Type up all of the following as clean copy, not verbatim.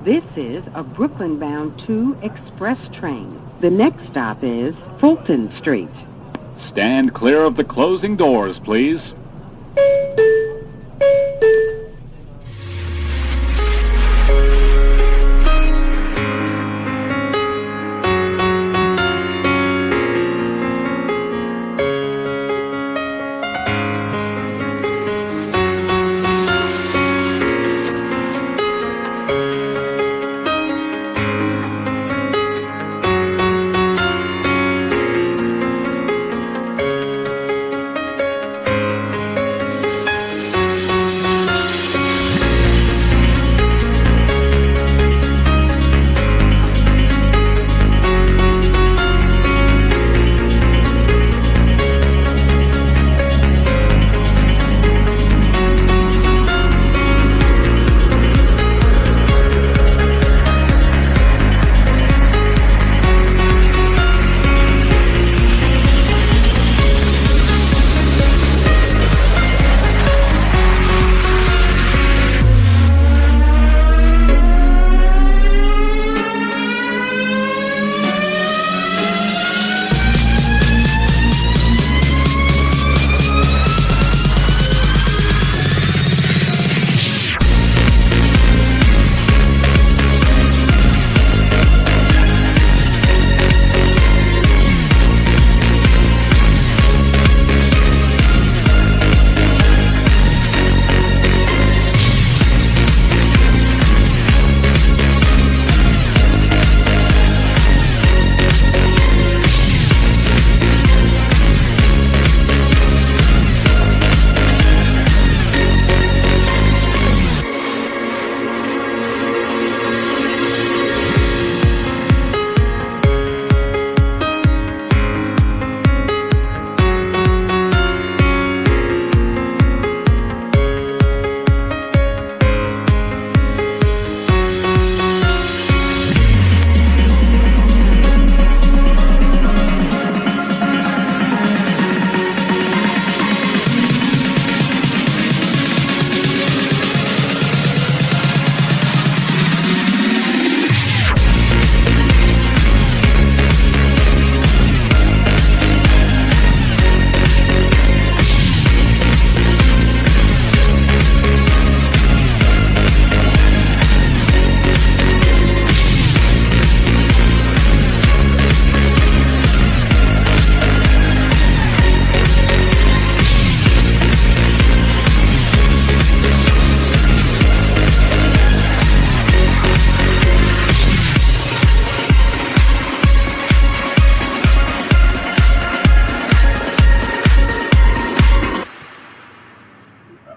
This is a Brooklyn-bound 2 express train. The next stop is Fulton Street. Stand clear of the closing doors, please.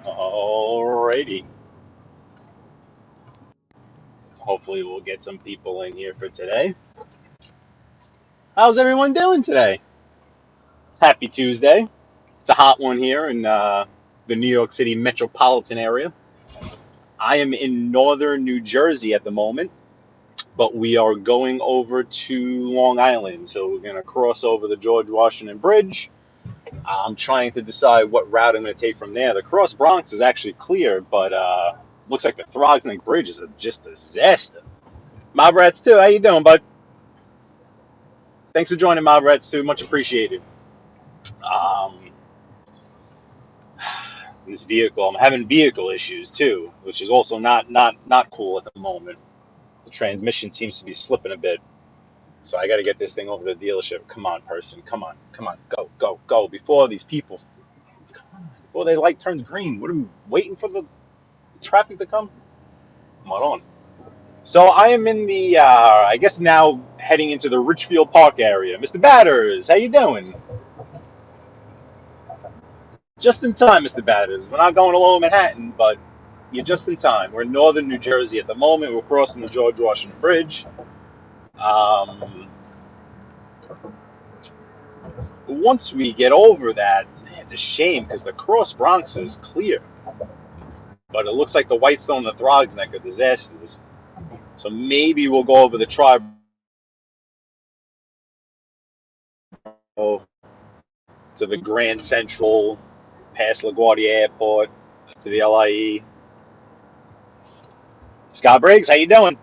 Alrighty. Hopefully we'll get some people in here for today. How's everyone doing today? Happy Tuesday. It's a hot one here in the New York City metropolitan area. I am in northern New Jersey at the moment, but we are going over to Long Island. So we're going to cross over the George Washington Bridge. I'm trying to decide what route I'm going to take from there. The Cross Bronx is actually clear, but looks like the Throgs Neck Bridge is just a disaster. Mob Rats 2, how you doing, bud? Thanks for joining Mob Rats 2, much appreciated. This vehicle, I'm having vehicle issues too, which is also not cool at the moment. The transmission seems to be slipping a bit, so I got to get this thing over to the dealership. Come on, person, come on, go before these people, come on, before the light turns green. What are we waiting for the traffic to come? Come on. So I am in the, I guess now heading into the Richfield Park area. Mr. Batters, how you doing? Just in time, Mr. Batters. We're not going to Lower Manhattan, but you're just in time. We're in northern New Jersey at the moment. We're crossing the George Washington Bridge. Once we get over that, man, it's a shame because the Cross Bronx is clear. But it looks like the Whitestone and the Throgs Neck are disasters. So maybe we'll go over the Tri to the Grand Central, past LaGuardia Airport, to the LIE. Scott Briggs, how you doing?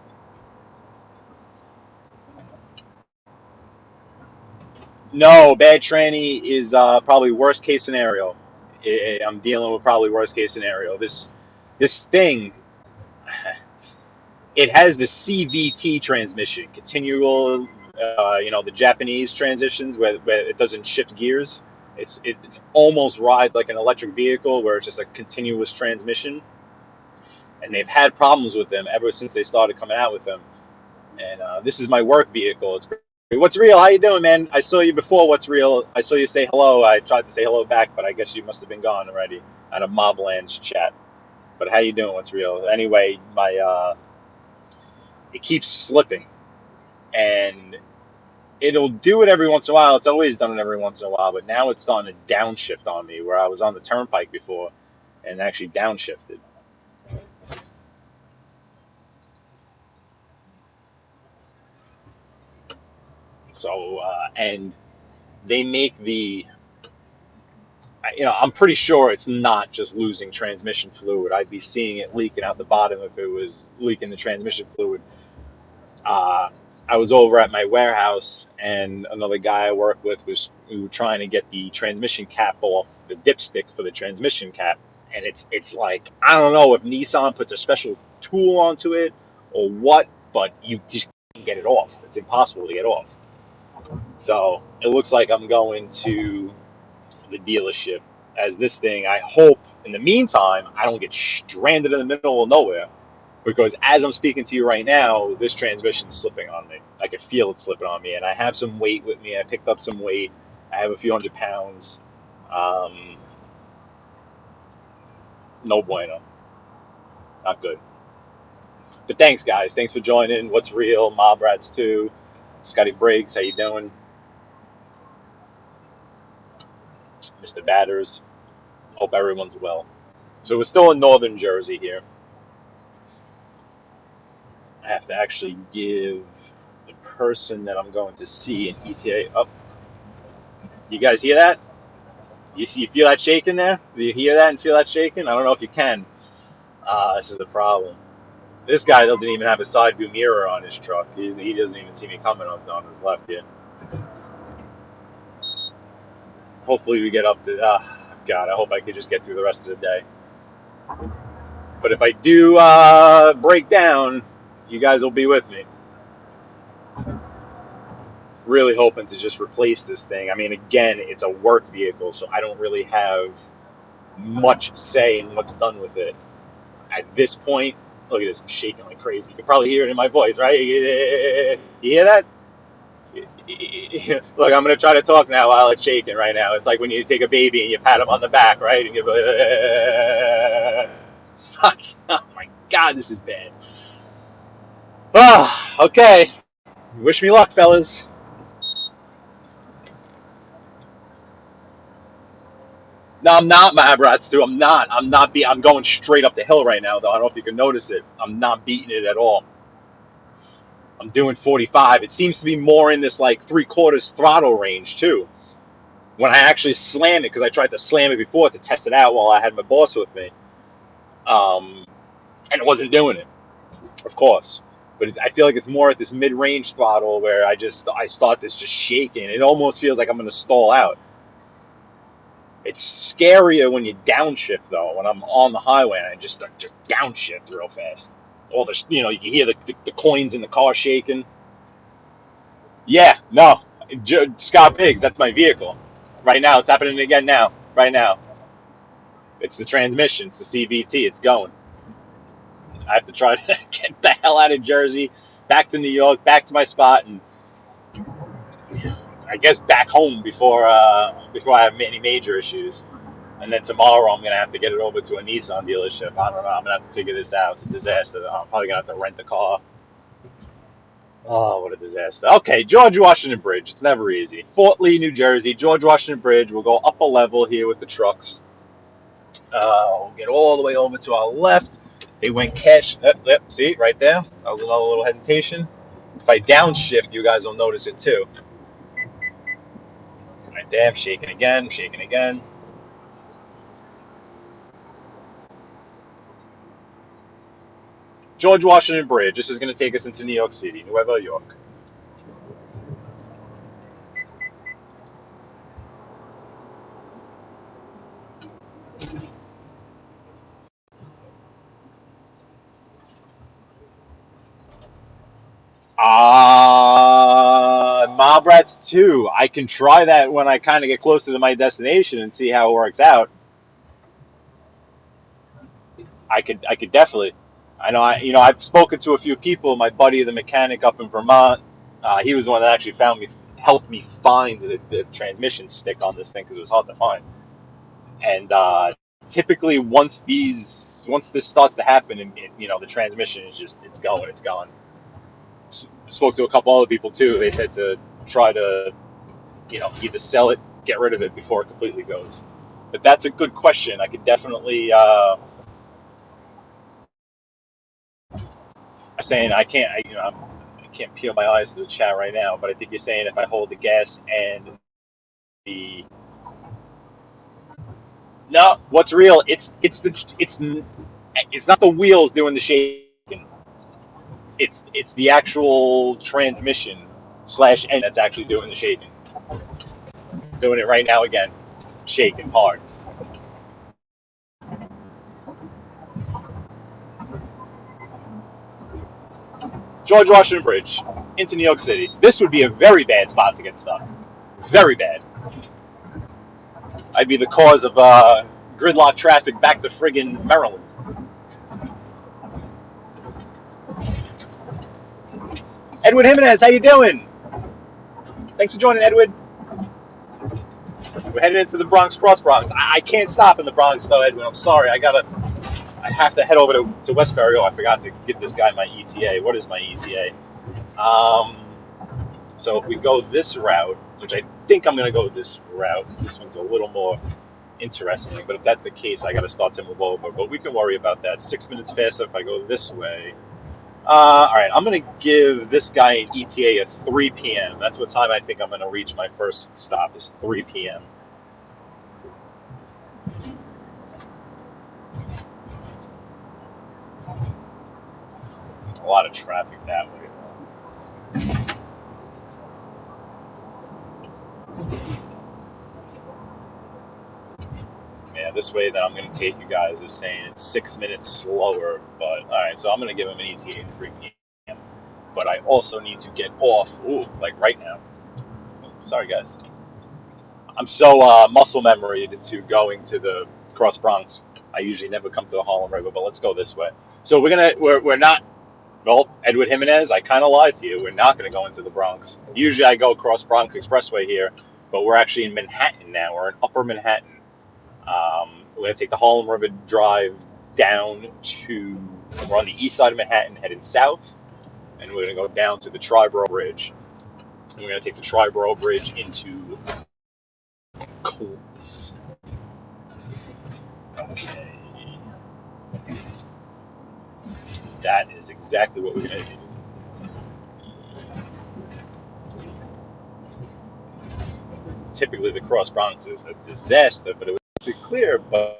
No, bad tranny is probably worst case scenario. I'm dealing with probably worst case scenario. This thing, it has the CVT transmission, continual, the Japanese transitions where it doesn't shift gears. It's almost rides like an electric vehicle where it's just a continuous transmission. And they've had problems with them ever since they started coming out with them. And this is my work vehicle. It's great. What's real? How you doing, man? I saw you before. What's real? I saw you say hello. I tried to say hello back, but I guess you must have been gone already out of Mobland's chat. But how you doing? What's real? Anyway, my it keeps slipping, and it'll do it every once in a while. It's always done it every once in a while, but now it's starting to downshift on me where I was on the turnpike before and actually downshifted. So, and they make I'm pretty sure it's not just losing transmission fluid. I'd be seeing it leaking out the bottom if it was leaking the transmission fluid. Uh, I was over at my warehouse, and another guy I work with we were trying to get the transmission cap off the dipstick for the transmission cap, and it's like I don't know if Nissan puts a special tool onto it or what, but you just can't get it off. It's impossible to get off. So it looks like I'm going to the dealership as this thing. I hope in the meantime I don't get stranded in the middle of nowhere, because as I'm speaking to you right now, this transmission's slipping on me. I can feel it slipping on me, and I have some weight with me. I picked up some weight. I have a few 100 pounds. No bueno. Not good. But thanks, guys. Thanks for joining. What's real? Mob Rats 2. Scotty Briggs, how you doing? Mr. Batters. Hope everyone's well. So we're still in northern Jersey here. I have to actually give the person that I'm going to see an ETA up. You guys hear that? You feel that shaking there? Do you hear that and feel that shaking? I don't know if you can. This is the problem. This guy doesn't even have a side view mirror on his truck. He doesn't even see me coming on his left here. Hopefully we get up to, God, I hope I could just get through the rest of the day. But if I do break down, you guys will be with me. Really hoping to just replace this thing. I mean, again, it's a work vehicle, so I don't really have much say in what's done with it. At this point, look at this, I'm shaking like crazy. You can probably hear it in my voice, right? You hear that? Look, I'm going to try to talk now while it's shaking right now. It's like when you take a baby and you pat him on the back, right? And you go, fuck. Oh my God, this is bad. Okay. Wish me luck, fellas. No, I'm not, my Abrats, too. I'm not. I'm going straight up the hill right now, though. I don't know if you can notice it. I'm not beating it at all. I'm doing 45. It seems to be more in this like 3/4 throttle range too. When I actually slam it, because I tried to slam it before to test it out while I had my boss with me, and it wasn't doing it, of course. But I feel like it's more at this mid-range throttle where I start this just shaking. It almost feels like I'm going to stall out. It's scarier when you downshift though. When I'm on the highway and I just start to downshift real fast. All the you can hear the coins in the car shaking. Yeah, no, Scott Biggs, that's my vehicle. Right now, it's happening again now. Right now, it's the transmission. It's the CVT. It's going. I have to try to get the hell out of Jersey, back to New York, back to my spot, and I guess back home before I have any major issues. And then tomorrow, I'm gonna have to get it over to a Nissan dealership. I don't know. I'm gonna have to figure this out. It's a disaster. I'm probably gonna have to rent the car. Oh, what a disaster. Okay, George Washington Bridge. It's never easy. Fort Lee, New Jersey. George Washington Bridge. We'll go up a level here with the trucks. We'll get all the way over to our left. They went cash. See, right there? That was another little hesitation. If I downshift, you guys will notice it too. Right there, I'm shaking again, shaking again. George Washington Bridge. This is going to take us into New York City, Nueva York. Mob Rats 2. I can try that when I kind of get closer to my destination and see how it works out. I could definitely. I know. I've spoken to a few people. My buddy, the mechanic up in Vermont, he was the one that actually helped me find the transmission stick on this thing because it was hard to find. And typically, once this starts to happen, and the transmission is just it's gone. Spoke to a couple other people too. They said to try to either sell it, get rid of it before it completely goes. But that's a good question. I could definitely. Saying I can't peel my eyes to the chat right now, but I think you're saying if I hold the gas and the no, what's real? It's not the wheels doing the shaking. It's the actual transmission slash end that's actually doing the shaking. Doing it right now again, shaking hard. George Washington Bridge into New York City. This would be a very bad spot to get stuck. Very bad. I'd be the cause of gridlock traffic back to friggin' Maryland. Edward Jimenez, how you doing? Thanks for joining, Edward. We're headed into the Bronx, Cross Bronx. I can't stop in the Bronx though, Edward. I'm sorry. I have to head over to Westbury. Oh, I forgot to give this guy my ETA. What is my ETA? So if we go this route, which I think I'm going to go this route, because this one's a little more interesting. But if that's the case, I got to start to move over. But we can worry about that. 6 minutes faster if I go this way. All right, I'm going to give this guy an ETA of 3 p.m. That's what time I think I'm going to reach my first stop is 3 p.m. A lot of traffic that way. Yeah, this way that I'm going to take you guys is saying it's 6 minutes slower. But all right, so I'm going to give him an ETA of 3 p.m. But I also need to get off. Ooh, like right now. Sorry, guys. I'm so muscle memory into going to the Cross Bronx. I usually never come to the Harlem River, but let's go this way. So we're not. Well, Edward Jimenez, I kind of lied to you. We're not going to go into the Bronx. Usually I go across Bronx Expressway here, but we're actually in Manhattan now. We're in Upper Manhattan. We're going to take the Harlem River Drive down to. We're on the east side of Manhattan, heading south, and we're going to go down to the Triborough Bridge. And we're going to take the Triborough Bridge into Queens. Okay. That is exactly what we're going to do. Typically, the Cross Bronx is a disaster, but it was actually clear. But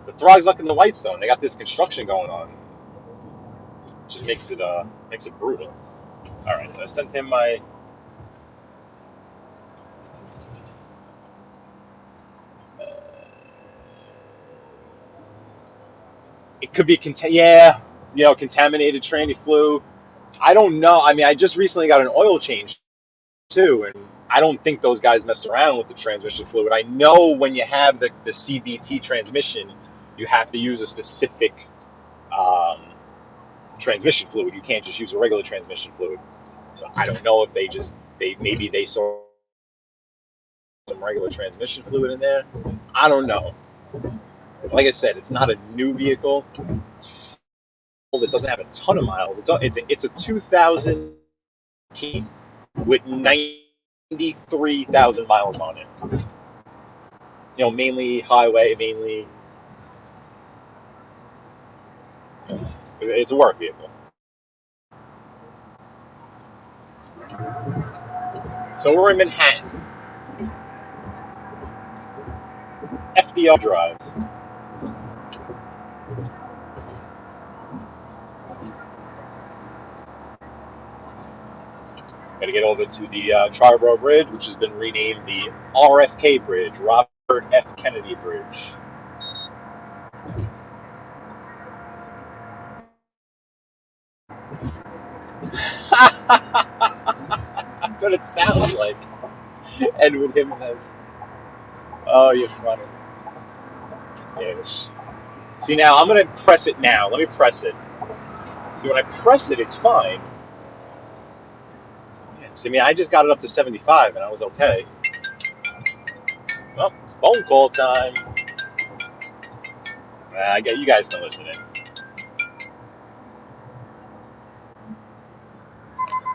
the Throg's Luck in the Whitestone, they got this construction going on. It just makes it brutal. All right, so I sent him my. It could be contaminated tranny flu. I don't know. I mean, I just recently got an oil change too, and I don't think those guys mess around with the transmission fluid. I know when you have the CBT transmission, you have to use a specific transmission fluid. You can't just use a regular transmission fluid. So I don't know if maybe they saw some regular transmission fluid in there. I don't know. Like I said, it's not a new vehicle. It doesn't have a ton of miles. It's a 2018 with 93,000 miles on it. Mainly highway, mainly. It's a work vehicle. So we're in Manhattan. FDR Drive. Got to get over to the Triborough Bridge, which has been renamed the RFK Bridge, Robert F. Kennedy Bridge. That's what it sounds like. Edwin Jimenez. Oh, you're funny. Yes. See, now I'm gonna press it now. Let me press it. See, when I press it, it's fine. See, I mean, I just got it up to 75 and I was okay. Well, it's phone call time. I get you guys can listen in.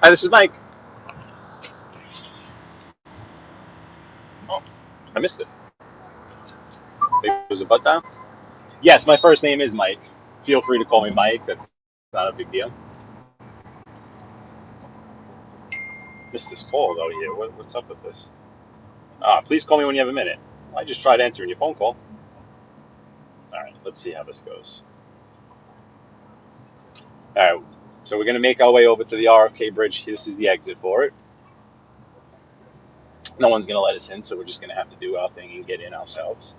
Hi, this is Mike. Oh, I missed it. Maybe it was a butt dial? Yes, my first name is Mike. Feel free to call me Mike. That's not a big deal. Missed this call though here. What's up with this? Please call me when you have a minute. I just tried answering your phone call. All right, let's see how this goes. All right, so we're gonna make our way over to the RFK bridge. This is the exit for it. No one's gonna let us in, so we're just gonna have to do our thing and get in ourselves.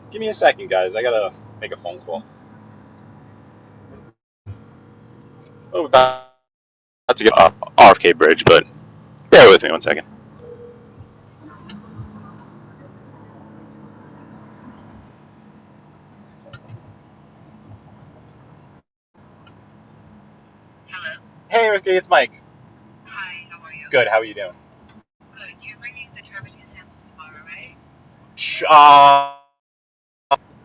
Give me a second, guys. I gotta make a phone call. Oh, we're about to get RFK bridge, but bear with me one second. Hello. Hey, RFK, it's Mike. Hi, how are you? Good. How are you doing? Good. You're bringing the travertine samples tomorrow, right?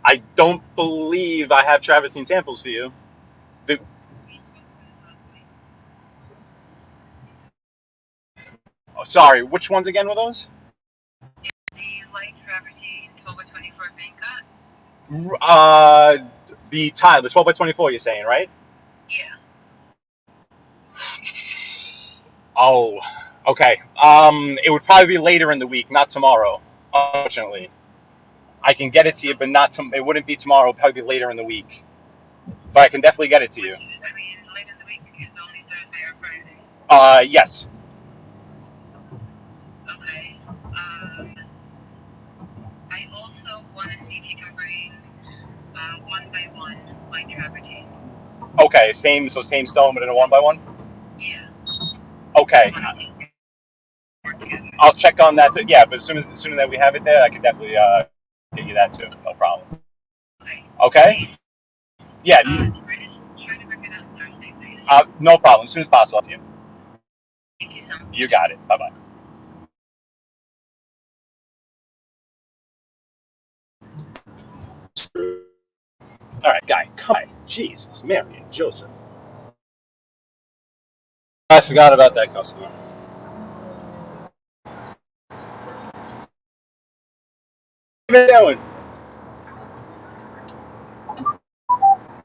I don't believe I have Travisine samples for you. The, We spoke about it last week. oh, sorry, which ones again were those? The light travertine 12 by 24 vein cut? The tile, the 12 by 24. You're saying, right? Yeah. Oh, okay. It would probably be later in the week, not tomorrow. Unfortunately, I can get it to you, but not it wouldn't be tomorrow. It'll probably be later in the week. But I can definitely get it to you. I mean, late in the week is only Thursday or Friday. Yes. Okay. I also want to see if you can bring one by one light travertine. Okay. Same. So same stone, but in a one by one. Yeah. Okay. Work together. I'll check on that. Yeah, but as soon as that we have it there, I can definitely get you that too. No problem. Okay. Okay. Please. Yeah. Try to bring it on Thursday, please. No problem. As soon as possible. To you. Thank you so much. You got it. Bye bye. All right, guy. Come on. Jesus, Mary and Joseph. I forgot about that customer. How you doing?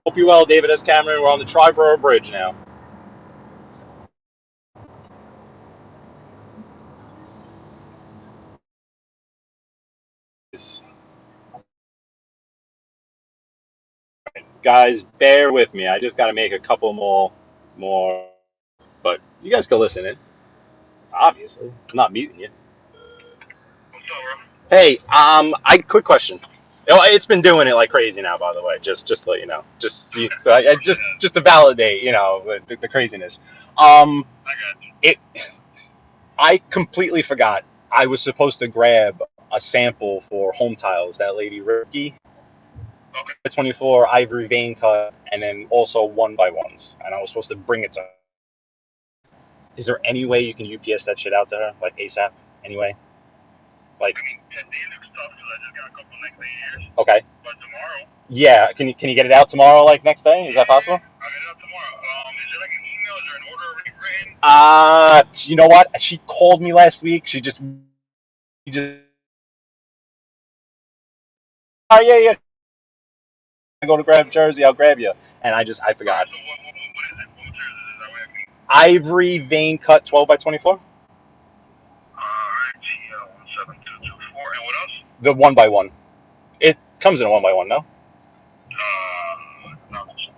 Hope you well, David S. Cameron. We're on the Triborough Bridge now. Guys, bear with me. I just got to make a couple more. But you guys can listen in. Obviously, I'm not muting you. Hey, quick question. It's been doing it like crazy now, by the way. Just to let you know. Just to validate, the craziness. It. I completely forgot. I was supposed to grab a sample for home tiles. That lady Ricky. The 24 ivory vein cut, and then also one by ones. And I was supposed to bring it to her. Is there any way you can UPS that shit out to her, like ASAP? Anyway, like. I mean, today looks tough because I just got a couple next day here. Okay. But tomorrow. Yeah. Can you get it out tomorrow, like next day? Is that possible? I'll get it out tomorrow. Is there like an email? Is there an order already written? You know what? She called me last week. She just. Oh yeah. I go to grab jersey. I'll grab you. And I forgot. So what is it? What material is it? That way I can. Ivory vein cut 12 by 24. RGL 17224. And what else? The one by one. It comes in a one by one, no? Not much.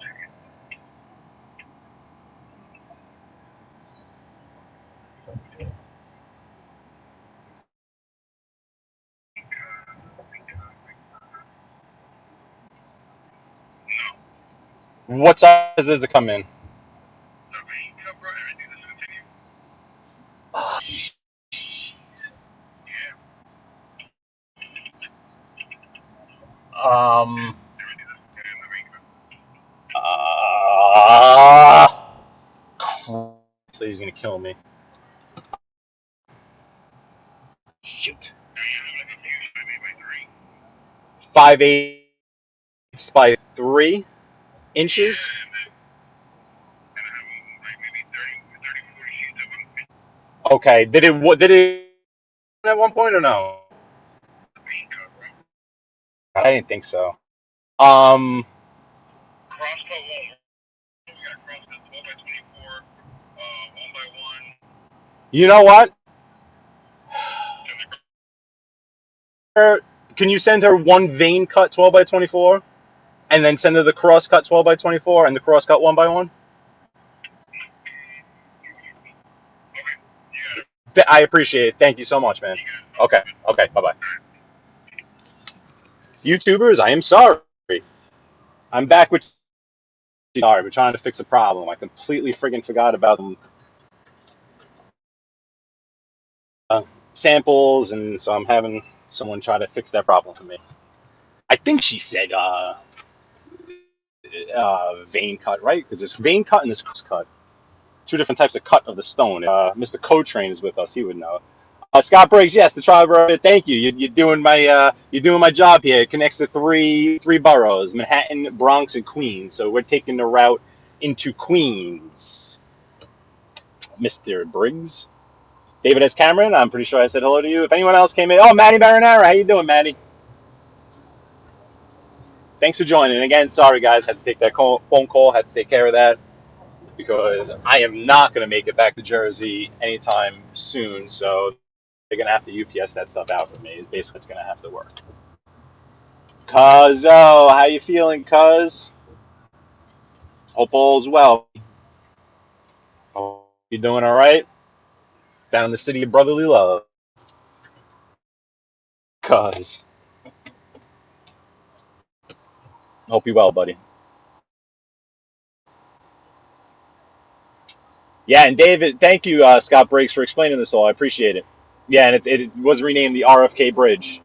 What size does it come in? The main cover, and I think this is continue. Yeah, Um. I think this is continue the main cover. Uh, so he's gonna kill me. Shoot. I have like a few I made by 3. 5/8 by 3 inches. Yeah, and I have like maybe 30, 40 sheets of them. Okay. Did it at one point or no? The main cover. I didn't think so. Um. Crosscut won't work. We got a crosscut 12 by 24, 1 by 1. You know what? And the Can you send her one vein cut 12 by 24, and then send her the cross cut 12 by 24 and the cross cut 1 by 1? okay, you got it. I appreciate it. Thank you so much, man. You got it. Okay. Okay. Bye bye. YouTubers, I am sorry. I'm back with. Sorry, we're trying to fix a problem. I completely friggin' forgot about them. Samples, and so I'm having someone try to fix that problem for me. I think she said vein cut, right? Because there's vein cut and there's cross cut. Two different types of cut of the stone. Mr. Cotrain is with us. He would know. Scott Briggs, yes, the tribe. Thank you. You're doing my job here. It connects to three boroughs: Manhattan, Bronx, and Queens. So we're taking the route into Queens, Mr. Briggs. David S. Cameron, I'm pretty sure I said hello to you. If anyone else came in, oh, Maddie Marinara, how you doing, Maddie? Thanks for joining. And again, sorry guys, had to take that phone call, had to take care of that because I am not going to make it back to Jersey anytime soon. So they're going to have to UPS that stuff out for me. Is basically it's going to have to work. Cuz, oh, how you feeling, cuz? Hope all's well. Hope you doing all right? Down in the city of brotherly love. Cuz, hope you well, buddy. Yeah, and David, thank you, Scott Briggs, for explaining this all. I appreciate it. Yeah, and it was renamed the RFK Bridge.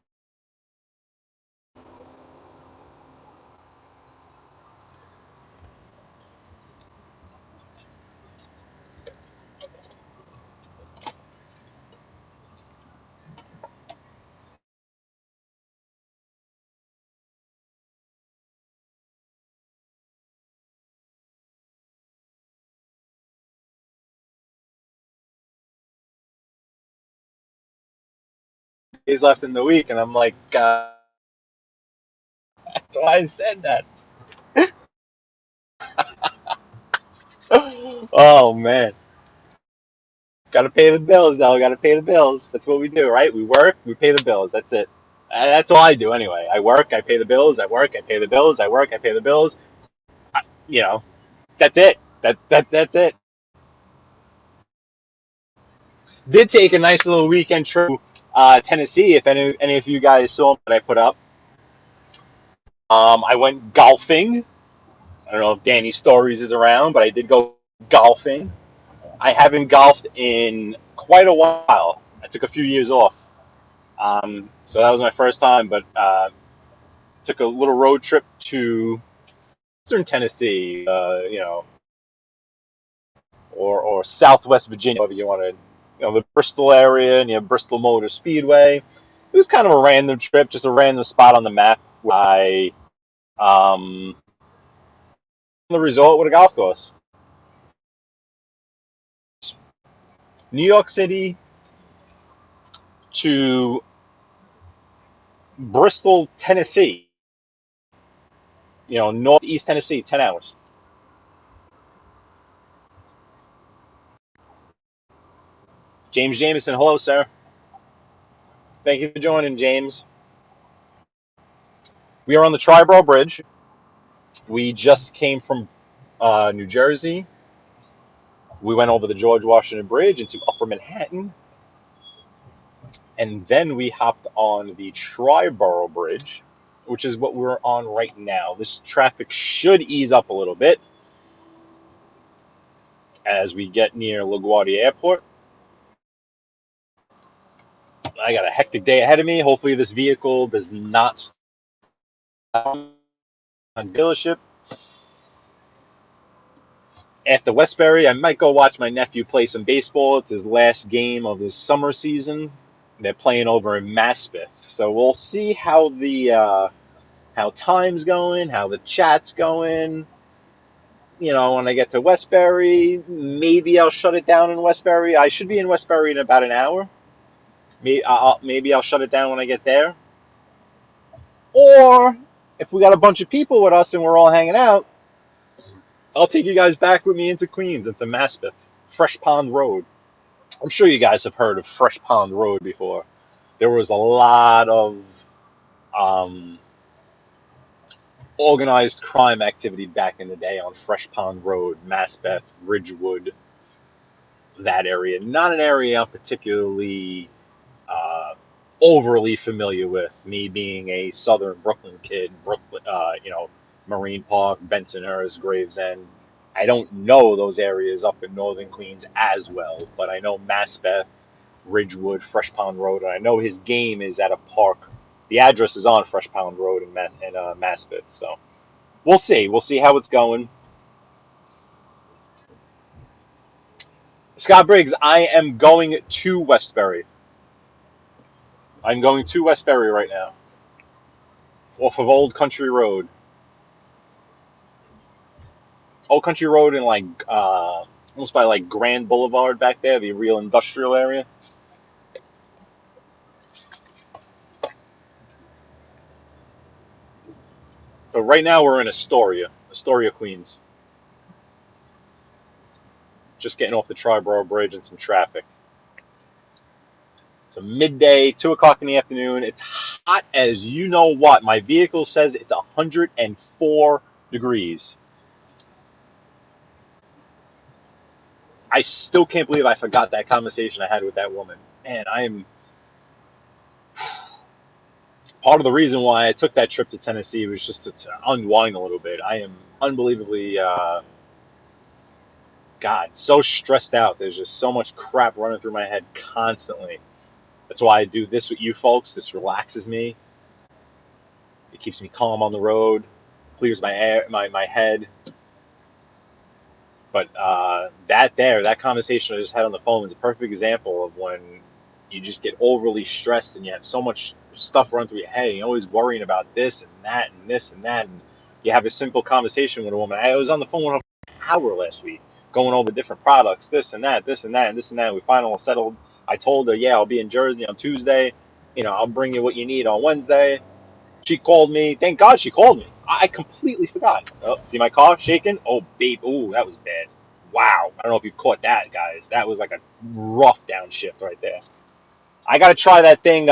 Days left in the week, and I'm like, that's why I said that. Oh man, gotta pay the bills, though. Gotta pay the bills. That's what we do, right? We work, we pay the bills. That's it. That's all I do anyway. I work, I pay the bills. I work, I pay the bills. I work, I pay the bills. You know, that's it. That's it. Did take a nice little weekend trip to Tennessee. If any of you guys saw that I put up, I went golfing. I don't know if Danny Stories is around, but I did go golfing. I haven't golfed in quite a while. I took a few years off, so that was my first time. But took a little road trip to Eastern Tennessee, or Southwest Virginia, however you want to, the Bristol area near Bristol Motor Speedway. It was kind of a random trip, just a random spot on the map where I the resort with a golf course. New York City to Bristol, Tennessee. Northeast Tennessee, 10 hours. James Jameson, hello, sir. Thank you for joining, James. We are on the Triborough Bridge. We just came from New Jersey. We went over the George Washington Bridge into Upper Manhattan. And then we hopped on the Triborough Bridge which is what we're on right now. This traffic should ease up a little bit as we get near LaGuardia Airport. I got a hectic day ahead of me. Hopefully this vehicle does not stop on dealership. After Westbury, I might go watch my nephew play some baseball. It's his last game of his summer season. They're playing over in Maspeth, so we'll see how the how time's going, how the chat's going. You know, when I get to Westbury, maybe I'll shut it down in Westbury. I should be in Westbury in about an hour. Maybe I'll shut it down when I get there. Or if we got a bunch of people with us and we're all hanging out, I'll take you guys back with me into Queens, into Maspeth, Fresh Pond Road. I'm sure you guys have heard of Fresh Pond Road before. There was a lot of um, organized crime activity back in the day on Fresh Pond Road, Maspeth, Ridgewood, that area. Not an area I'm particularly uh, overly familiar with, me being a southern Brooklyn kid, Marine Park, Bensonhurst, Gravesend. I don't know those areas up in northern Queens as well, but I know Maspeth, Ridgewood, Fresh Pond Road, and I know his game is at a park. The address is on Fresh Pond Road in Maspeth, so we'll see. We'll see how it's going. Scott Briggs, I am going to Westbury. I'm going to Westbury right now, off of Old Country Road. Old Country Road and almost by like Grand Boulevard back there, the real industrial area. But right now we're in Astoria, Queens. Just getting off the Triborough Bridge and some traffic. So midday, 2 o'clock in the afternoon. It's hot as you know what. My vehicle says it's 104 degrees. I still can't believe I forgot that conversation I had with that woman. Man, I'm part of the reason why I took that trip to Tennessee was just to unwind a little bit. I am unbelievably, God, so stressed out. There's just so much crap running through my head constantly. That's why I do this with you folks. This relaxes me. It keeps me calm on the road, clears my head. But that conversation I just had on the phone is a perfect example of when you just get overly stressed and you have so much stuff run through your head. And you're always worrying about this and that and this and that. And you have a simple conversation with a woman. I was on the phone with her for an hour last week, going over different products, this and that, this and that, and this and that. We finally settled. I told her, yeah, I'll be in Jersey on Tuesday. I'll bring you what you need on Wednesday. She called me. Thank God she called me. I completely forgot. Oh, see my car shaking? Oh, babe. Ooh, that was bad. Wow. I don't know if you caught that, guys. That was like a rough downshift right there. I got to try that thing,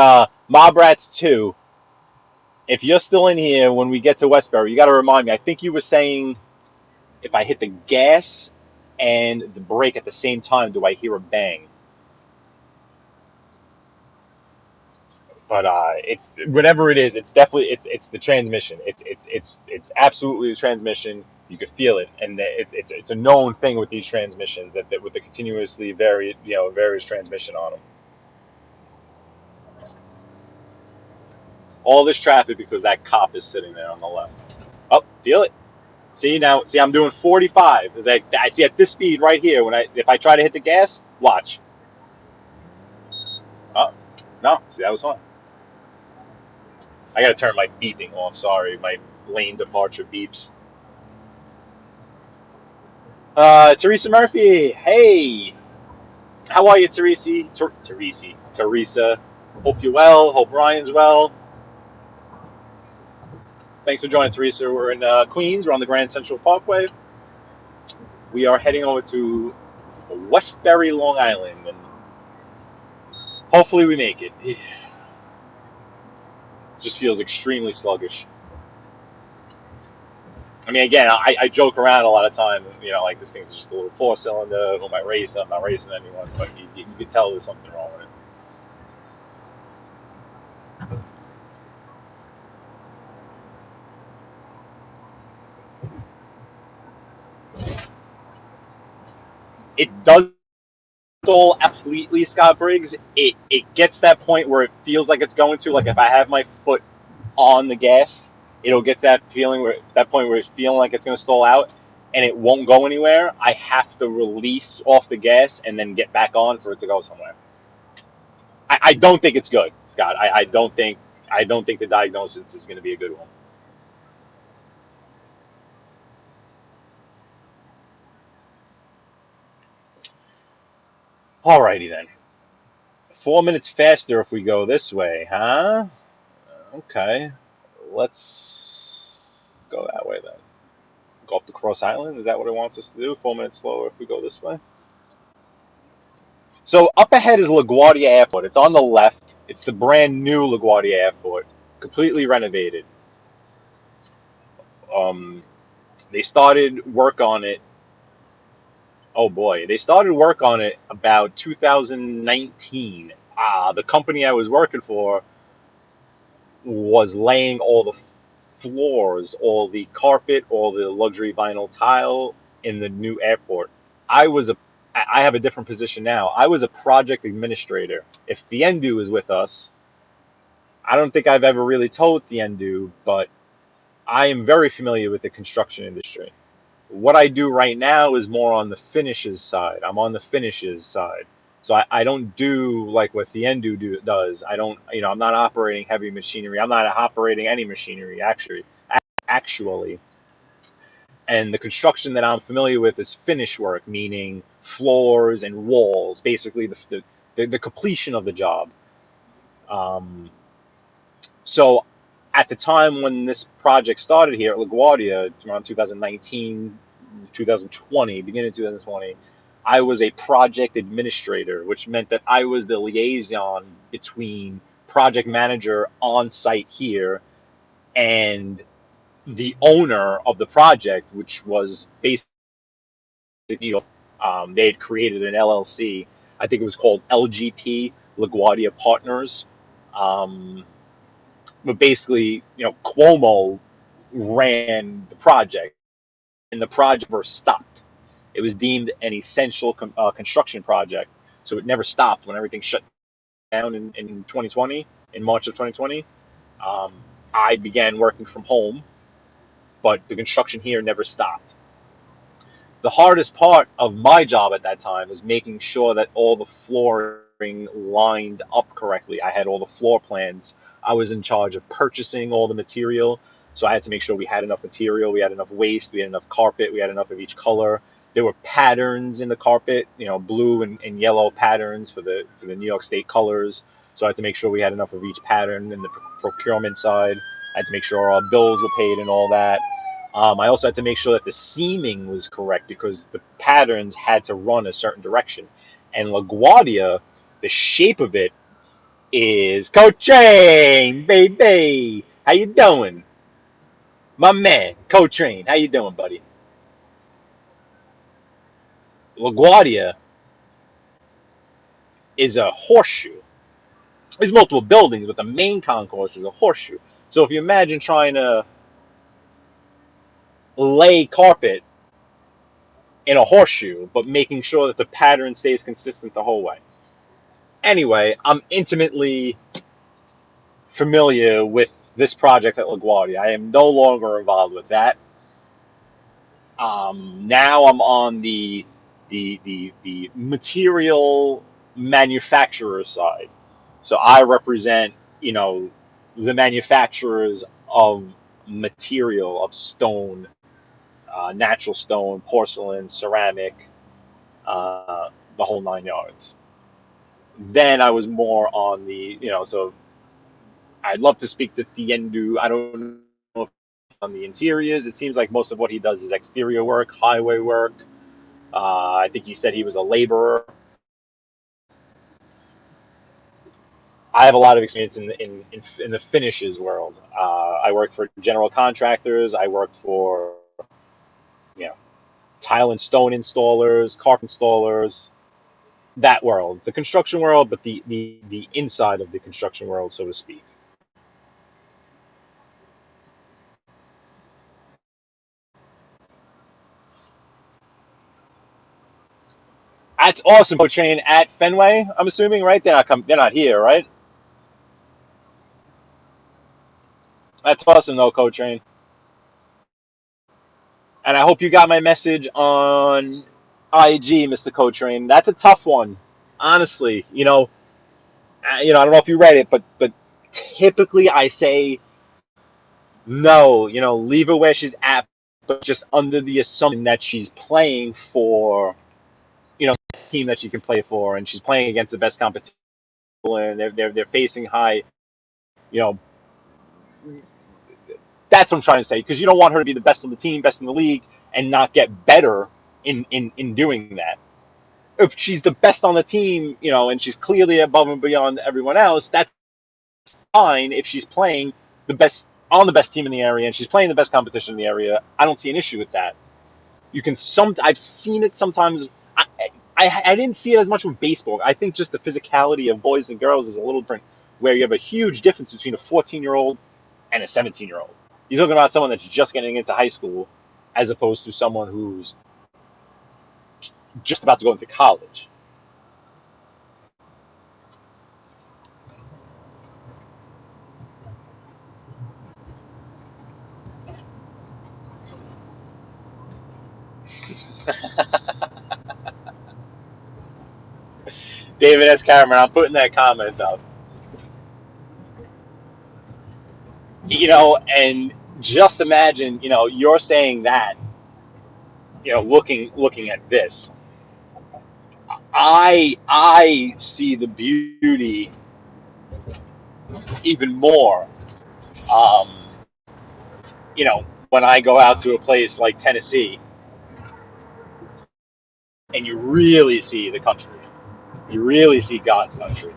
Mob Rats 2. If you're still in here when we get to Westbury, you got to remind me. I think you were saying if I hit the gas and the brake at the same time, do I hear a bang? But it's whatever it is. It's definitely it's the transmission. It's absolutely the transmission. You could feel it, and it's a known thing with these transmissions that with the continuously various transmission on them. All this traffic because that cop is sitting there on the left. Oh, feel it. See, I'm doing 45. Is that I see at this speed right here? If I try to hit the gas, watch. Oh, no. See, that was fun. I gotta turn my beeping off. Sorry, my lane departure beeps. Teresa Murphy. Hey, how are you, Teresa. Hope you're well. Hope Ryan's well. Thanks for joining, Teresa. We're in Queens. We're on the Grand Central Parkway. We are heading over to Westbury, Long Island, and hopefully we make it. It just feels extremely sluggish. I mean, again, I joke around a lot of time, like this thing's just a little four-cylinder. Who am I racing? I'm not racing anyone, but you can tell there's something wrong with it. it does all completely, Scott Briggs. It gets that point where it feels like it's going to, like if I have my foot on the gas, it'll get to that feeling where that point where it's feeling like it's going to stall out and it won't go anywhere. I have to release off the gas and then get back on for it to go somewhere. I don't think it's good, Scott. I don't think the diagnosis is going to be a good one. Alrighty then. 4 minutes faster if we go this way, huh? Okay. Let's go that way then. Go up to Cross Island. Is that what it wants us to do? 4 minutes slower if we go this way. So up ahead is LaGuardia Airport. It's on the left. It's the brand new LaGuardia Airport, completely renovated. Um, they started work on it. Oh boy, they started work on it about 2019. The company I was working for was laying all the floors, all the carpet, all the luxury vinyl tile in the new airport. I was a I have a different position now. I was a project administrator. If the Endu is with us, I don't think I've ever really told the Endu, but I am very familiar with the construction industry. What I do right now is more on the finishes side. I'm on the finishes side. So I don't do like what the does. I don't, I'm not operating heavy machinery. I'm not operating any machinery actually. And the construction that I'm familiar with is finish work, meaning floors and walls, basically the completion of the job. Um, so at the time when this project started here at LaGuardia, around 2019, 2020, beginning of 2020, I was a project administrator, which meant that I was the liaison between project manager on site here and the owner of the project, which was based in New York. They had created an LLC. I think it was called LGP, LaGuardia Partners. Um, but basically, Cuomo ran the project, and the project never stopped. It was deemed an essential construction project, so it never stopped when everything shut down in 2020, in March of 2020. Um, I began working from home, but the construction here never stopped. The hardest part of my job at that time was making sure that all the flooring lined up correctly. I had all the floor plans. I was in charge of purchasing all the material. So I had to make sure we had enough material, we had enough waste, we had enough carpet, we had enough of each color. There were patterns in the carpet, blue and yellow patterns for the New York State colors. So I had to make sure we had enough of each pattern in the procurement side. I had to make sure our bills were paid and all that. I also had to make sure that the seaming was correct because the patterns had to run a certain direction. And LaGuardia, the shape of it is Co-Train, baby. How you doing? My man, Co-Train. How you doing, buddy? LaGuardia is a horseshoe. There's multiple buildings, but the main concourse is a horseshoe. So if you imagine trying to lay carpet in a horseshoe, but making sure that the pattern stays consistent the whole way. Anyway, I'm intimately familiar with this project at LaGuardia. I am no longer involved with that. Now I'm on the material manufacturer side. So I represent, the manufacturers of material, of stone, natural stone, porcelain, ceramic, the whole 9 yards. Then I was more on so I'd love to speak to Tiendu. I don't know if on the interiors. It seems like most of what he does is exterior work, highway work. I think he said he was a laborer. I have a lot of experience in the finishes world. I worked for general contractors. I worked for you know tile and stone installers, carpet installers, that world, the construction world, but the inside of the construction world, so to speak. That's awesome. Coach Train at Fenway, I'm assuming, right? They're not here, right? That's awesome, though, Coach Train. And I hope you got my message on IG, Mr. Coach Train. That's a tough one, honestly. I don't know if you read it, but typically I say no. Leave her where she's at, but just under the assumption that she's playing for the best team that she can play for, and she's playing against the best competition, and they're facing high. You know, that's what I'm trying to say, because you don't want her to be the best on the team, best in the league, and not get better in doing that. If she's the best on the team, and she's clearly above and beyond everyone else, that's fine. If she's playing the best on the best team in the area and she's playing the best competition in the area, I don't see an issue with that. I've seen it sometimes. I didn't see it as much with baseball. I think just the physicality of boys and girls is a little different, where you have a huge difference between a 14-year-old and a 17-year-old. You're talking about someone that's just getting into high school, as opposed to someone who's just about to go into college. David S. Cameron, I'm putting that comment up. And just imagine, you're saying that, looking at this. I see the beauty even more. Um, when I go out to a place like Tennessee, and you really see the country, you really see God's country.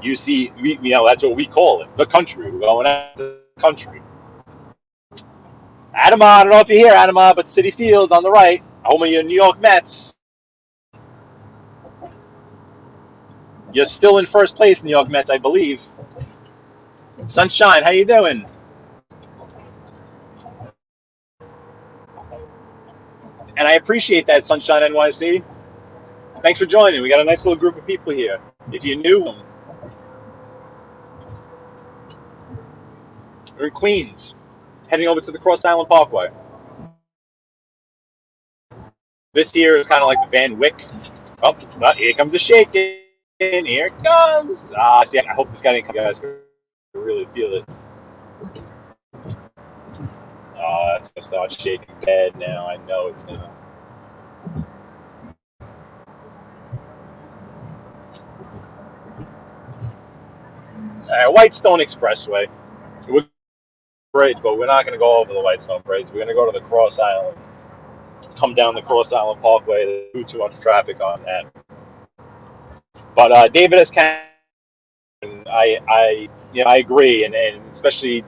You see, that's what we call it, the country. We're going out to the country. Adama, I don't know if you're here, Adama, but Citi Fields on the right, home of your New York Mets. You're still in first place, New York Mets, I believe. Sunshine, how you doing? And I appreciate that, Sunshine NYC. Thanks for joining. We got a nice little group of people here. If you knew them, we're in Queens, heading over to the Cross Island Parkway. This here is kind of like the Van Wyck. Oh, here comes the shaking. Here it comes. See, I hope this guy didn't come. You guys can really feel it. It's going to start shaking bad now. I know it's going to. Whitestone Expressway. We're bridge, but we're not going to go over the Whitestone Bridge. We're going to go to the Cross Island. Come down the Cross Island Parkway. There's too much traffic on that. But David S. Cameron, I agree, and especially,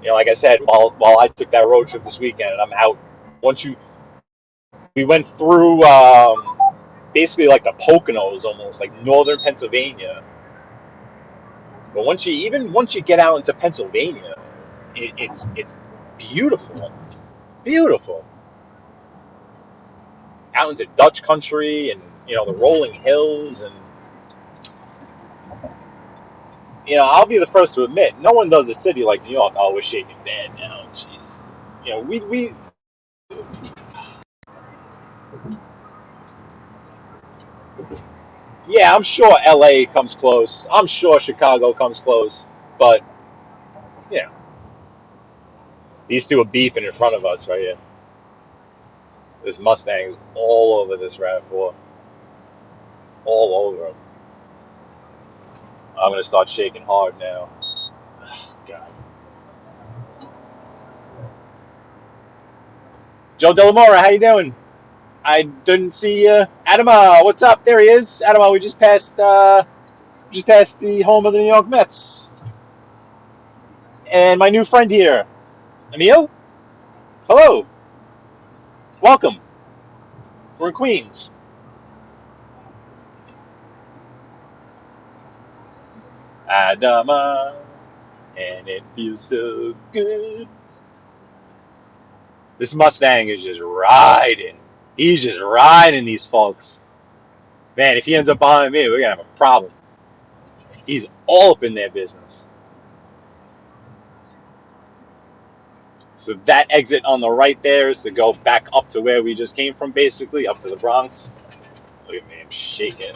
like I said, while I took that road trip this weekend, and I'm out. We went through basically like the Poconos, almost like northern Pennsylvania. But once you get out into Pennsylvania, it's beautiful, beautiful. Out into Dutch country, and the rolling hills, and I'll be the first to admit, no one does a city like New York. Oh, we're shaking bad now. Jeez, we. Yeah, I'm sure LA comes close. I'm sure Chicago comes close, but these two are beefing in front of us right here. This Mustang's all over this RAV4. All over him. I'm gonna start shaking hard now. Oh, God. Joe Delamora, how you doing? I didn't see Adama. What's up? There he is. Adama, we just passed the home of the New York Mets. And my new friend here, Emil. Hello. Welcome. We're in Queens. Adama, and it feels so good. This Mustang is just riding. He's just riding these folks. Man, if he ends up behind me, we're going to have a problem. He's all up in their business. So that exit on the right there is to go back up to where we just came from, basically, up to the Bronx. Look at me, I'm shaking.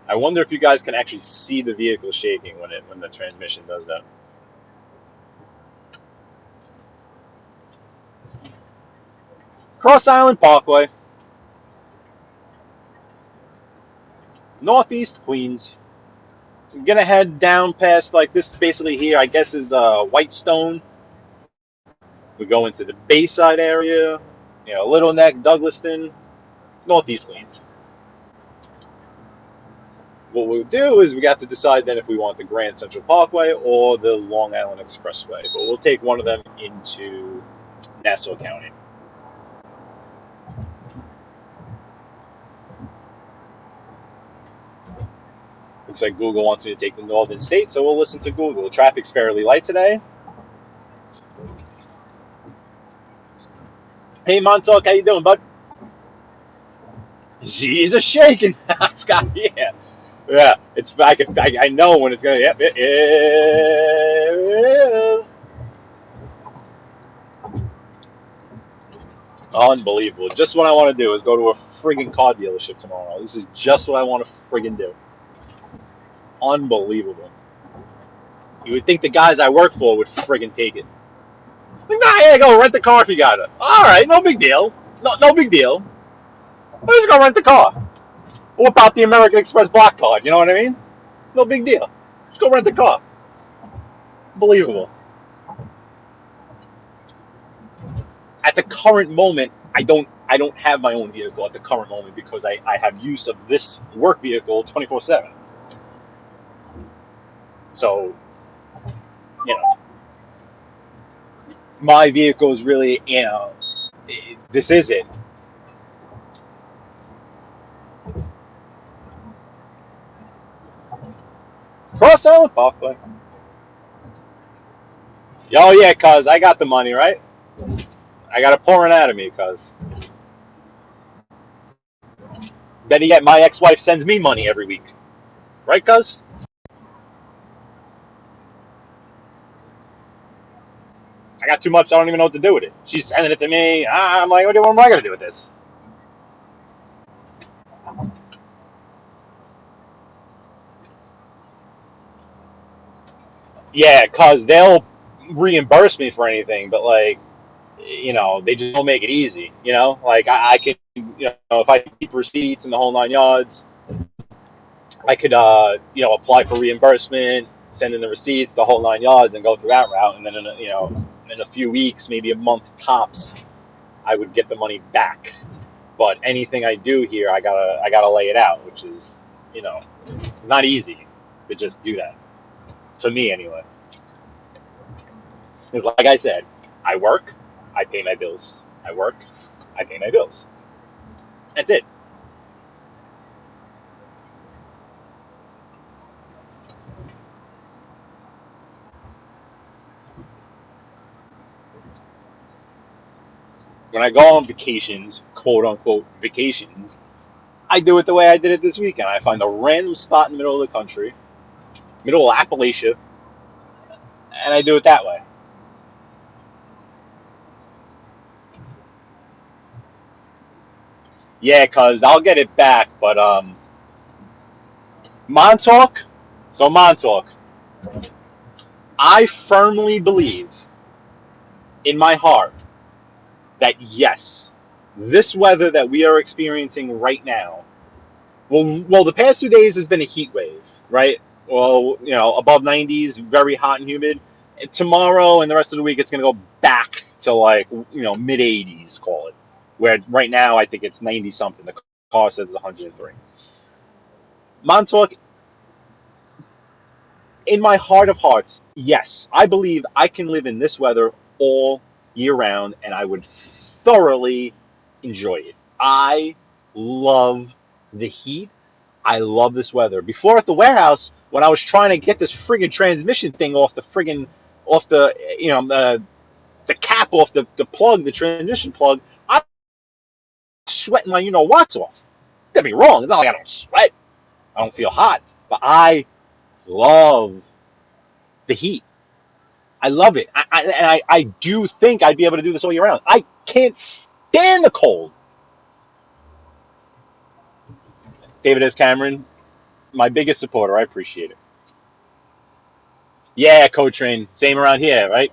I wonder if you guys can actually see the vehicle shaking when the transmission does that. Cross Island Parkway, Northeast Queens. I'm gonna head down past like this. Basically here, I guess is Whitestone. We go into the Bayside area, Little Neck, Douglaston, Northeast Queens. What we'll do is we got to decide then if we want the Grand Central Parkway or the Long Island Expressway, but we'll take one of them into Nassau County. Looks like Google wants me to take the Northern State, so we'll listen to Google. Traffic's fairly light today. Hey, Montauk, how you doing, bud? Jesus shaking, Scott. Yeah. It's I know when it's gonna. Yep. Unbelievable. Just what I want to do is go to a friggin' car dealership tomorrow. This is just what I want to friggin' do. Unbelievable. You would think the guys I work for would friggin' take it. Like, nah, yeah, go rent the car if you got it. All right, no big deal. No big deal. Let's just go rent the car. Whip out the American Express Black Card. You know what I mean? No big deal. Just go rent the car. Unbelievable. At the current moment, I don't have my own vehicle at the current moment because I have use of this work vehicle 24/7. So, my vehicle is really, this is it. Cross Island Parkway. Oh yeah, cuz I got the money, right? I got it pouring out of me, cuz. Better yet, my ex-wife sends me money every week. Right, cuz? I got too much, I don't even know what to do with it. She's sending it to me. I'm like, what am I going to do with this? Yeah, cuz they'll reimburse me for anything, but like, they just don't make it easy, Like, I could, if I keep receipts and the whole 9 yards, I could, apply for reimbursement, send in the receipts, the whole 9 yards, and go through that route. And then, in a few weeks, maybe a month tops, I would get the money back. But anything I do here, I gotta lay it out, which is, not easy to just do that. For me, anyway. Because, like I said, I work, I pay my bills. I work, I pay my bills. That's it. When I go on vacations, quote unquote vacations, I do it the way I did it this weekend. I find a random spot in the middle of the country, middle of Appalachia, and I do it that way. Yeah, cause I'll get it back, but Montauk. So Montauk, I firmly believe in my heart that yes, this weather that we are experiencing right now. Well, the past 2 days has been a heat wave, right? Well, above 90s, very hot and humid. And tomorrow and the rest of the week, it's going to go back to like, mid 80s, call it. Where right now, I think it's 90 something. The car says it's 103. Montauk, in my heart of hearts, yes, I believe I can live in this weather all year round, and I would thoroughly enjoy it. I love the heat. I love this weather. Before at the warehouse, when I was trying to get this friggin' transmission thing off the the cap off the plug, the transmission plug, I'm sweating my what's off. Don't get me wrong, it's not like I don't sweat. I don't feel hot, but I love the heat. I love it. I do think I'd be able to do this all year round. I can't stand the cold. David S. Cameron, my biggest supporter. I appreciate it. Yeah, Co-Train. Same around here, right?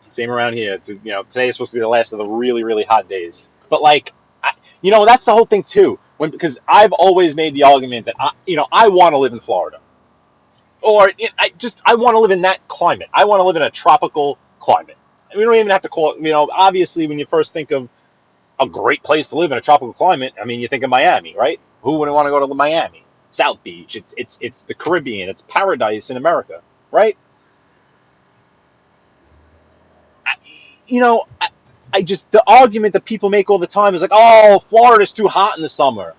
Same around here. It's today is supposed to be the last of the really really hot days. But like, that's the whole thing too. Because I've always made the argument that I want to live in Florida, or I want to live in that climate. I want to live in a tropical climate. And we don't even have to call it. Obviously, when you first think of a great place to live in a tropical climate, I mean, you think of Miami, right? Who wouldn't want to go to Miami? South Beach. It's the Caribbean. It's paradise in America, right? I, you know, I just the argument that people make all the time is like, oh, Florida's too hot in the summer.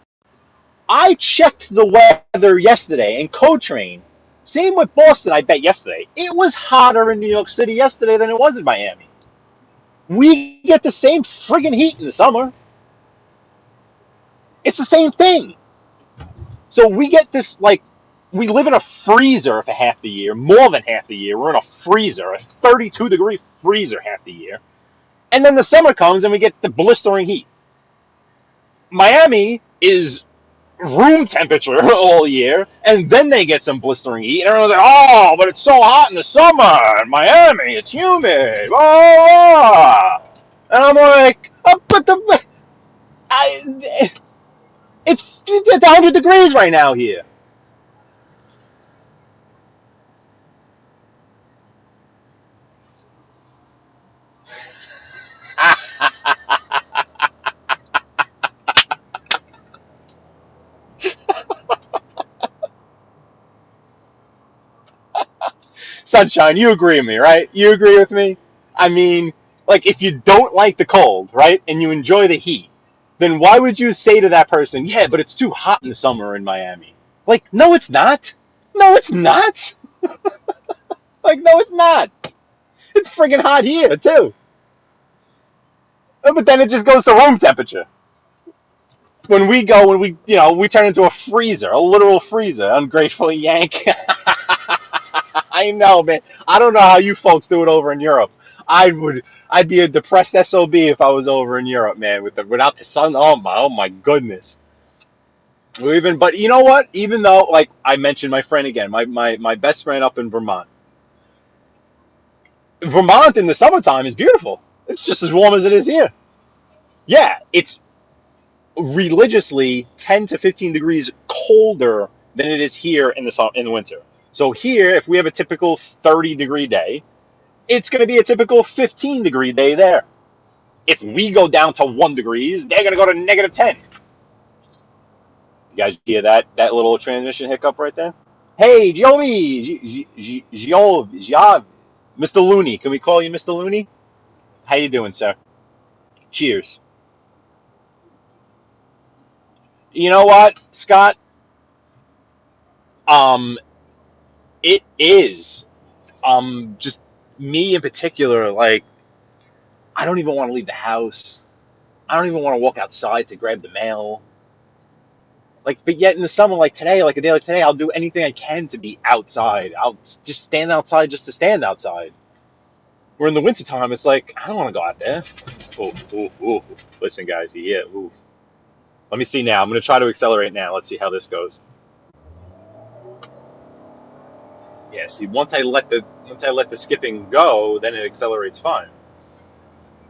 I checked the weather yesterday and Co-Train. Same with Boston, I bet yesterday. It was hotter in New York City yesterday than it was in Miami. We get the same friggin' heat in the summer. It's the same thing. So we get this, like, we live in a freezer for half the year, more than half the year. We're in a freezer, a 32-degree freezer half the year. And then the summer comes and we get the blistering heat. Miami is room temperature all year, and then they get some blistering heat, and everyone's like, oh, but it's so hot in the summer in Miami, it's humid, blah, blah, blah. And I'm like, oh, but it's 100 degrees right now here. Sunshine, you agree with me, right? You agree with me? I mean, like, if you don't like the cold, right, and you enjoy the heat, then why would you say to that person, yeah, but it's too hot in the summer in Miami? Like, no, it's not. No, it's not. Like, no, it's not. It's friggin' hot here, too. But then it just goes to room temperature. We turn into a freezer, a literal freezer, ungrateful Yank. I know, man. I don't know how you folks do it over in Europe. I'd be a depressed SOB if I was over in Europe, man, without the sun. Oh my goodness. But you know what? Even though, like I mentioned, my friend again, my best friend up in Vermont. Vermont in the summertime is beautiful. It's just as warm as it is here. Yeah, it's religiously 10 to 15 degrees colder than it is here in the winter. So here, if we have a typical 30-degree day, it's going to be a typical 15-degree day there. If we go down to 1 degrees, they're going to go to negative 10. You guys hear that little transmission hiccup right there? Hey, Joey, Mr. Looney. Can we call you Mr. Looney? How you doing, sir? Cheers. You know what, Scott? Um, it is. Just me in particular. Like, I don't even want to leave the house. I don't even want to walk outside to grab the mail. Like, but yet in the summer, like today, like a day like today, I'll do anything I can to be outside. I'll just stand outside just to stand outside. Where in the wintertime, it's like, I don't want to go out there. Oh, ooh, ooh. Listen, guys, yeah, ooh. Let me see now. I'm going to try to accelerate now. Let's see how this goes. Yeah, see, once I let the skipping go, then it accelerates fine.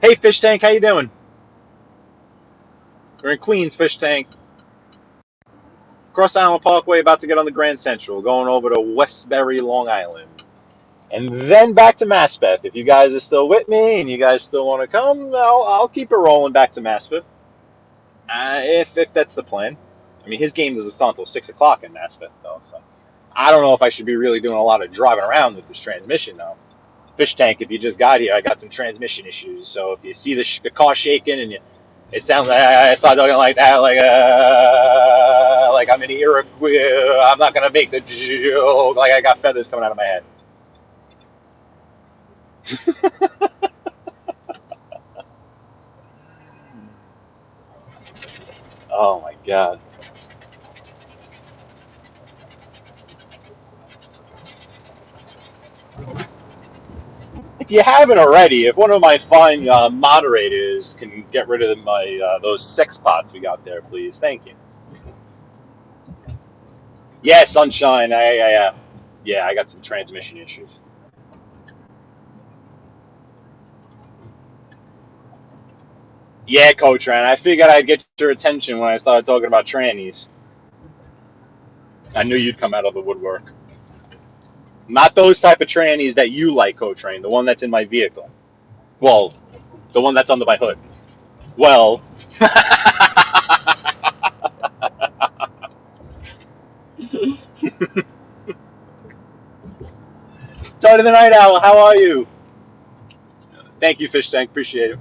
Hey, Fish Tank, how you doing? We're in Queens, Fish Tank. Cross Island Parkway, about to get on the Grand Central, going over to Westbury, Long Island. And then back to Maspeth. If you guys are still with me and you guys still want to come, I'll keep it rolling back to Maspeth. If that's the plan. I mean, his game doesn't start until 6 o'clock in Maspeth, though. So I don't know if I should be really doing a lot of driving around with this transmission, though. Fish Tank, if you just got here, I got some transmission issues. So if you see the car shaking and it sounds like I start talking like that, like I'm in Iroquois. I'm not gonna make the joke. Like I got feathers coming out of my head. Oh my God. If you haven't already, if one of my fine moderators can get rid of my those sex pots we got there, please. Thank you. Yeah, sunshine. Yeah, I got some transmission issues. Yeah, Coach Ran. I figured I'd get your attention when I started talking about trannies. I knew you'd come out of the woodwork. Not those type of trannies that you like, Coach Rain. The one that's in my vehicle. Well, the one that's under my hood. Well, Tony the Night Owl, how are you? Thank you, Fish Tank. Appreciate it.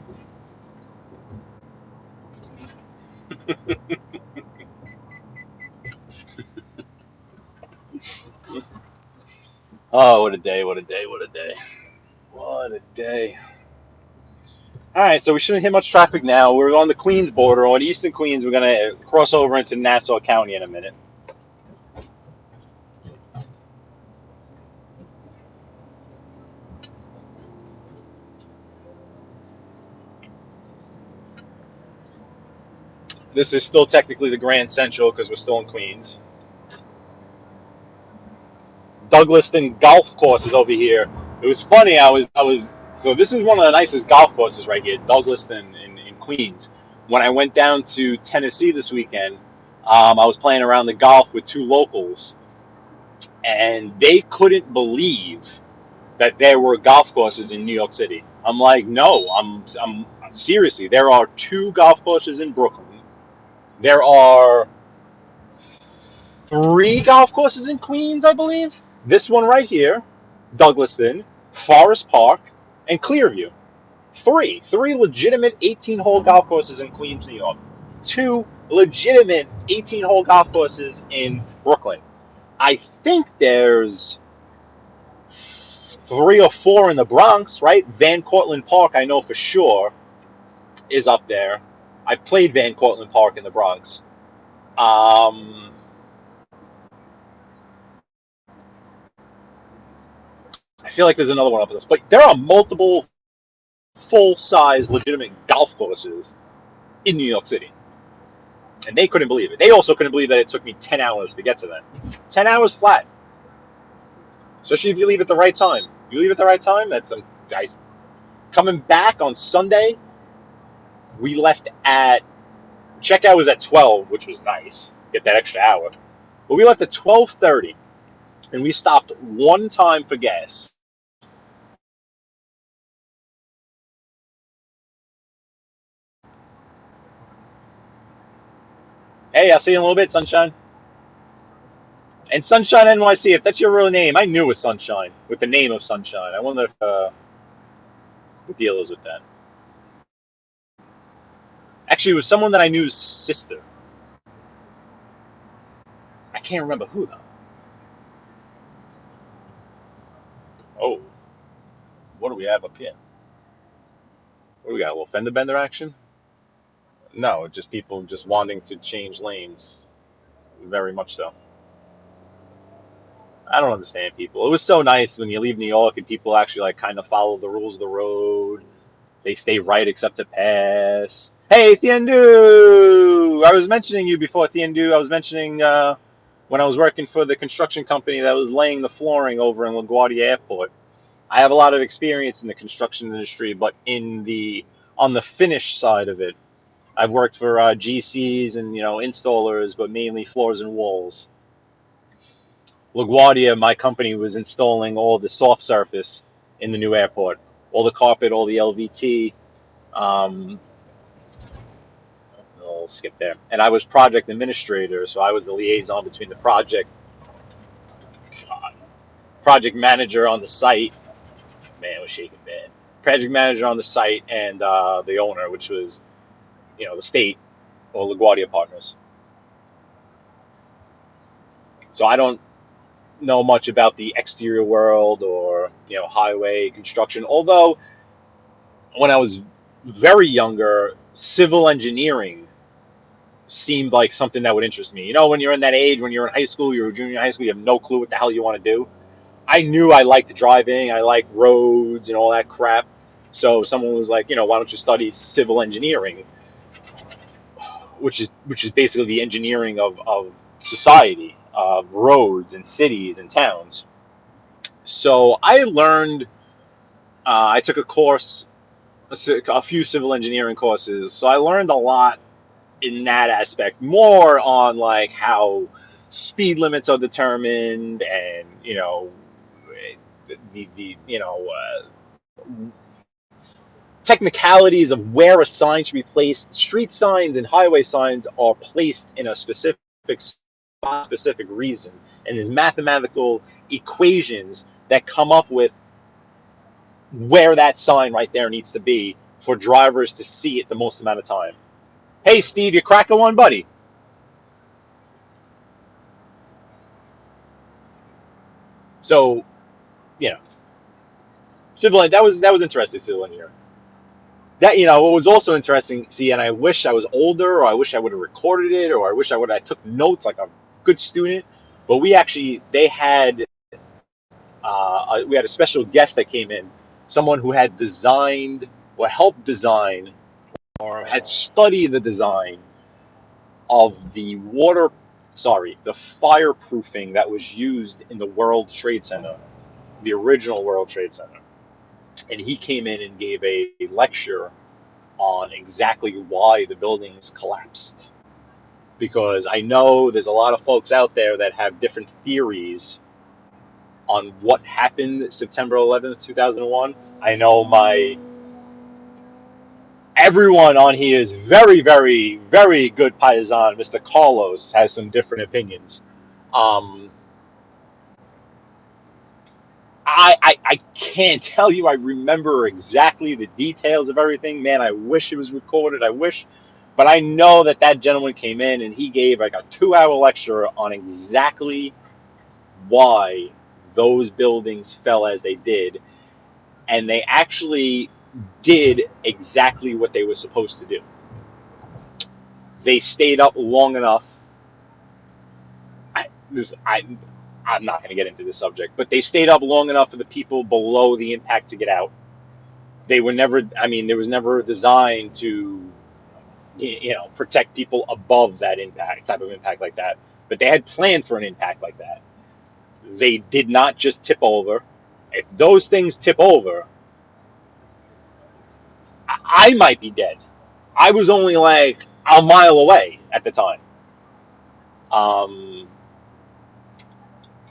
Oh, what a day! What a day! What a day! What a day! All right, so we shouldn't hit much traffic now. We're on the Queens border, on Eastern Queens. We're gonna cross over into Nassau County in a minute. This is still technically the Grand Central because we're still in Queens. Douglaston Golf Course is over here. It was funny. So this is one of the nicest golf courses right here, Douglaston in Queens. When I went down to Tennessee this weekend, I was playing around the golf with two locals, and they couldn't believe that there were golf courses in New York City. I'm like, no, I'm seriously. There are two golf courses in Brooklyn. There are three golf courses in Queens, I believe. This one right here, Douglaston, Forest Park, and Clearview. Three legitimate 18-hole golf courses in Queens, New York. Two legitimate 18-hole golf courses in Brooklyn. I think there's three or four in the Bronx, right? Van Cortlandt Park, I know for sure, is up there. I've played Van Cortlandt Park in the Bronx. I feel like there's another one up this, but there are multiple full-size, legitimate golf courses in New York City, and they couldn't believe it. They also couldn't believe that it took me 10 hours to get to them. 10 hours flat, especially if you leave at the right time. You leave at the right time. That's coming back on Sunday. We left at checkout was at 12, which was nice. Get that extra hour, but we left at 12:30, and we stopped one time for gas. Hey, I'll see you in a little bit, Sunshine. And Sunshine NYC, if that's your real name, I knew it was Sunshine with the name of Sunshine. I wonder if the deal is with that. Actually, it was someone that I knew's sister. I can't remember who, though. Oh, what do we have up here? What do we got? A little fender bender action? No, just people just wanting to change lanes. Very much so. I don't understand people. It was so nice when you leave New York and people actually like kind of follow the rules of the road. They stay right except to pass. Hey, Thiendu! I was mentioning you before, Thiendu. I was mentioning when I was working for the construction company that was laying the flooring over in LaGuardia Airport. I have a lot of experience in the construction industry, but on the finish side of it, I've worked for GCs and installers, but mainly floors and walls. LaGuardia, my company was installing all the soft surface in the new airport, all the carpet, all the LVT. I'll skip there. And I was project administrator, so I was the liaison between the project manager on the site. Man, it was shaking bad. Project manager on the site and the owner, which was the state or LaGuardia Partners. So I don't know much about the exterior world or highway construction. Although when I was very younger, civil engineering seemed like something that would interest me. When you're in that age, when you're in high school, you're a junior in high school, you have no clue what the hell you want to do. I knew I liked driving, I liked roads and all that crap. So someone was like, why don't you study civil engineering, which is basically the engineering of society, of roads and cities and towns. So I learned. I took a course, a few civil engineering courses. So I learned a lot in that aspect, more on like how speed limits are determined, and the technicalities of where a sign should be placed. Street signs and highway signs are placed in a specific spot, specific reason, and there's mathematical equations that come up with where that sign right there needs to be for drivers to see it the most amount of time. Hey, Steve, you cracking one, buddy? So, you know, civil that was interesting. Civil engineering. That what was also interesting. See, and I wish I was older, or I wish I would have recorded it, or I wish I took notes like a good student. But we had a special guest that came in, someone who had designed or helped design or had studied the design of the fireproofing that was used in the World Trade Center, the original World Trade Center. And he came in and gave a lecture on exactly why the buildings collapsed. Because I know there's a lot of folks out there that have different theories on what happened September 11th, 2001. I know everyone on here is very, very, very good paisan. Mr. Carlos has some different opinions. I can't tell you I remember exactly the details of everything. Man, I wish it was recorded. I wish. But I know that gentleman came in and he gave like a 2-hour lecture on exactly why those buildings fell as they did. And they actually did exactly what they were supposed to do. They stayed up long enough. I'm not going to get into this subject, but they stayed up long enough for the people below the impact to get out. They were never, there was never a design to, protect people above that type of impact like that. But they had planned for an impact like that. They did not just tip over. If those things tip over, I might be dead. I was only like a mile away at the time.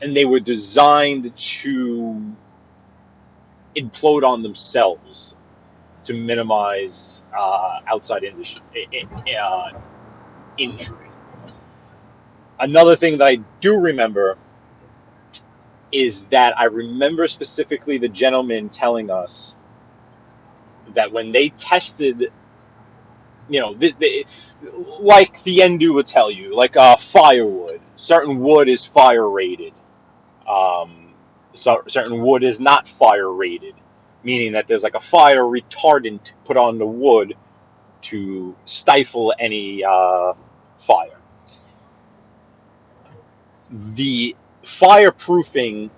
And they were designed to implode on themselves to minimize outside injury. Another thing that I do remember is that I remember specifically the gentleman telling us that when they tested, like the Endu would tell you, like firewood, certain wood is fire rated. So certain wood is not fire rated, meaning that there's like a fire retardant put on the wood to stifle any fire. The fireproofing,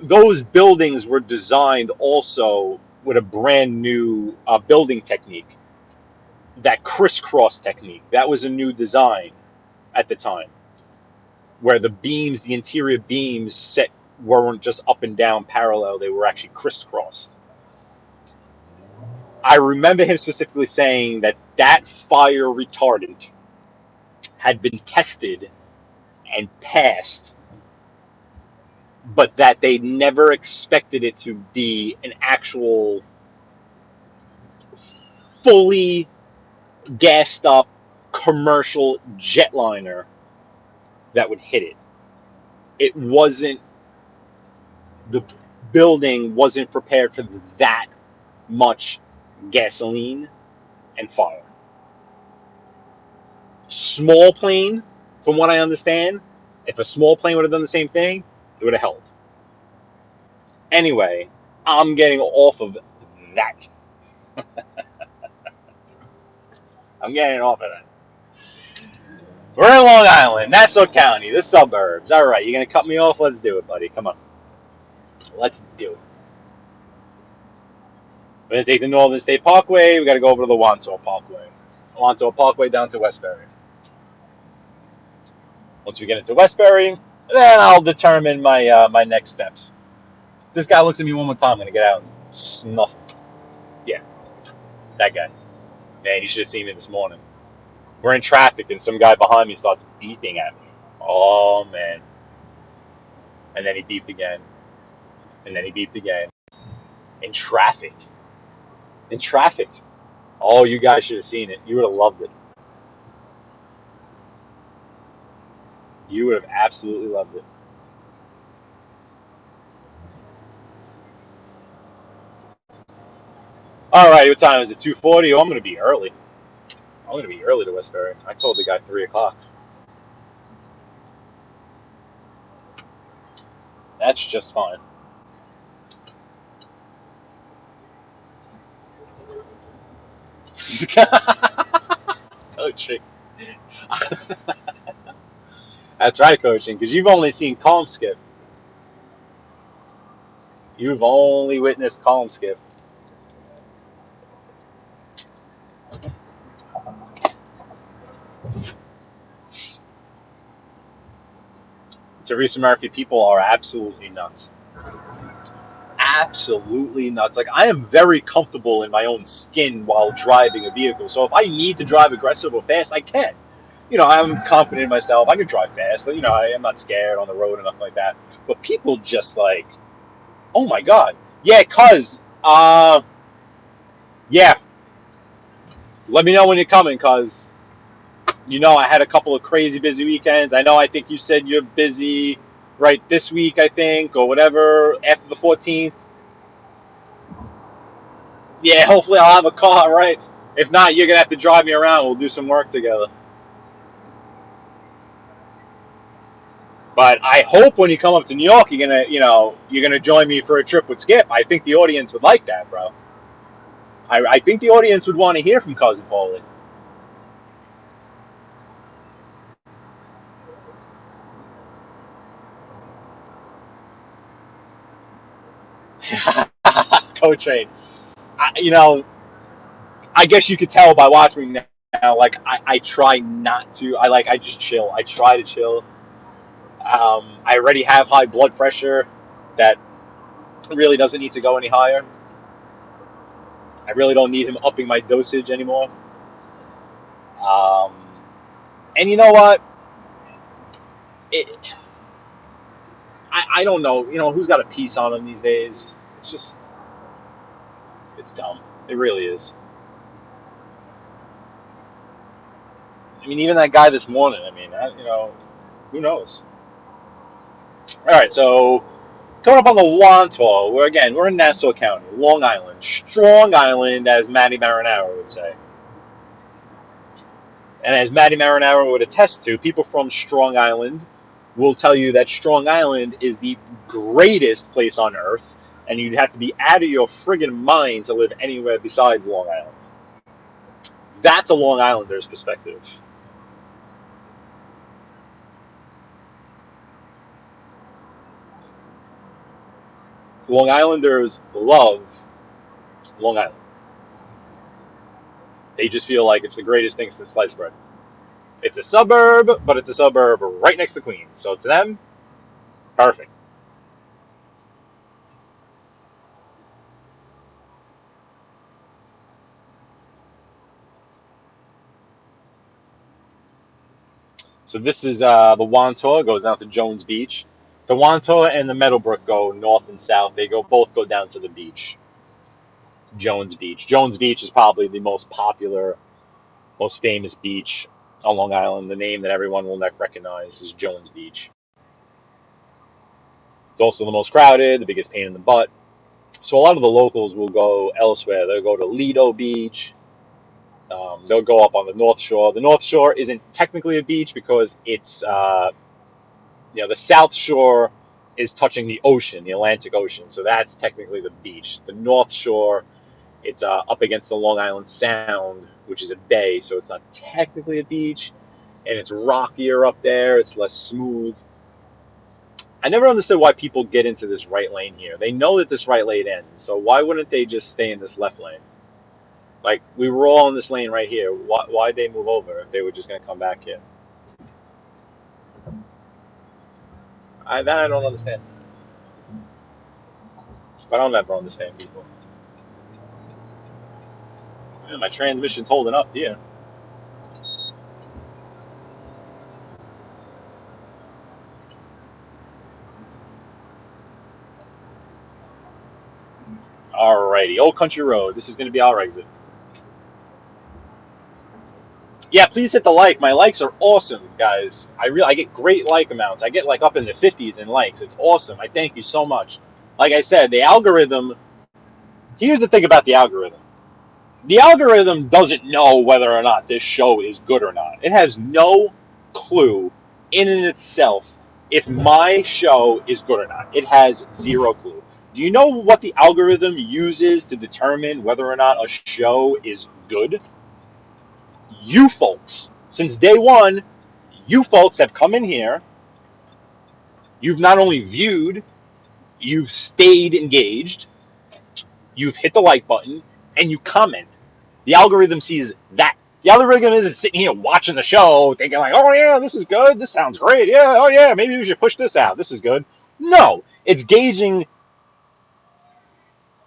those buildings were designed also with a brand new building technique, that crisscross technique. That was a new design at the time, where the interior beams weren't just up and down parallel, they were actually crisscrossed. I remember him specifically saying that fire retardant had been tested and passed, but that they never expected it to be an actual fully gassed up commercial jetliner that would hit it. It wasn't, the building wasn't prepared for that much gasoline and fire. Small plane, from what I understand, if a small plane would have done the same thing, It would have helped. Anyway, I'm getting off of that. I'm getting off of that. We're in Long Island, Nassau County, the suburbs. All right, you're going to cut me off? Let's do it, buddy. Come on. Let's do it. We're going to take the Northern State Parkway. We got to go over to the Wantaw Parkway. Wantaw Parkway down to Westbury. Once we get into Westbury, then I'll determine my my next steps. If this guy looks at me one more time, I'm going to get out and snuff him. Yeah, that guy. Man, you should have seen me this morning. We're in traffic, and some guy behind me starts beeping at me. Oh, man. And then he beeped again. And then he beeped again. In traffic. In traffic. Oh, you guys should have seen it. You would have loved it. You would have absolutely loved it. All right, what time is it? 2:40? Oh, I'm going to be early. I'm going to be early to Westbury. I told the guy 3 o'clock. That's just fine. Coaching. That's right, coaching, because you've only seen calm skip. You've only witnessed calm skip. Teresa Murphy, people are absolutely nuts. Absolutely nuts. Like, I am very comfortable in my own skin while driving a vehicle. So if I need to drive aggressive or fast, I can. You know, I'm confident in myself. I can drive fast. You know, I am not scared on the road or nothing like that. But people just like, oh my God. Yeah, yeah. Let me know when you're coming, cuz you know I had a couple of crazy busy weekends. I think you said you're busy right this week, I think, or whatever, after the 14th. Yeah, hopefully I'll have a car, right? If not, you're going to have to drive me around. We'll do some work together. But I hope when you come up to New York, you're gonna join me for a trip with Skip. I think the audience would like that, bro. I think the audience would want to hear from Cousin Paulie. Co-train. I guess you could tell by watching me now. Like I try not to. I just chill. I try to chill. I already have high blood pressure that really doesn't need to go any higher. I really don't need him upping my dosage anymore. Um, and you know what? I don't know. You know, who's got a piece on him these days? It's dumb. It really is. I mean, even that guy this morning. I mean, who knows? All right, so coming up on the Wantaw, we're in Nassau County, Long Island, Strong Island, as Matty Marinaro would say. And as Matty Marinaro would attest to, people from Strong Island will tell you that Strong Island is the greatest place on earth, and you'd have to be out of your friggin' mind to live anywhere besides Long Island. That's a Long Islander's perspective. Long Islanders love Long Island. They just feel like it's the greatest thing since sliced bread. It's a suburb, but it's a suburb right next to Queens. So to them, perfect. So this is the Wantaw. It goes down to Jones Beach. The Wantaw and the Meadowbrook go north and south. They both go down to the beach. Jones Beach. Jones Beach is probably the most popular, most famous beach on Long Island. The name that everyone will recognize is Jones Beach. It's also the most crowded, the biggest pain in the butt. So a lot of the locals will go elsewhere. They'll go to Lido Beach. They'll go up on the North Shore. The North Shore isn't technically a beach because it's, the South Shore is touching the ocean, the Atlantic Ocean. So that's technically the beach. The North Shore, it's up against the Long Island Sound, which is a bay, so it's not technically a beach. And it's rockier up there. It's less smooth. I never understood why people get into this right lane here. They know that this right lane ends, so why wouldn't they just stay in this left lane? Like, we were all in this lane right here. Why'd they move over if they were just going to come back here? That I don't understand. I don't ever understand people. Yeah, my transmission's holding up here. Alrighty, Old Country Road. This is going to be our exit. Yeah, please hit the like. My likes are awesome, guys. I get great like amounts. I get like up in the 50s in likes. It's awesome. I thank you so much. Like I said, the algorithm. Here's the thing about the algorithm. The algorithm doesn't know whether or not this show is good or not. It has no clue in and itself if my show is good or not. It has zero clue. Do you know what the algorithm uses to determine whether or not a show is good? You folks. Since day one, you folks have come in here. You've not only viewed, you've stayed engaged, you've hit the like button, and you comment. The algorithm sees that. The algorithm isn't sitting here watching the show thinking like, oh yeah, this is good, this sounds great, yeah, oh yeah, maybe we should push this out, this is good. No, it's gauging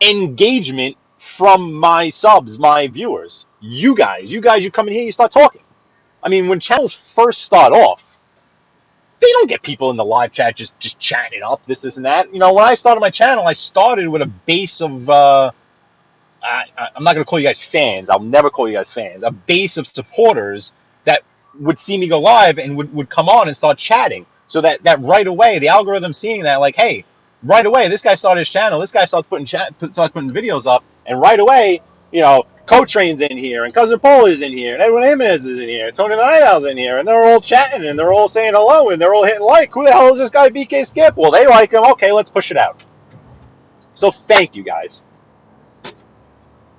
engagement from my subs, my viewers. You guys, you come in here, you start talking. I mean, when channels first start off, they don't get people in the live chat just chatting it up, this, and that. You know, when I started my channel, I started with a base of I'm not going to call you guys fans. I'll never call you guys fans. A base of supporters that would see me go live and would come on and start chatting. So that right away, the algorithm seeing that, like, hey, right away, this guy started his channel. This guy starts putting videos up. And right away, you know, Co-Train's in here, and Cousin Paul is in here, and Edwin Jimenez is in here, and Tony the Night Owl's in here, and they're all chatting, and they're all saying hello, and they're all hitting like. Who the hell is this guy, BK Skip? Well, they like him. Okay, let's push it out. So thank you, guys.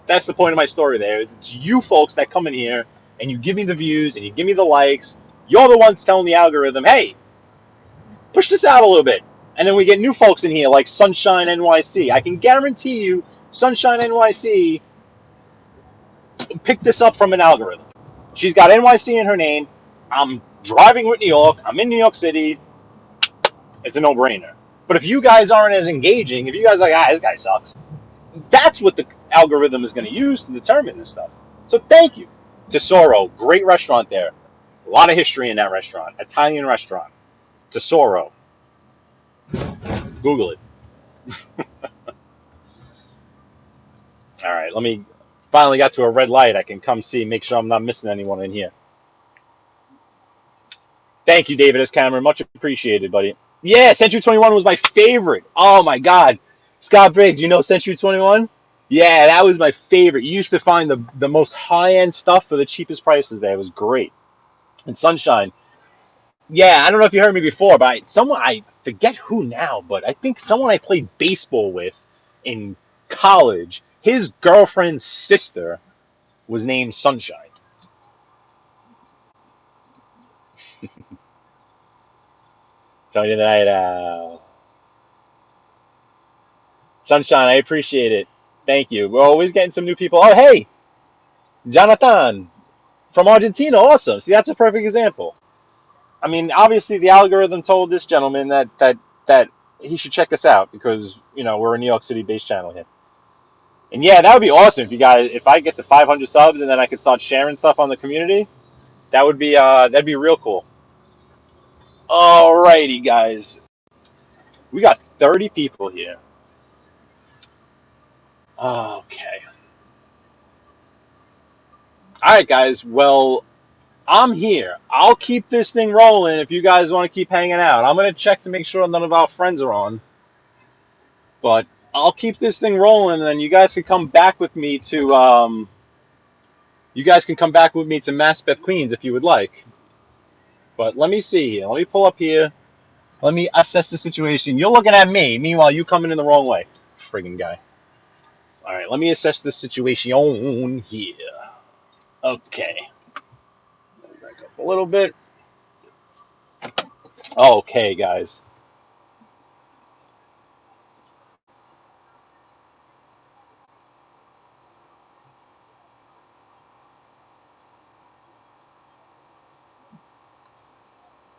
That's the point of my story there. Is it's you folks that come in here and you give me the views and you give me the likes. You're the ones telling the algorithm, hey, push this out a little bit. And then we get new folks in here like Sunshine NYC. I can guarantee you Sunshine NYC picked this up from an algorithm. She's got NYC in her name. I'm driving with New York. I'm in New York City. It's a no-brainer. But if you guys aren't as engaging, if you guys are like, this guy sucks, that's what the algorithm is going to use to determine this stuff. So thank you. Tesoro, great restaurant there. A lot of history in that restaurant. Italian restaurant. Tesoro. Google it. All right, let me finally got to a red light. I can come see, make sure I'm not missing anyone in here. Thank you, David S. Cameron. Much appreciated, buddy. Yeah, Century 21 was my favorite. Oh, my God. Scott Briggs, you know Century 21? Yeah, that was my favorite. You used to find the most high-end stuff for the cheapest prices there. It was great. And Sunshine. Yeah, I don't know if you heard me before, but I forget who now, but I think someone I played baseball with in college, his girlfriend's sister was named Sunshine. Tell you that, Sunshine, I appreciate it. Thank you. We're always getting some new people. Oh, hey, Jonathan from Argentina. Awesome. See, that's a perfect example. I mean, obviously, the algorithm told this gentleman that he should check us out because, you know, we're a New York City-based channel here. And yeah, that would be awesome if I get to 500 subs and then I could start sharing stuff on the community. That'd be real cool. Alrighty, guys. We got 30 people here. Okay. All right, guys. Well, I'm here. I'll keep this thing rolling if you guys want to keep hanging out. I'm going to check to make sure none of our friends are on. But I'll keep this thing rolling, and then you guys can come back with me to Maspeth, Queens if you would like. But let me see here. Let me pull up here. Let me assess the situation. You're looking at me. Meanwhile, you coming in the wrong way. Friggin' guy. All right, let me assess the situation here. Okay. Back up a little bit. Okay, guys.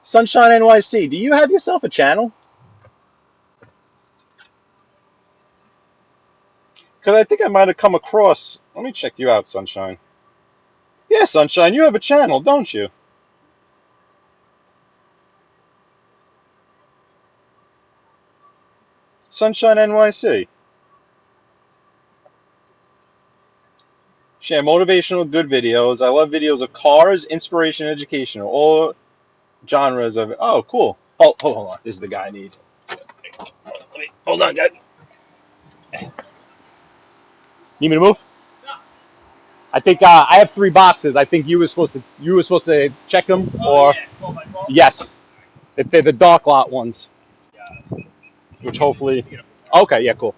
Sunshine NYC, do you have yourself a channel? Because I think I might have come across... Let me check you out, Sunshine. Yeah, Sunshine, you have a channel, don't you? Sunshine NYC. Share motivational good videos. I love videos of cars, inspiration, educational, all genres of... Oh, cool. Oh, hold on. This is the guy I need. Hold on, guys. Need me to move? I think I have 3 boxes. I think you were supposed to check them, or yes, they're the dark lot ones, which hopefully. Okay, yeah, cool.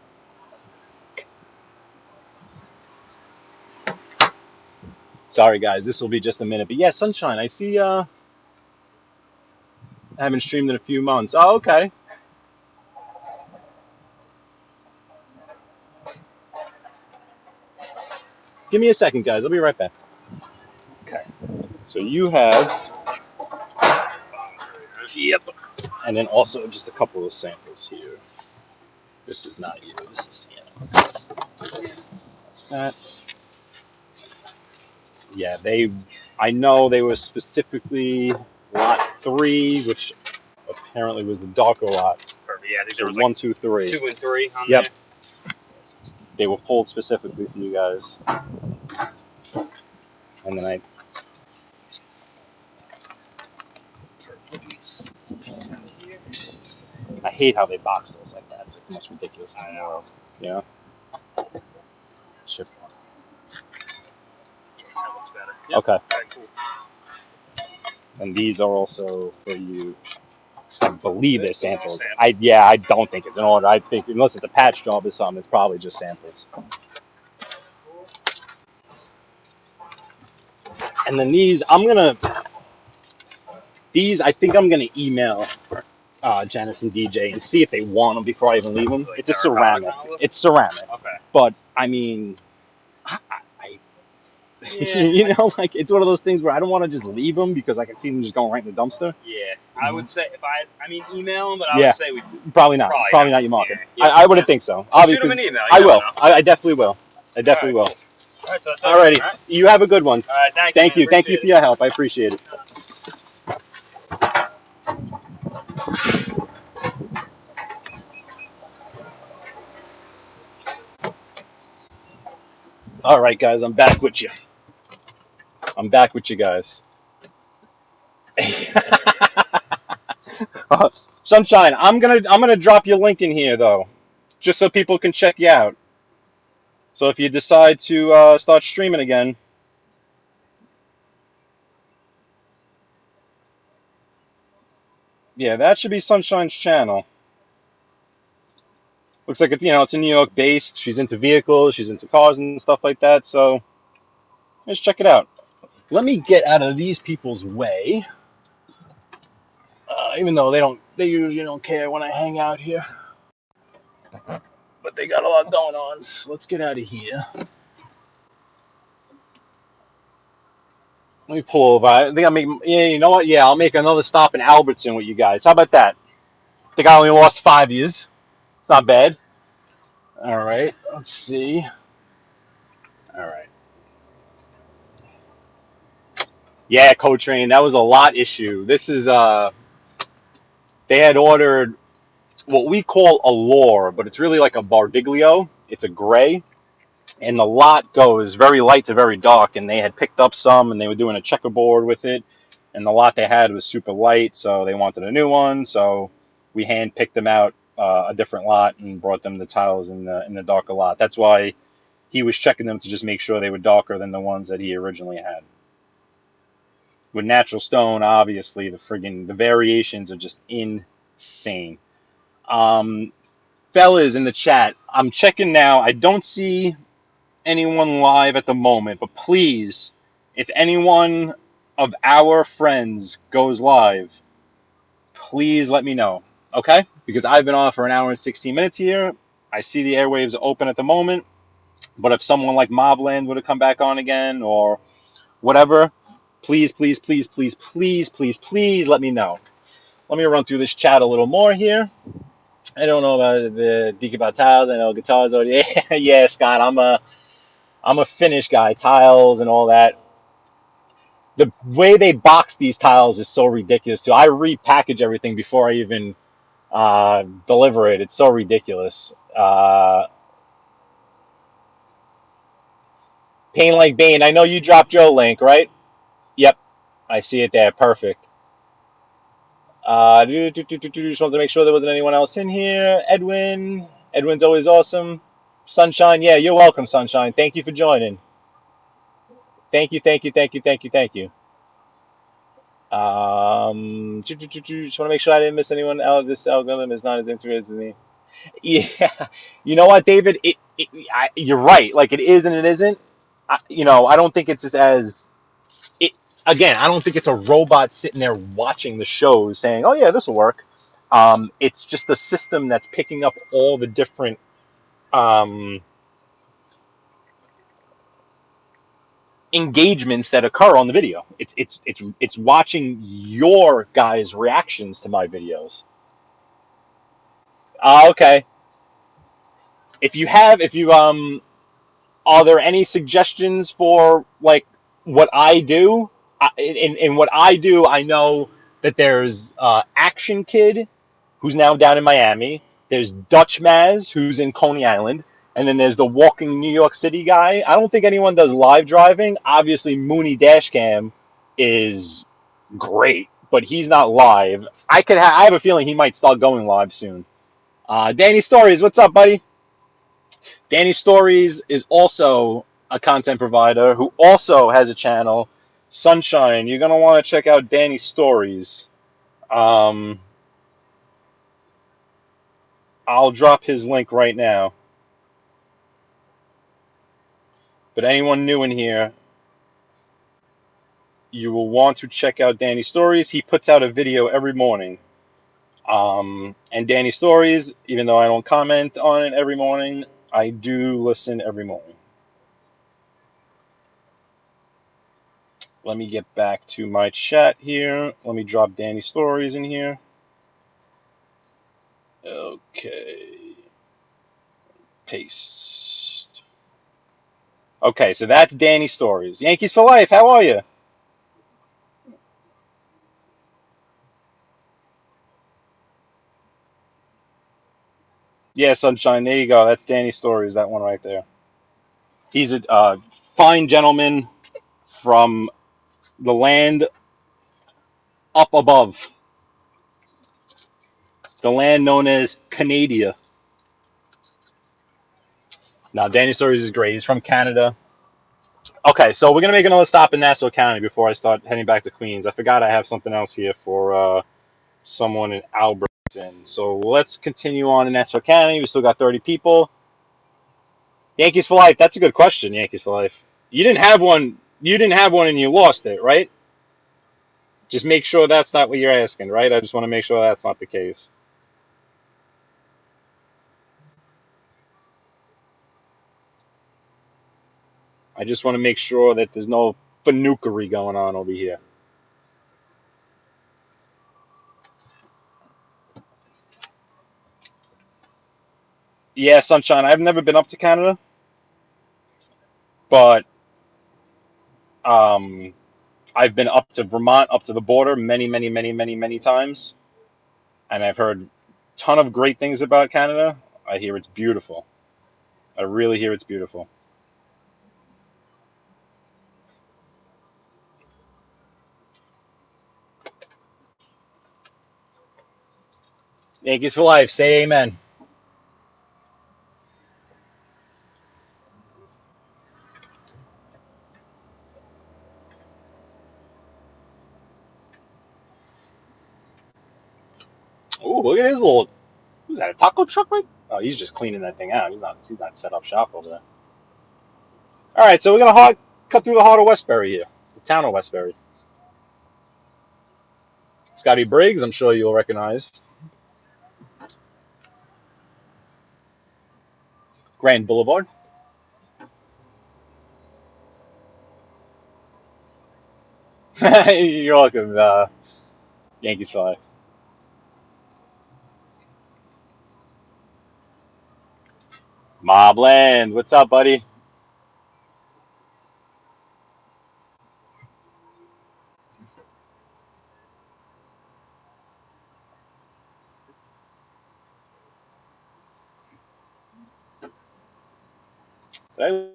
Sorry, guys, this will be just a minute, but yeah, Sunshine. I see. I haven't streamed in a few months. Oh, okay. Give me a second, guys. I'll be right back. Okay. So you have. Yep. And then also just a couple of samples here. This is not you. This is Sienna. That's that. Yeah, I know they were specifically lot 3, which apparently was the darker lot. Perfect. Yeah, I think So there was 1, like 2, 3. 2 and 3 on Yep. there. They were pulled specifically for you guys. And then I hate how they box those like that. It's like the most ridiculous thing in the world. Yeah. Ship. Yeah, that looks better. Yep. Okay. All right, cool. And these are also for you. I believe they're samples. Samples. I don't think it's an order. I think unless it's a patch job or something, it's probably just samples. And then these, I think I'm gonna email Janice and DJ and see if they want them before I even leave them. Like It's a ceramic. It's ceramic. Okay. But I mean, Yeah. you know, like it's one of those things where I don't want to just leave them because I can see them just going right in the dumpster. Yeah. I would say email them, but I Yeah. would say we Probably not your market. Yeah. I wouldn't think so. I'll shoot them an email. I will. I definitely will. I definitely will. All right. So Alrighty. Right. You have a good one. All right. Thank you. Man. Thank you for your help. I appreciate it. All right, guys. I'm back with you. Guys. Sunshine, I'm gonna drop your link in here though, just so people can check you out. So if you decide to start streaming again, yeah, that should be Sunshine's channel. Looks like it's in New York based. She's into vehicles, she's into cars and stuff like that. So let's check it out. Let me get out of these people's way, even though they usually don't care when I hang out here. But they got a lot going on. So let's get out of here. Let me pull over. I think you know what? Yeah, I'll make another stop in Albertson with you guys. How about that? I think I only lost 5 years. It's not bad. All right, let's see. All right. Yeah, co-train. That was a lot issue. This is they had ordered what we call a lore, but it's really like a Bardiglio. It's a gray, and the lot goes very light to very dark. And they had picked up some, and they were doing a checkerboard with it. And the lot they had was super light, so they wanted a new one. So we hand picked them out a different lot and brought them the tiles in the darker lot. That's why he was checking them to just make sure they were darker than the ones that he originally had. With natural stone, obviously the variations are just Insane. Um, Fellas in the chat, I'm checking now. I don't see anyone live at the moment, but please, if anyone of our friends goes live, please let me know, okay? Because I've been on for an hour and 16 minutes here. I see the airwaves open at the moment, but if someone like Mobland would have come back on again or whatever, please, please, please, please, please, please, please let me know. Let me run through this chat a little more here. I don't know about the Deek about tiles. I know guitars are yeah, yeah, Scott. I'm a Finnish guy, tiles and all that. The way they box these tiles is so ridiculous too. I repackage everything before I even deliver it. It's so ridiculous. Pain like Bane. I know you dropped Joe link, right? Yep, I see it there. Perfect. Just wanted to make sure there wasn't anyone else in here. Edwin. Edwin's always awesome. Sunshine. Yeah, you're welcome, Sunshine. Thank you for joining. Thank you, thank you, thank you, thank you, thank you. Just want to make sure I didn't miss anyone else. This algorithm is not as interesting as me. Yeah, you know what, David? You're right. Like it is and it isn't. I don't think it's as it. Again, I don't think it's a robot sitting there watching the shows saying, "Oh yeah, this will work." It's just a system that's picking up all the different um, engagements that occur on the video. It's watching your guys' reactions to my videos. Okay. If you are there any suggestions for like what I do? In what I do, I know that there's Action Kid, who's now down in Miami. There's Dutch Maz, who's in Coney Island, and then there's the Walking New York City guy. I don't think anyone does live driving. Obviously, Mooney Dashcam is great, but he's not live. I have a feeling he might start going live soon. Danny Stories, what's up, buddy? Danny Stories is also a content provider who also has a channel. Sunshine, you're gonna want to check out Danny Stories. I'll drop his link right now. But anyone new in here, you will want to check out Danny Stories. He puts out a video every morning. And Danny Stories, even though I don't comment on it every morning, I do listen every morning. Let me get back to my chat here. Let me drop Danny Stories in here. Okay. Paste. Okay, so that's Danny Stories. Yankees for life, how are you? Yeah, Sunshine, there you go. That's Danny Stories, that one right there. He's a fine gentleman from the land up above, the land known as Canada. Now, Danny Stories is great. He's from Canada. Okay, so we're going to make another stop in Nassau County before I start heading back to Queens. I forgot I have something else here for someone in Alberton. So let's continue on in Nassau County. We still got 30 people. Yankees for life. That's a good question, Yankees for life. You didn't have one. You didn't have one and you lost it, right? Just make sure that's not what you're asking, right? I just want to make sure that's not the case. I just want to make sure that there's no fanookery going on over here. Yeah, Sunshine, I've never been up to Canada, but I've been up to Vermont, up to the border many, many, many, many, many times. And I've heard a ton of great things about Canada. I hear it's beautiful. I really hear it's beautiful. Yankees for life. Say amen. Oh, look at his little. Who's that? A taco truck, right? Oh, he's just cleaning that thing out. He's not set up shop over there. All right, so we're gonna cut through the heart of Westbury here, the town of Westbury. Scotty Briggs, I'm sure you'll recognize. Grand Boulevard. You're welcome, Yankees 5. Mobland, what's up, buddy? Did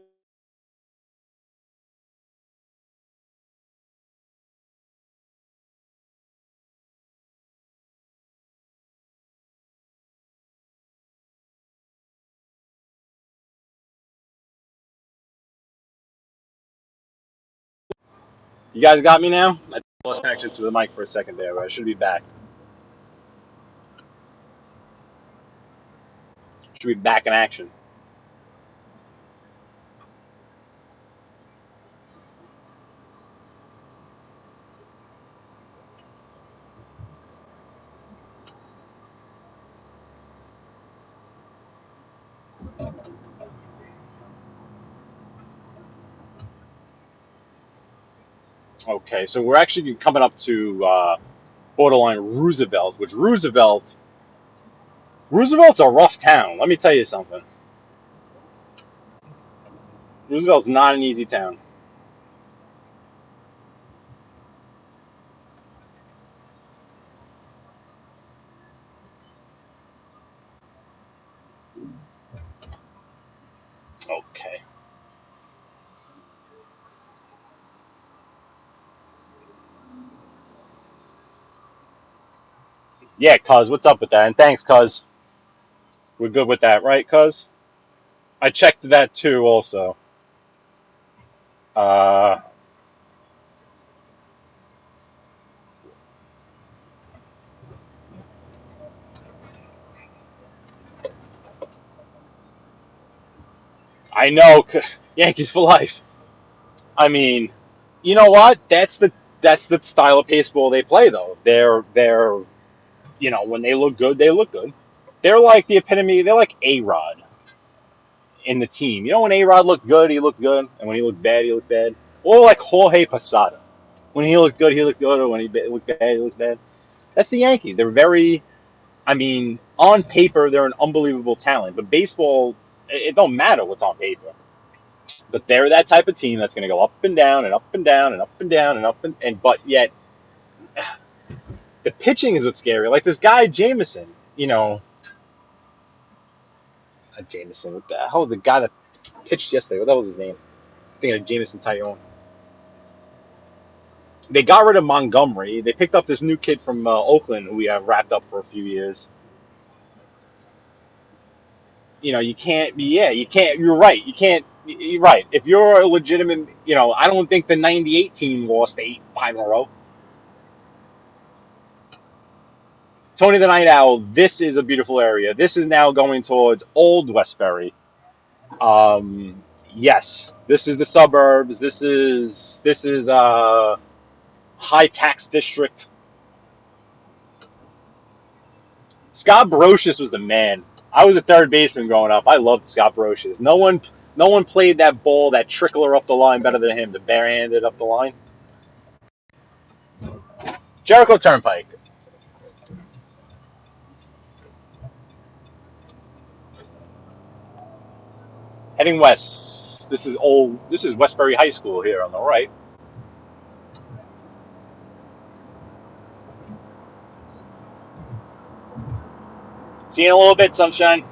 you guys got me now? I lost connection to the mic for a second there, but I should be back. Should be back in action. Okay, so we're actually coming up to borderline Roosevelt, which Roosevelt's a rough town. Let me tell you something. Roosevelt's not an easy town. Okay. Yeah, cuz, what's up with that? And thanks, cuz. We're good with that, right, cuz? I checked that too, also. Uh, I know, Yankees for life. I mean, you know what? That's the style of baseball they play, though. They're when they look good, they look good. They're like the epitome. They're like A-Rod in the team. You know, when A-Rod looked good, he looked good, and when he looked bad, he looked bad. Or like Jorge Posada. When he looked good, he looked good, or when he looked bad, he looked bad. That's the Yankees. They're very. I mean, on paper, they're an unbelievable talent, but baseball, it don't matter what's on paper. But they're that type of team that's going to go up and down and up and down and up and down and up and but yet the pitching is what's scary. Like this guy Jameson, Jameson. What the hell? The guy that pitched yesterday. What the hell was his name? I'm thinking of Jameson Tyone. They got rid of Montgomery. They picked up this new kid from Oakland who we have wrapped up for a few years. You can't be. Yeah, you can't. You're right. You can't. You're right. If you're a legitimate, I don't think the '98 team lost 5 in a row. Tony the Night Owl. This is a beautiful area. This is now going towards Old Westbury. Um, yes, this is the suburbs. This is high tax district. Scott Brocious was the man. I was a third baseman growing up. I loved Scott Brocious. No one played that ball, that trickler up the line better than him. The barehanded up the line. Jericho Turnpike. Heading west. This is old. This is Westbury High School here on the right. See you in a little bit, sunshine.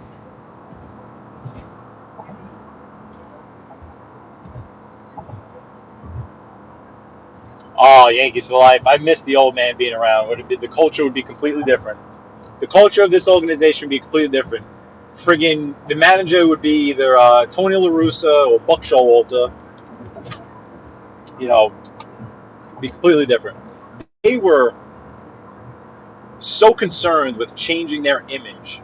Oh, Yankees for life. I miss the old man being around. The culture would be completely different. The culture of this organization would be completely different. Friggin' the manager would be either Tony La Russa or Buck Showalter. Be completely different. They were so concerned with changing their image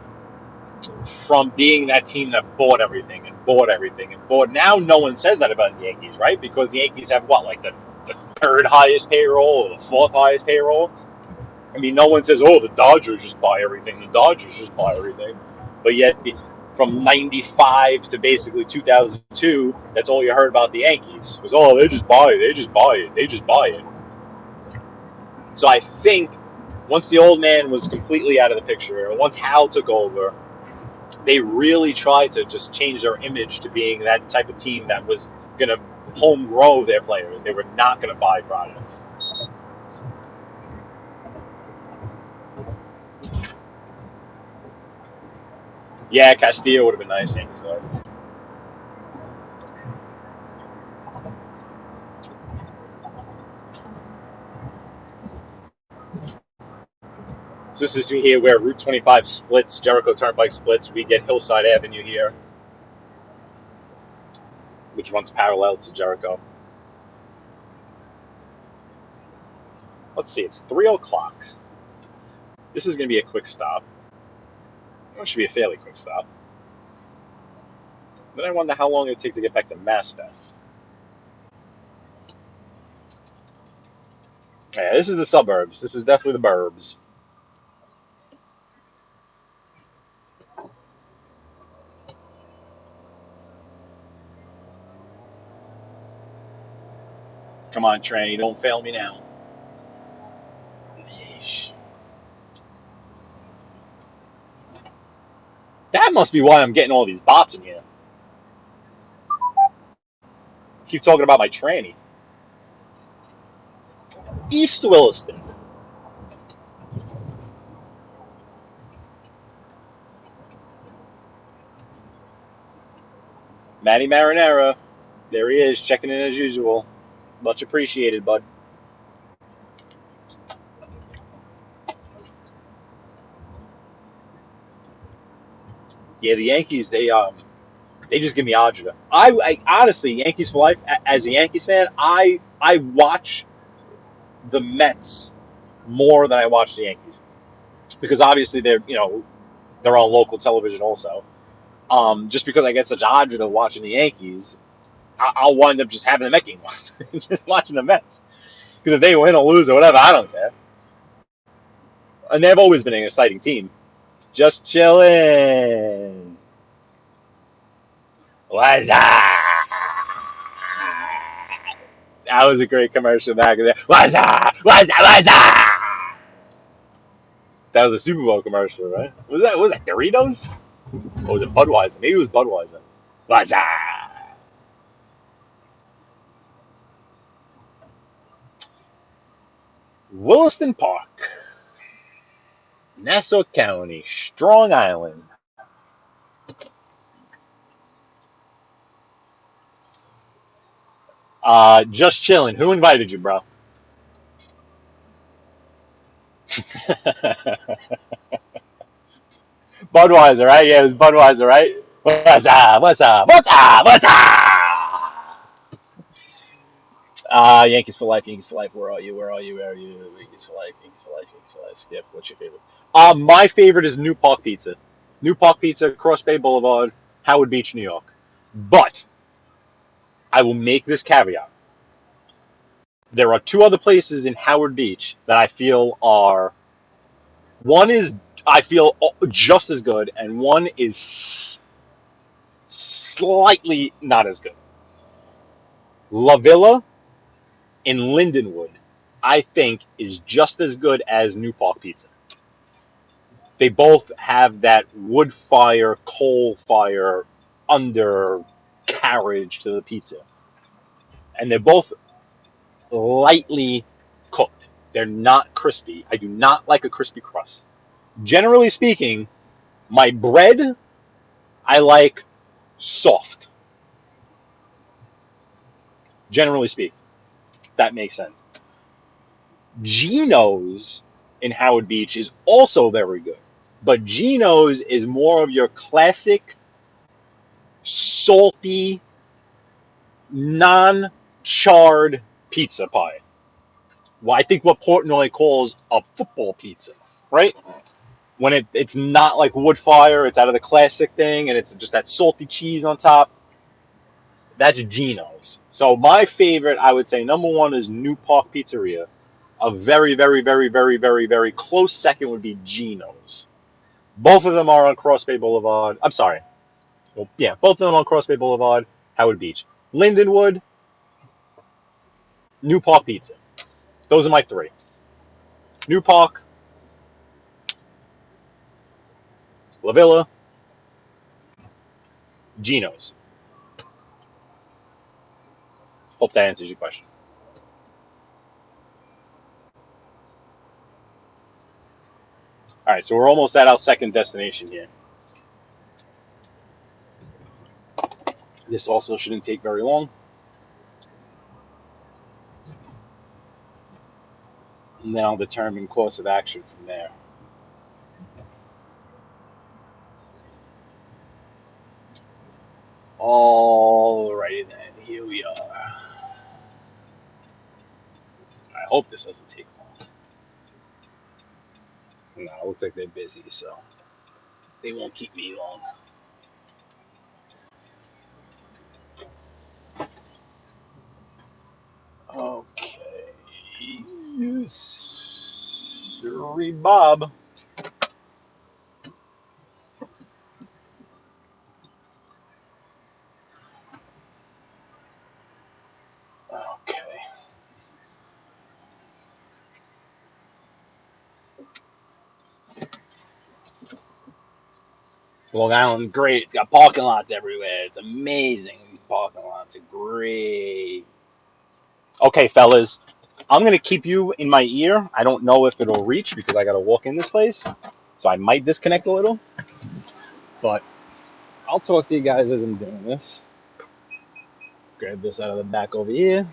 from being that team that bought everything and bought everything and bought. Now no one says that about the Yankees, right? Because the Yankees have what, like the third highest payroll or the fourth highest payroll? I mean, no one says, oh, the Dodgers just buy everything. The Dodgers just buy everything. But yet, from 95 to basically 2002, that's all you heard about the Yankees. Was, oh, they just buy it. They just buy it. They just buy it. So I think once the old man was completely out of the picture, and once Hal took over, they really tried to just change their image to being that type of team that was going to home grow their players. They were not going to buy products. Yeah, Castillo would have been nice. Yankees guys. So this is here where Route 25 splits, Jericho Turnpike splits. We get Hillside Avenue here, which runs parallel to Jericho. Let's see, it's 3 o'clock. This is going to be a quick stop. It should be a fairly quick stop. Then I wonder how long it would take to get back to Maspeth. Yeah, this is the suburbs. This is definitely the burbs. Come on, Tranny, don't fail me now. Yeesh. That must be why I'm getting all these bots in here. Keep talking about my tranny. East Williston. Matty Marinara. There he is, checking in as usual. Much appreciated, bud. Yeah, the Yankees, they just give me agita. I honestly, Yankees for life. As a Yankees fan, I watch the Mets more than I watch the Yankees because obviously they're on local television also. Just because I get such agita watching the Yankees, I'll wind up just having the Met game on, just watching the Mets. Because if they win or lose or whatever, I don't care. And they've always been an exciting team. Just chilling. What's up? That was a great commercial back there. What's up? What's up? What's up? That was a Super Bowl commercial, right? Was that Doritos? Or was it Budweiser? Maybe it was Budweiser. What's up? Williston Park, Nassau County, Strong Island. Just chilling. Who invited you, bro? Budweiser, right? Yeah, it was Budweiser, right? What's up? What's up? What's up? What's up? Yankees for life. Yankees for life. Where are you? Where are you? Where are you? Yankees for life. Yankees for life. Yankees for life. Skip. What's your favorite? My favorite is New Park Pizza. New Park Pizza, Cross Bay Boulevard, Howard Beach, New York. But I will make this caveat. There are 2 other places in Howard Beach that I feel are. One is, I feel, just as good, and one is slightly not as good. La Villa in Lindenwood, I think, is just as good as New Park Pizza. They both have that wood fire, coal fire undercarriage to the pizza. And they're both lightly cooked. They're not crispy. I do not like a crispy crust. Generally speaking, my bread, I like soft. Generally speaking, that makes sense. Geno's in Howard Beach is also very good. But Geno's is more of your classic, salty, non-charred pizza pie. Well, I think what Portnoy calls a football pizza. right? When it's not like wood fire, it's out of the classic thing, and it's just that salty cheese on top. That's Geno's. So my favorite, I would say, number one is New Park Pizzeria. A very, very, very, very, very, very close second would be Geno's. Both of them are on Cross Bay Boulevard. I'm sorry. Well, yeah, both of them on Cross Bay Boulevard, Howard Beach. Lindenwood, New Park Pizza. Those are my three. New Park, La Villa, Geno's. Hope that answers your question. All right, so we're almost at our second destination here. This also shouldn't take very long. And then I'll determine course of action from there. Alrighty then, here we are. I hope this doesn't take long. No, it looks like they're busy, so they won't keep me long. Okay. Sorry, Bob. Okay. Long Island, great. It's got parking lots everywhere. It's amazing. These parking lots are great. Okay, fellas, I'm gonna keep you in my ear. I don't know if it'll reach because I gotta walk in this place, so I might disconnect a little. But I'll talk to you guys as I'm doing this. Grab this out of the back over here.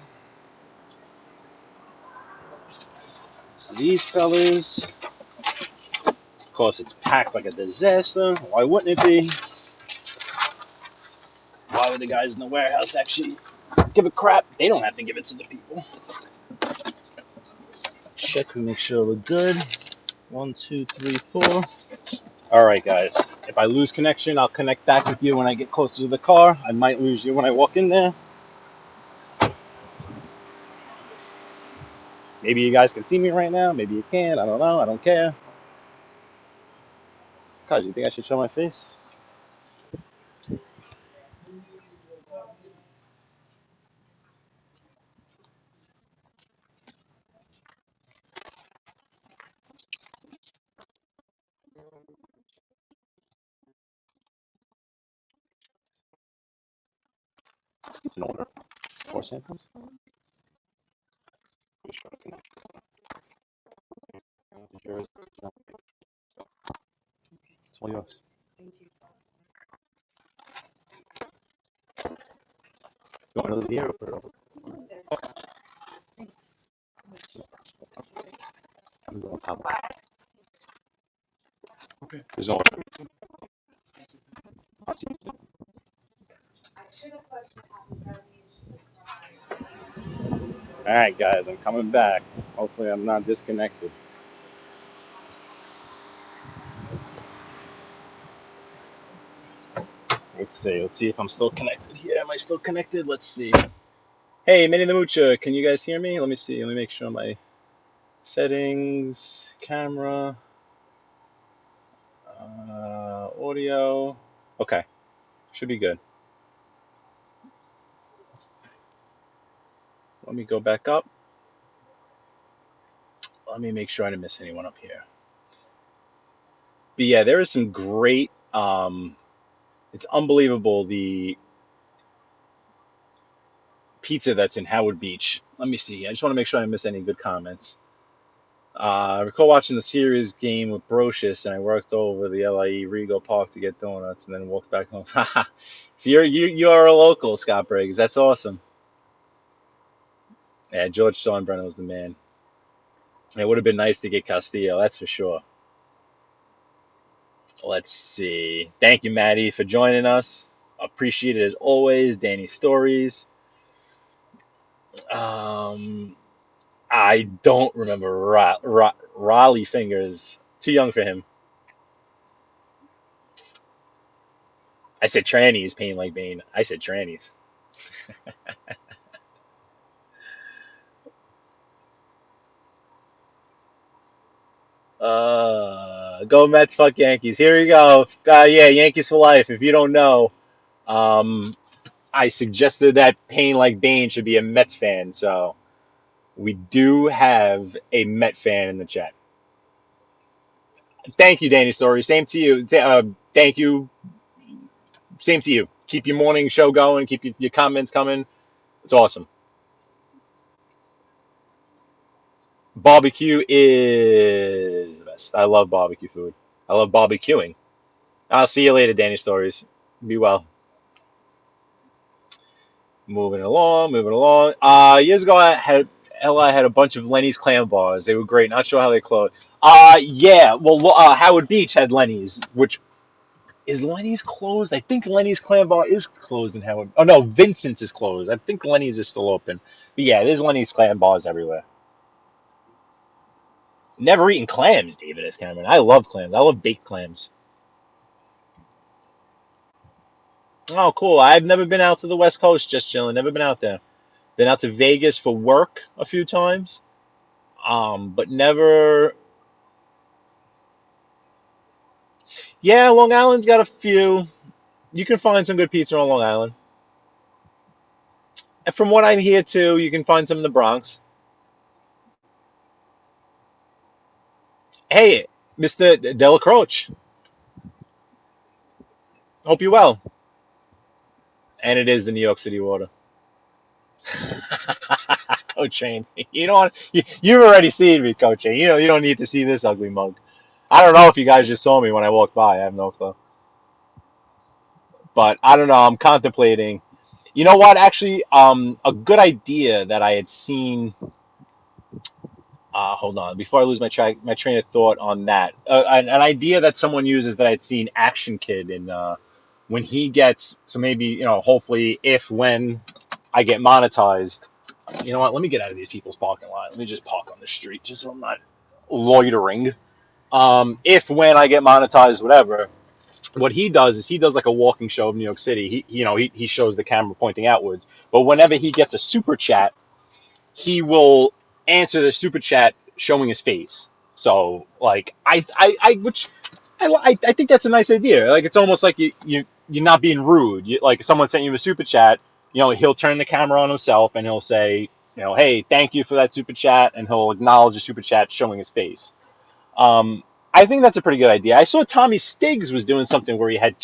So these fellas, of course, it's packed like a disaster. Why wouldn't it be? Why would the guys in the warehouse actually give a crap? They don't have to give it to the people. Check and make sure we're good. 1, 2, 3, 4. All right, guys. If I lose connection, I'll connect back with you when I get closer to the car. I might lose you when I walk in there. Maybe you guys can see me right now. Maybe you can't. I don't know. I don't care. God, you think I should show my face? It's an order. 4 samples. Yours. It's all yours. You want another beer or put it over? I'm going top. Okay. There's no order. All right, guys, I'm coming back. Hopefully, I'm not disconnected. Let's see. Let's see if I'm still connected here. Am I still connected? Let's see. Hey, Minnie the Moocher, can you guys hear me? Let me see. Let me make sure my settings, camera, audio. Okay, should be good. Let me go back up. Let me make sure I didn't miss anyone up here. But yeah, there is some great. It's unbelievable the pizza that's in Howard Beach. Let me see. I just want to make sure I didn't miss any good comments. I recall watching the series game with Brocious, and I worked over the LIE Rego Park to get donuts, and then walked back home. So you are a local, Scott Briggs. That's awesome. Yeah, George Stormbrenner was the man. It would have been nice to get Castillo, that's for sure. Let's see. Thank you, Maddie, for joining us. Appreciate it as always. Danny Stories. I don't remember Raleigh Fingers. Too young for him. I said trannies, pain like Bane. I said trannies. Go Mets, fuck Yankees. Here we go. Yeah, Yankees for life. If you don't know, um, I suggested that Pain Like Bane should be a Mets fan. So we do have a Met fan in the chat. Thank you, Danny Story. Same to you. Thank you. Same to you. Keep your morning show going. Keep your comments coming. It's awesome. Barbecue is the best. I love barbecue food. I love barbecuing. I'll see you later, Danny Stories. Be well. Moving along, moving along. Years ago, I had a bunch of Lenny's clam bars. They were great. Not sure how they closed. Yeah. Well, Howard Beach had Lenny's, which is Lenny's closed. I think Lenny's clam bar is closed in Howard. Oh no, Vincent's is closed. I think Lenny's is still open. But yeah, there's Lenny's clam bars everywhere. Never eaten clams, David S. Cameron. I love clams. I love baked clams. Oh, cool. I've never been out to the West Coast, just chilling. Never been out there. Been out to Vegas for work a few times, but never. Yeah, Long Island's got a few. You can find some good pizza on Long Island. And from what I'm here too, you can find some in the Bronx. Hey, Mr. Delacroce. Hope you're well. And it is the New York City water. Coach Train. You don't want, you've already seen me, Coach Train. You don't need to see this ugly mug. I don't know if you guys just saw me when I walked by. I have no clue. But I don't know. I'm contemplating. You know what? Actually, a good idea that I had seen. Hold on, before I lose my train of thought on that. An idea that someone uses that I'd seen Action Kid in when he gets. So maybe hopefully when I get monetized. You know what? Let me get out of these people's parking lot. Let me just park on the street, just so I'm not loitering. When I get monetized, whatever. What he does is he does like a walking show of New York City. He shows the camera pointing outwards. But whenever he gets a super chat, he will answer the super chat showing his face. So like I think that's a nice idea. Like it's almost like you're not being rude. Like if someone sent you a super chat, he'll turn the camera on himself and he'll say, hey, thank you for that super chat, and he'll acknowledge the super chat showing his face. I think that's a pretty good idea. I saw Tommy Stiggs was doing something where he had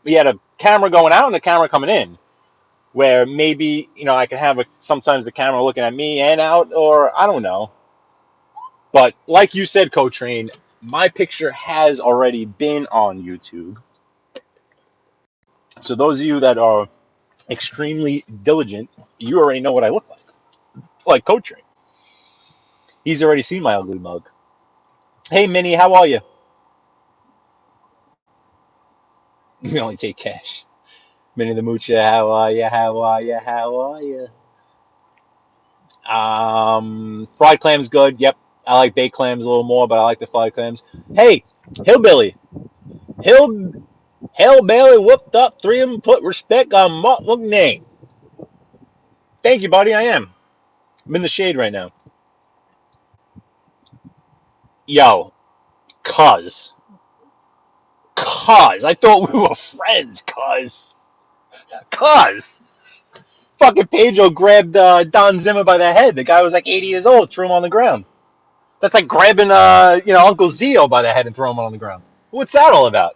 he had a camera going out and a camera coming in, where maybe, I could have sometimes the camera looking at me and out, or I don't know. But like you said, Coach Rain, my picture has already been on YouTube. So those of you that are extremely diligent, you already know what I look like. Like Coach Rain. He's already seen my ugly mug. Hey, Minnie, how are you? We only take cash. Minnie the Moocher, how are you? How are you? How are you? Fried clams good. Yep. I like baked clams a little more, but I like the fried clams. Hey, Hillbilly. Hillbilly whooped up 3 of them. Put respect on Mark name. Thank you, buddy. I am. I'm in the shade right now. Yo, cuz. I thought we were friends, cuz. Fucking Pedro grabbed Don Zimmer by the head. The guy was like 80 years old, threw him on the ground. That's like grabbing, Uncle Zio by the head and throwing him on the ground. What's that all about?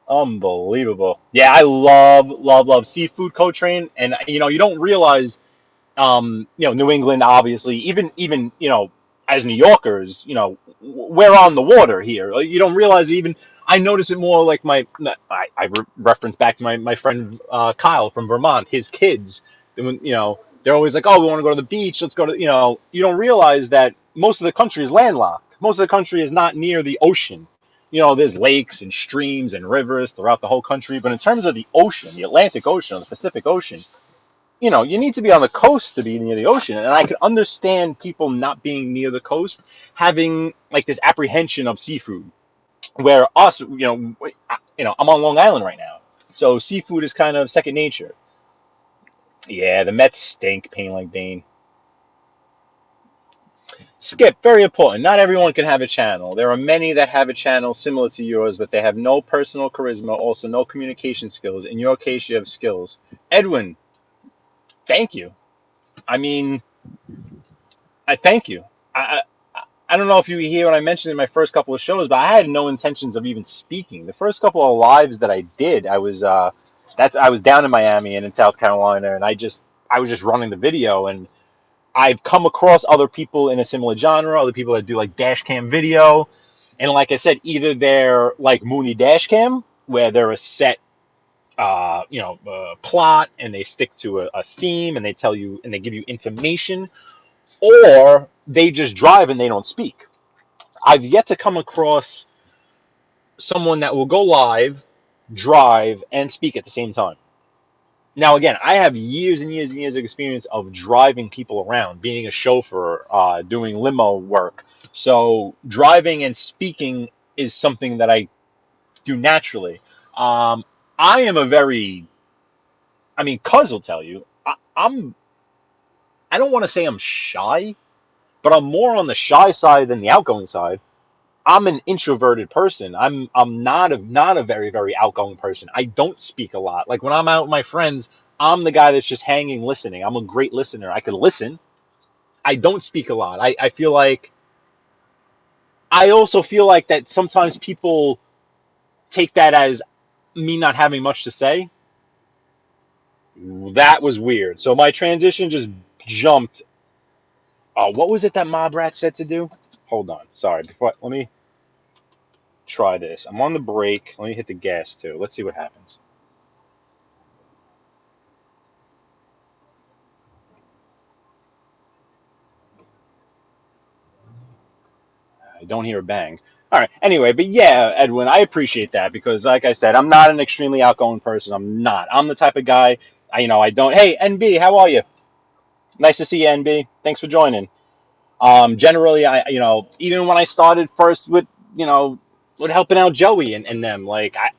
Unbelievable. Yeah, I love seafood, Coach Train. And, you don't realize, New England, obviously, even, as New Yorkers, we're on the water here. You don't realize even, I notice it more like I reference back to my friend Kyle from Vermont, his kids, they're always like, oh, we want to go to the beach. Let's go to, you don't realize that most of the country is landlocked. Most of the country is not near the ocean. There's lakes and streams and rivers throughout the whole country. But in terms of the ocean, the Atlantic Ocean or the Pacific Ocean, you know, you need to be on the coast to be near the ocean. And I can understand people not being near the coast having like this apprehension of seafood. Where us, I'm on Long Island right now, so seafood is kind of second nature. Yeah, the Mets stink, pain like Bane. Skip, very important. Not everyone can have a channel. There are many that have a channel similar to yours, but they have no personal charisma, also no communication skills. In your case, you have skills. Edwin, thank you. I mean, I thank you. I don't know if you hear what I mentioned in my first couple of shows, but I had no intentions of even speaking. The first couple of lives that I did, I was down in Miami and in South Carolina, and I was just running the video, and I've come across other people in a similar genre, other people that do like dash cam video, and like I said, either they're like Mooney dash cam, where they're a set, plot, and they stick to a theme, and they tell you and they give you information, or they just drive and they don't speak. I've yet to come across someone that will go live, drive, and speak at the same time. Now, again, I have years and years and years of experience of driving people around, being a chauffeur, doing limo work. So driving and speaking is something that I do naturally. Um, I am Cuz will tell you, I don't want to say I'm shy, but I'm more on the shy side than the outgoing side. I'm an introverted person. I'm not a very very outgoing person. I don't speak a lot. Like when I'm out with my friends, I'm the guy that's just hanging, listening. I'm a great listener. I can listen. I don't speak a lot. I also feel like that sometimes people take that as me not having much to say. That was weird. So my transition just jumped. What was it that Mob Rat said to do? Hold on. Sorry. Let me try this. I'm on the brake. Let me hit the gas too. Let's see what happens. I don't hear a bang. All right. Anyway, but yeah, Edwin, I appreciate that because, like I said, I'm not an extremely outgoing person. I'm not. I'm the type of guy. I don't. Hey, NB, how are you? Nice to see you, NB. Thanks for joining. Generally, even when I started first with helping out Joey and them, like how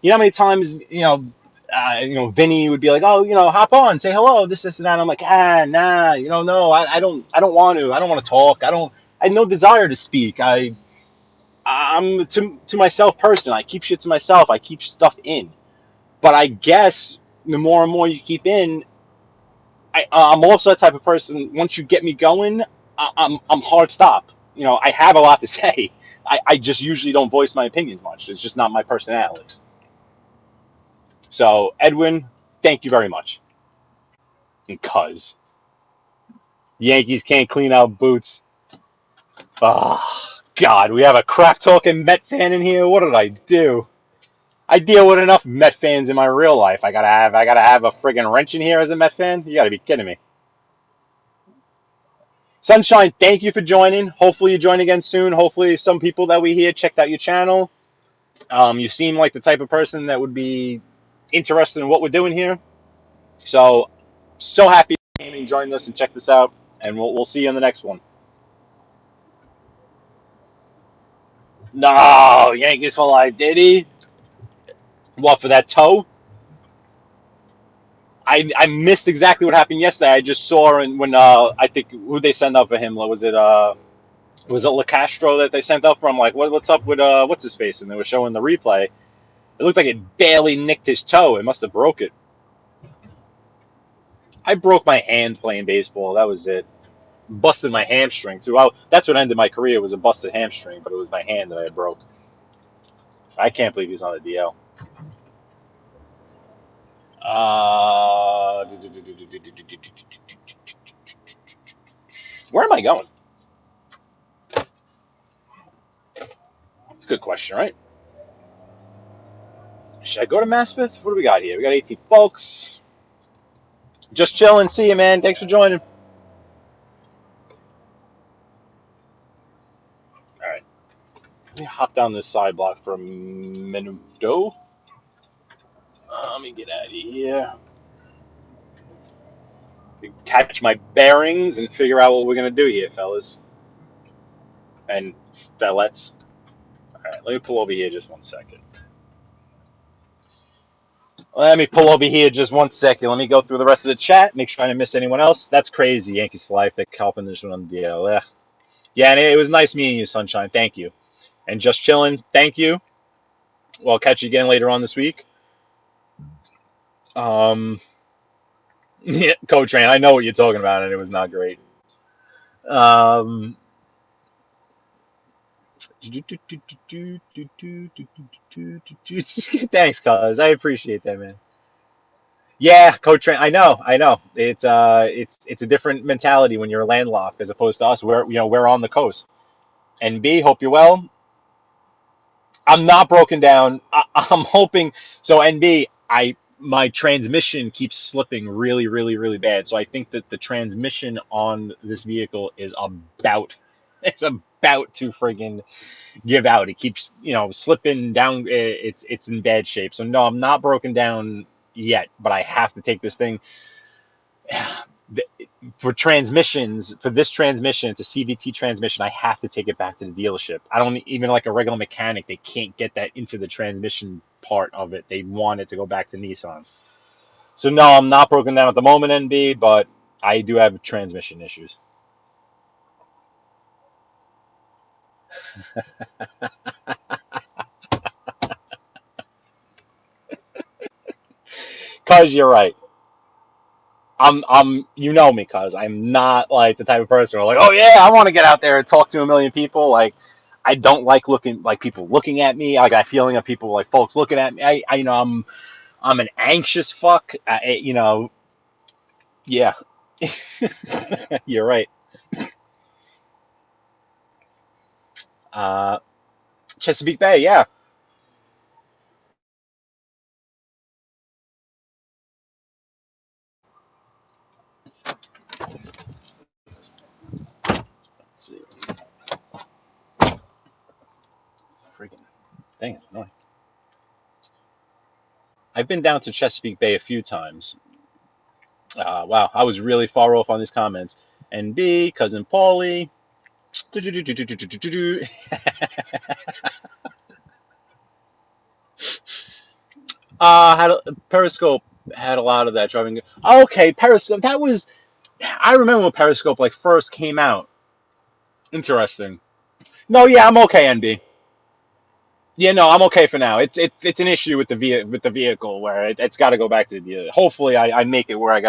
many times, Vinny would be like, oh, hop on, say hello, this, and that. And I'm like, nah, no, I don't want to. I don't want to talk. I have no desire to speak. I'm to myself person. I keep shit to myself. I keep stuff in. But I guess the more and more you keep in, I'm also that type of person. Once you get me going, I'm hard stop. I have a lot to say. I just usually don't voice my opinions much. It's just not my personality. So Edwin, thank you very much. Because Yankees can't clean out boots. Oh God, we have a crap talking Met fan in here. What did I do? I deal with enough Met fans in my real life. I gotta have a friggin' wrench in here as a Met fan. You gotta be kidding me. Sunshine, thank you for joining. Hopefully you join again soon. Hopefully some people that we hear checked out your channel. You seem like the type of person that would be interested in what we're doing here. So happy you joined us and check this out. And we'll see you in the next one. No, Yankees for life, did he? What, for that toe? I missed exactly what happened yesterday. I just saw when I think who they sent up for him. Was it LaCastro that they sent up for him? Like what's up with what's his face? And they were showing the replay. It looked like it barely nicked his toe. It must have broke it. I broke my hand playing baseball. That was it. Busted my hamstring too. That's what ended my career, was a busted hamstring, but it was my hand that I broke. I can't believe he's on the DL. Where am I going? It's a good question, right? Should I go to Maspeth? What do we got here? We got 18 folks. Just chilling. See you, man. Thanks for joining. All right. Let me hop down this side block for a minuto. Let me get out of here. catch my bearings and figure out what we're gonna do here, fellas and fellettes. All right, let me pull over here just 1 second. Let me pull over here just 1 second. Let me go through the rest of the chat, make sure I didn't miss anyone else. That's crazy, Yankees for life. They're helping this one on the DL. Yeah, and it was nice meeting you, Sunshine. Thank you. And just chilling. Thank you. Well, I'll catch you again later on this week. Yeah, Coach Rain, I know what you're talking about, and it was not great. Thanks, cuz I appreciate that, man. Yeah, Coach Rain, I know. It's a different mentality when you're landlocked as opposed to us. We're on the coast. And B, hope you're well. I'm not broken down. I'm hoping so. NB, my transmission keeps slipping really, really, really bad. So I think that the transmission on this vehicle is about it's about to friggin' give out. It keeps slipping down. It's in bad shape. So no, I'm not broken down yet. But I have to take this thing. For transmissions, for this transmission, it's a CVT transmission. I have to take it back to the dealership. I don't even like a regular mechanic. They can't get that into the transmission part of it. They want it to go back to Nissan. So no, I'm not broken down at the moment, NB, but I do have transmission issues. Cause you're right. you know me, cause I'm not like the type of person who are like, oh yeah, I want to get out there and talk to a million people. Like, I don't like people looking at me. Like, I feeling of people like folks looking at me. I'm an anxious fuck. Yeah, you're right. Uh, Chesapeake Bay, yeah. Let's see. Freaking thing is annoying. I've been down to Chesapeake Bay a few times. Wow, I was really far off on these comments. And B, cousin Paulie. Periscope had a lot of that driving. Okay, Periscope. That was. I remember when Periscope like first came out. Interesting. No, yeah, I'm okay, NB. Yeah, no, I'm okay for now. It's an issue with the vehicle where it's got to go back to the. Hopefully, I make it where I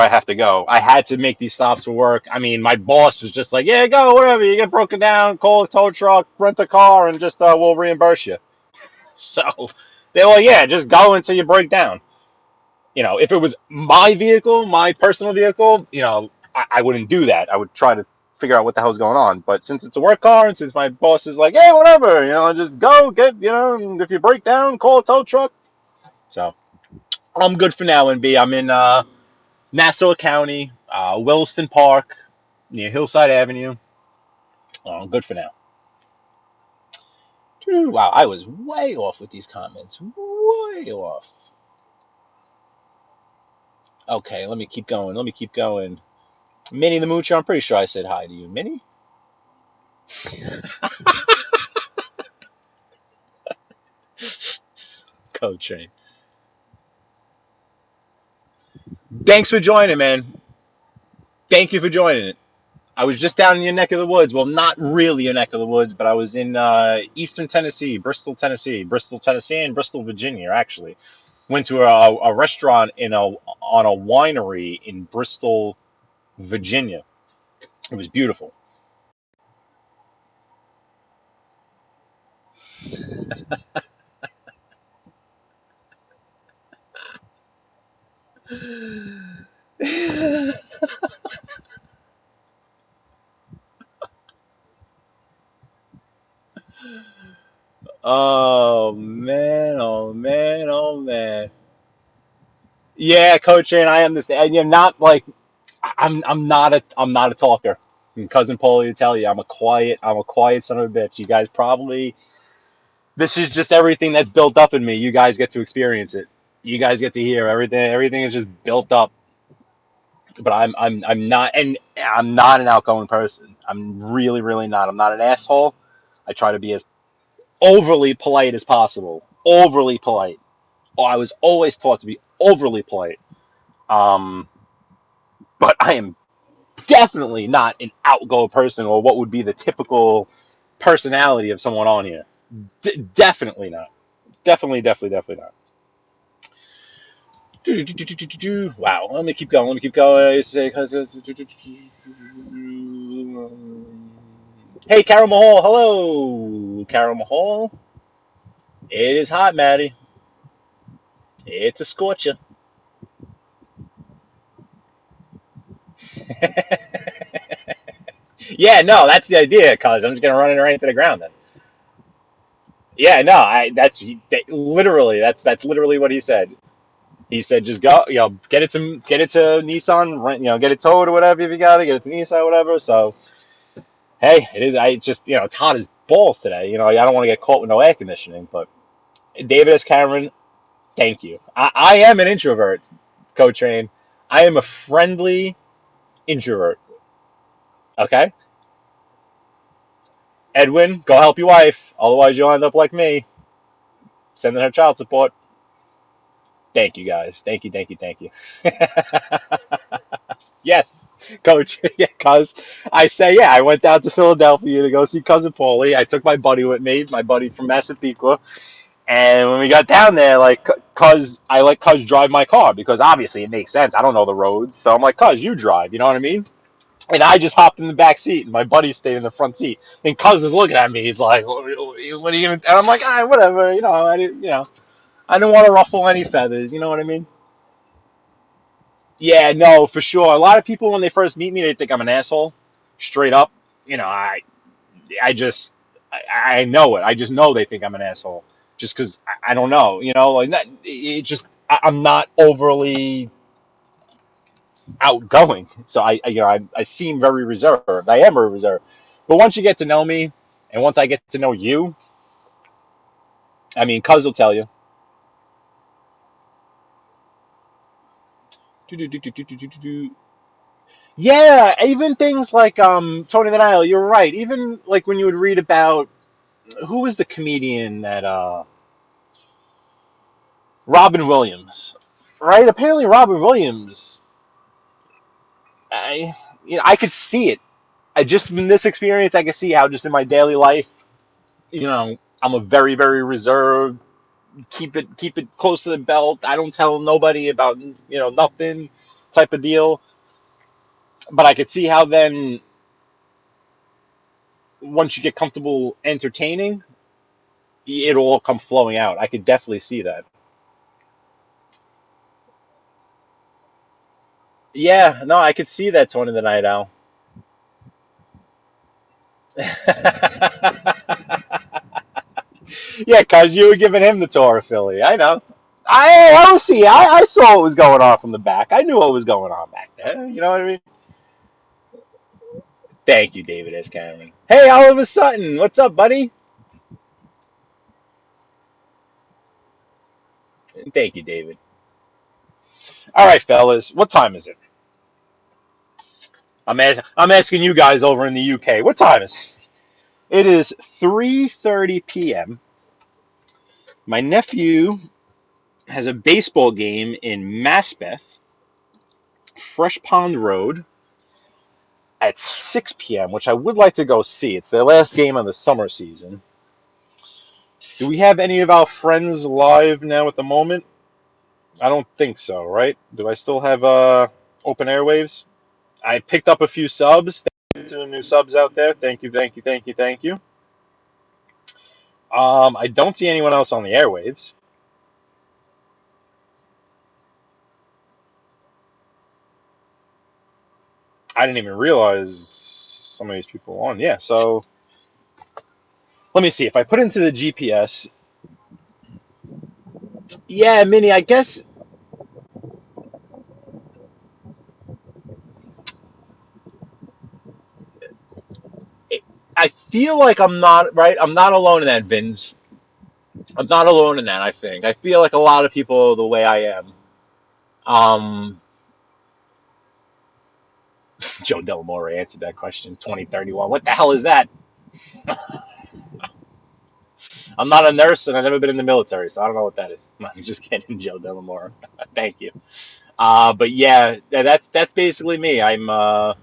have to go. I had to make these stops for work. I mean, my boss was just like, yeah, go wherever you get broken down, call a tow truck, rent a car, and just we'll reimburse you. So they were like, yeah, just go until you break down. If it was my vehicle, my personal vehicle, I wouldn't do that. I would try to figure out what the hell's going on. But since it's a work car, and since my boss is like, hey, whatever, just go get, and if you break down, call a tow truck. So I'm good for now, NB. I'm in Nassau County, Williston Park, near Hillside Avenue. I'm good for now. Wow, I was way off with these comments. Way off. Okay, let me keep going. Minnie the Moocher, I'm pretty sure I said hi to you. Minnie? Coach Train. Thanks for joining, man. Thank you for joining it. I was just down in your neck of the woods. Well, not really your neck of the woods, but I was in eastern Tennessee, Bristol, Tennessee, and Bristol, Virginia, actually. Went to a restaurant on a winery in Bristol, Virginia. It was beautiful. Oh man, oh man, oh man. Yeah, Coach, and I understand. And you're not like I'm not a talker. And cousin Paulie to tell you, I'm a quiet son of a bitch. You guys probably this is just everything that's built up in me. You guys get to experience it. You guys get to hear everything. Everything is just built up. But I'm not, and I'm not an outgoing person. I'm really, really not. I'm not an asshole. I try to be as overly polite as possible. Overly polite. Oh, I was always taught to be overly polite. Um, but I am definitely not an outgoing person or what would be the typical personality of someone on here. Definitely not. Definitely not. Wow. Let me keep going. Hey, Carol Mahal. Hello, Carol Mahal. It is hot, Maddie. It's a scorcher. Yeah, no, that's the idea, cuz I'm just gonna run it right into the ground then. Yeah, no, literally that's literally what he said. He said just go, get it to Nissan, get it towed or whatever if you got it, get it to Nissan, whatever. So hey, it is. I just it's hot as balls today. I don't want to get caught with no air conditioning, but David S. Cameron, thank you. I am an introvert, Co-Train. I am a friendly introvert. Okay, Edwin, go help your wife. Otherwise, you'll end up like me, sending her child support. Thank you, guys. Thank you, thank you, thank you. Yes, Coach. Yeah, cuz I went down to Philadelphia to go see cousin Paulie. I took my buddy with me, my buddy from Massapequa. And when we got down there, like, cuz I let cuz drive my car because obviously it makes sense. I don't know the roads, so I'm like, cuz you drive. You know what I mean? And I just hopped in the back seat, and my buddy stayed in the front seat. And cuz is looking at me. He's like, "What are you gonna?" And I'm like, whatever. I didn't want to ruffle any feathers. You know what I mean? Yeah, no, for sure. A lot of people when they first meet me, they think I'm an asshole, straight up. You know, I just, I know it. I just know they think I'm an asshole, just because I don't know. Like that. It just, I'm not overly outgoing, so I seem very reserved. I am very reserved, but once you get to know me, and once I get to know you, I mean, Cuz will tell you. Yeah, even things like Tony the Nile. You're right. Even like when you would read about who was the comedian that Robin Williams, right? Apparently, Robin Williams. I could see it. I just in this experience, I can see how just in my daily life, I'm a very, very reserved. Keep it close to the belt. I don't tell nobody about nothing, type of deal. But I could see how then once you get comfortable entertaining, it'll all come flowing out. I could definitely see that. Yeah, no, I could see that Tony the Night Owl. Yeah, cause you were giving him the tour of Philly. I know. I was see. I saw what was going on from the back. I knew what was going on back there. You know what I mean? Thank you, David S. Cameron. Hey, Oliver Sutton, what's up, buddy? Thank you, David. All right, fellas, what time is it? I'm asking you guys over in the UK. What time is it? It is 3:30 p.m. My nephew has a baseball game in Maspeth, Fresh Pond Road, at 6 p.m., which I would like to go see. It's their last game of the summer season. Do we have any of our friends live now at the moment? I don't think so, right? Do I still have open airwaves? I picked up a few subs. Thank you to the new subs out there. Thank you, thank you, thank you, thank you. I don't see anyone else on the airwaves. I didn't even realize some of these people were on. Yeah, so let me see. If I put into the GPS, yeah, Minnie, I guess it, I feel like I'm not, right? I'm not alone in that, Vince. I'm not alone in that, I think. I feel like a lot of people are the way I am. Um, Joe Delamore answered that question. 2031. What the hell is that? I'm not a nurse and I've never been in the military, so I don't know what that is. I'm just kidding, Joe Delamore. Thank you. But yeah, that's basically me. I'm ah,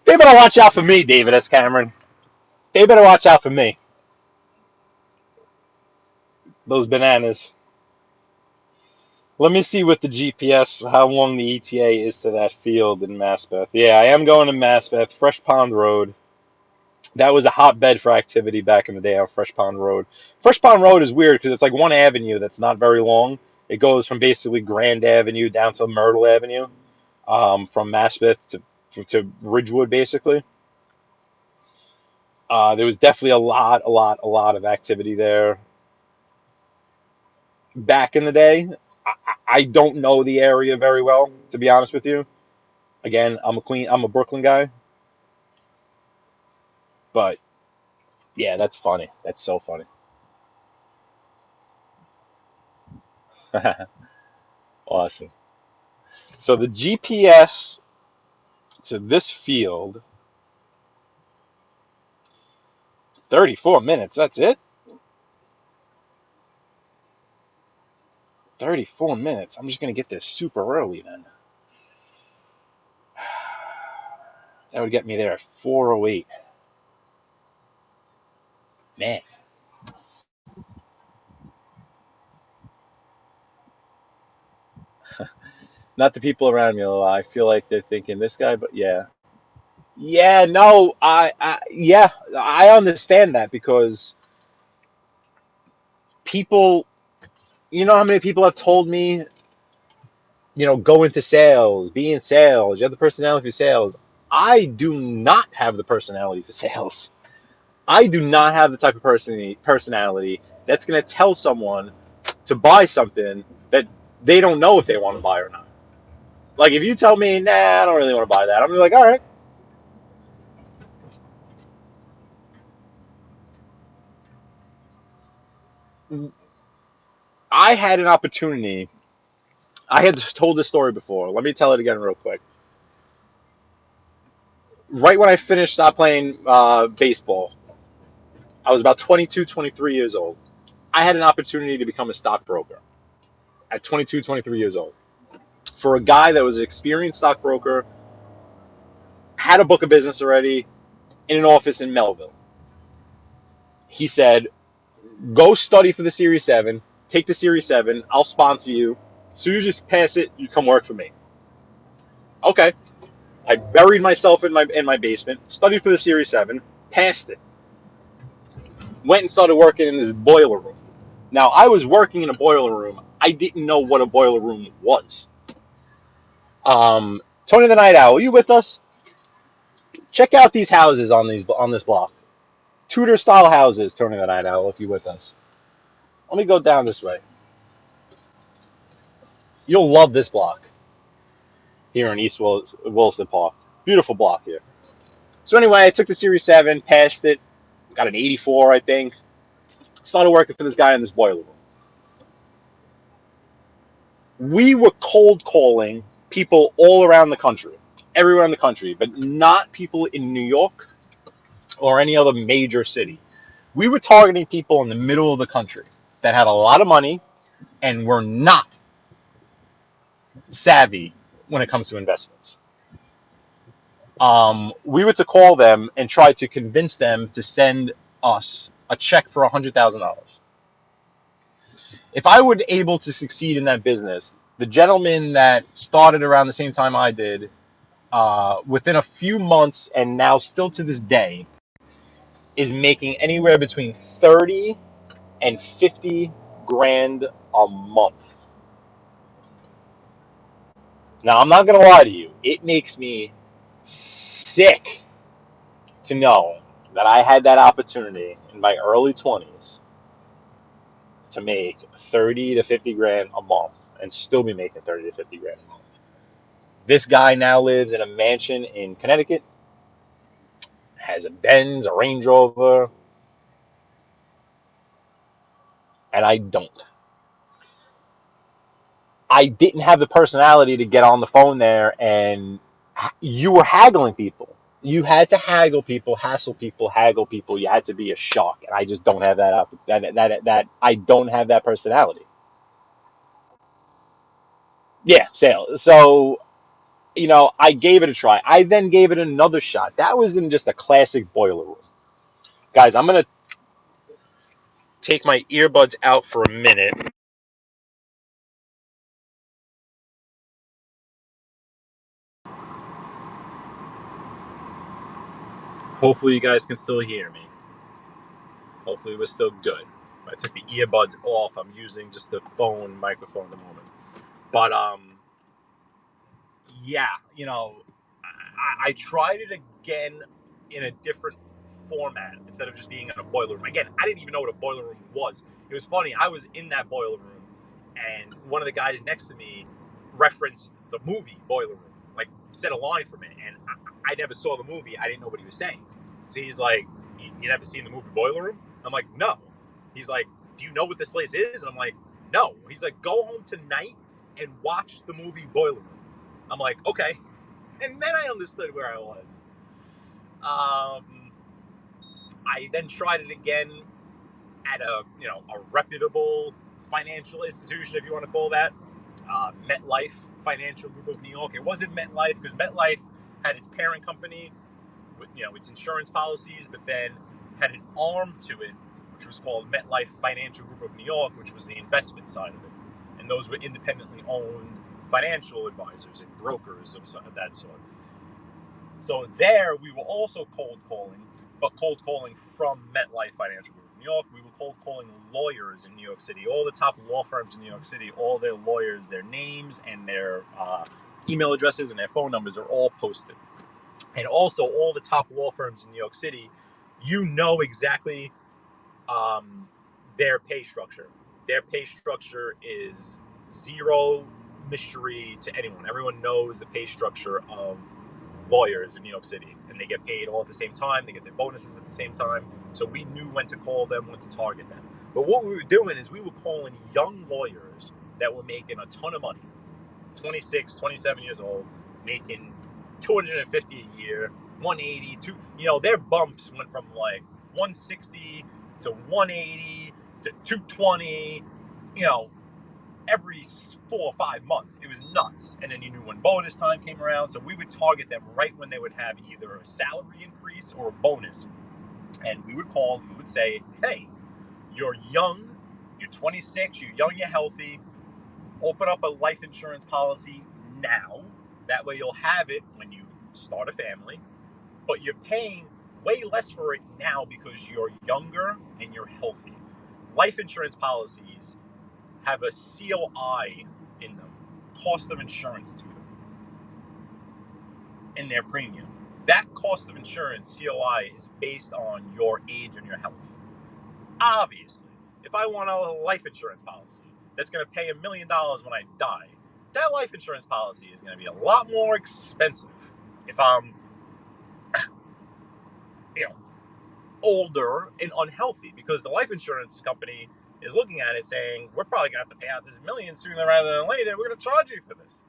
they better watch out for me, David S. Cameron. They better watch out for me. Those bananas. Let me see with the GPS how long the ETA is to that field in Maspeth. Yeah, I am going to Maspeth, Fresh Pond Road. That was a hotbed for activity back in the day on Fresh Pond Road. Fresh Pond Road is weird because it's like one avenue that's not very long. It goes from basically Grand Avenue down to Myrtle Avenue, from Maspeth to Ridgewood, basically. There was definitely a lot of activity there back in the day. I don't know the area very well, to be honest with you. Again, I'm a Brooklyn guy, but yeah, that's funny. That's so funny. Awesome. So the GPS to this field, 34 minutes. That's it? 34 minutes. I'm just going to get there super early then. That would get me there at 4:08. Man. Not the people around me. I feel like they're thinking this guy, but yeah. Yeah, no, yeah, I understand that because people, you know how many people have told me, go into sales, be in sales, you have the personality for sales. I do not have the personality for sales. I do not have the type of personality that's going to tell someone to buy something that they don't know if they want to buy or not. Like if you tell me, nah, I don't really want to buy that, I'm gonna be like, all right. I had an opportunity. I had told this story before. Let me tell it again real quick. Right when I stopped playing baseball, I was about 22, 23 years old. I had an opportunity to become a stockbroker at 22, 23 years old. For a guy that was an experienced stockbroker, had a book of business already, in an office in Melville. He said, go study for the Series 7, take the Series 7, I'll sponsor you. So you just pass it, you come work for me. Okay. I buried myself in my basement, studied for the Series 7, passed it. Went and started working in this boiler room. Now, I was working in a boiler room. I didn't know what a boiler room was. Tony the Night Owl, are you with us? Check out these houses on this block. Tudor style houses, Tony the Night Owl, if you're with us. Let me go down this way. You'll love this block here in East Williston Park. Beautiful block here. So anyway, I took the Series 7, passed it, got an 84, I think. Started working for this guy in this boiler room. We were cold calling people all around the country, everywhere in the country, but not people in New York or any other major city. We were targeting people in the middle of the country that had a lot of money and were not savvy when it comes to investments. We were to call them and try to convince them to send us a check for $100,000. If I were able to succeed in that business, the gentleman that started around the same time I did, within a few months and now still to this day, is making anywhere between 30 and 50 grand a month. Now, I'm not going to lie to you. It makes me sick to know that I had that opportunity in my early 20s to make 30 to 50 grand a month and still be making 30 to 50 grand a month. This guy now lives in a mansion in Connecticut, has a Benz, a Range Rover, and I don't. I didn't have the personality to get on the phone there, and you were haggling people. You had to haggle people, hassle people, haggle people. You had to be a shark, and I just don't have that I don't have that personality. Yeah, sales. So, I gave it a try. I then gave it another shot. That was in just a classic boiler room. Guys, I'm gonna take my earbuds out for a minute. Hopefully you guys can still hear me. Hopefully we're still good. I took the earbuds off. I'm using just the phone microphone at the moment. But yeah, I tried it again in a different format instead of just being in a boiler room. Again, I didn't even know what a boiler room was. It was funny. I was in that boiler room, and one of the guys next to me referenced the movie Boiler Room, like said a line from it, and I never saw the movie. I didn't know what he was saying. So he's like, "You never seen the movie Boiler Room?" I'm like, "No." He's like, "Do you know what this place is?" And I'm like, "No." He's like, "Go home tonight and watch the movie Boiler Room." I'm like, "Okay." And then I understood where I was. I then tried it again at a reputable financial institution, if you want to call that, MetLife Financial Group of New York. It wasn't MetLife because MetLife had its parent company with its insurance policies, but then had an arm to it, which was called MetLife Financial Group of New York, which was the investment side of it, and those were independently owned financial advisors and brokers of that sort. So there, we were also cold calling, but cold calling from MetLife Financial Group of New York. We were cold calling lawyers in New York City. All the top law firms in New York City, all their lawyers, their names and their email addresses and their phone numbers are all posted. And also, all the top law firms in New York City, exactly their pay structure. Their pay structure is zero mystery to anyone. Everyone knows the pay structure of lawyers in New York City, and they get paid all at the same time. They get their bonuses at the same time. So we knew when to call them, when to target them. But what we were doing is we were calling young lawyers that were making a ton of money, 26, 27 years old, making 250 a year, 180, their bumps went from like 160 to 180 to 220, every 4 or 5 months. It was nuts. And then you knew when bonus time came around. So we would target them right when they would have either a salary increase or a bonus. And we would say, hey, you're young, you're 26, you're young, you're healthy. Open up a life insurance policy now. That way you'll have it when you start a family. But you're paying way less for it now because you're younger and you're healthy. Life insurance policies have a COI in them, cost of insurance to them, in their premium. That cost of insurance, COI, is based on your age and your health. Obviously, if I want a life insurance policy that's going to pay $1 million when I die, that life insurance policy is going to be a lot more expensive if I'm, older and unhealthy, because the life insurance company is looking at it saying, we're probably going to have to pay out this $1 million sooner rather than later. We're going to charge you for this.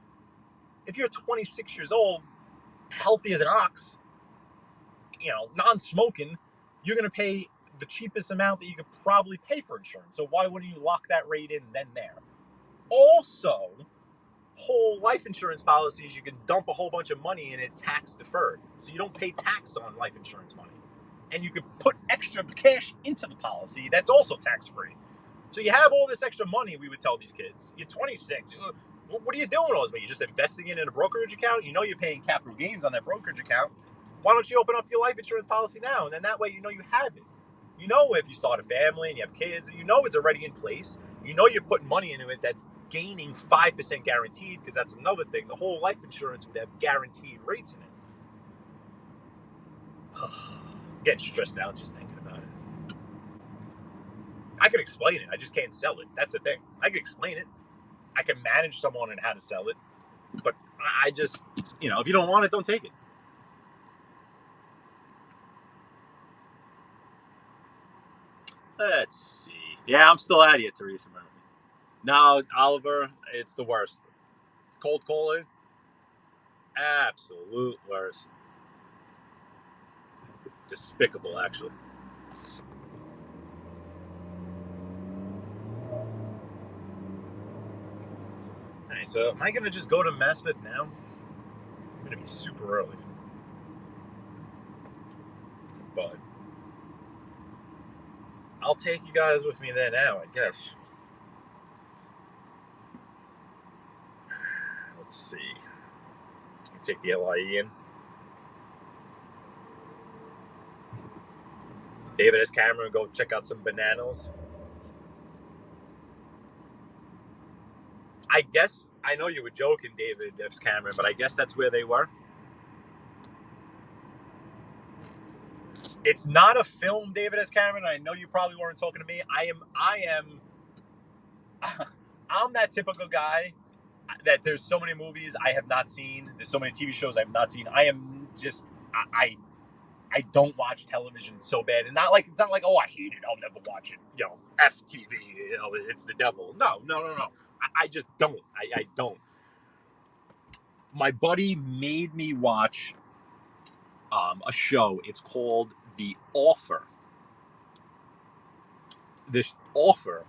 If you're 26 years old, healthy as an ox, non-smoking, you're going to pay the cheapest amount that you could probably pay for insurance. So why wouldn't you lock that rate in then there? Also, whole life insurance policies, you can dump a whole bunch of money in it tax deferred. So you don't pay tax on life insurance money. And you could put extra cash into the policy that's also tax free. So you have all this extra money, we would tell these kids. You're 26. What are you doing all this money? You're just investing it in a brokerage account? You're paying capital gains on that brokerage account. Why don't you open up your life insurance policy now? And then that way you have it. If you start a family and you have kids, it's already in place. You're putting money into it that's gaining 5% guaranteed, because that's another thing. The whole life insurance would have guaranteed rates in it. Getting stressed out just thinking about it. I can explain it. I just can't sell it. That's the thing. I can explain it. I can manage someone on how to sell it. But I just, if you don't want it, don't take it. Let's see. Yeah, I'm still out here, Teresa Murphy. No, Oliver, it's the worst. Cold calling, absolute worst. Despicable, actually. Alright, so am I gonna just go to Maspeth now? I'm gonna be super early. But I'll take you guys with me there now, I guess. Let's see. Take the LIE in. David S. Cameron, go check out some bananas. I guess, I know you were joking, David S. Cameron, but I guess that's where they were. It's not a film, David S. Cameron. I know you probably weren't talking to me. I'm that typical guy that there's so many movies I have not seen. There's so many TV shows I have not seen. I am just, I don't watch television so bad. And it's not like, oh, I hate it, I'll never watch it. FTV, it's the devil. No. I just don't. I don't. My buddy made me watch a show. It's called The Offer. This Offer,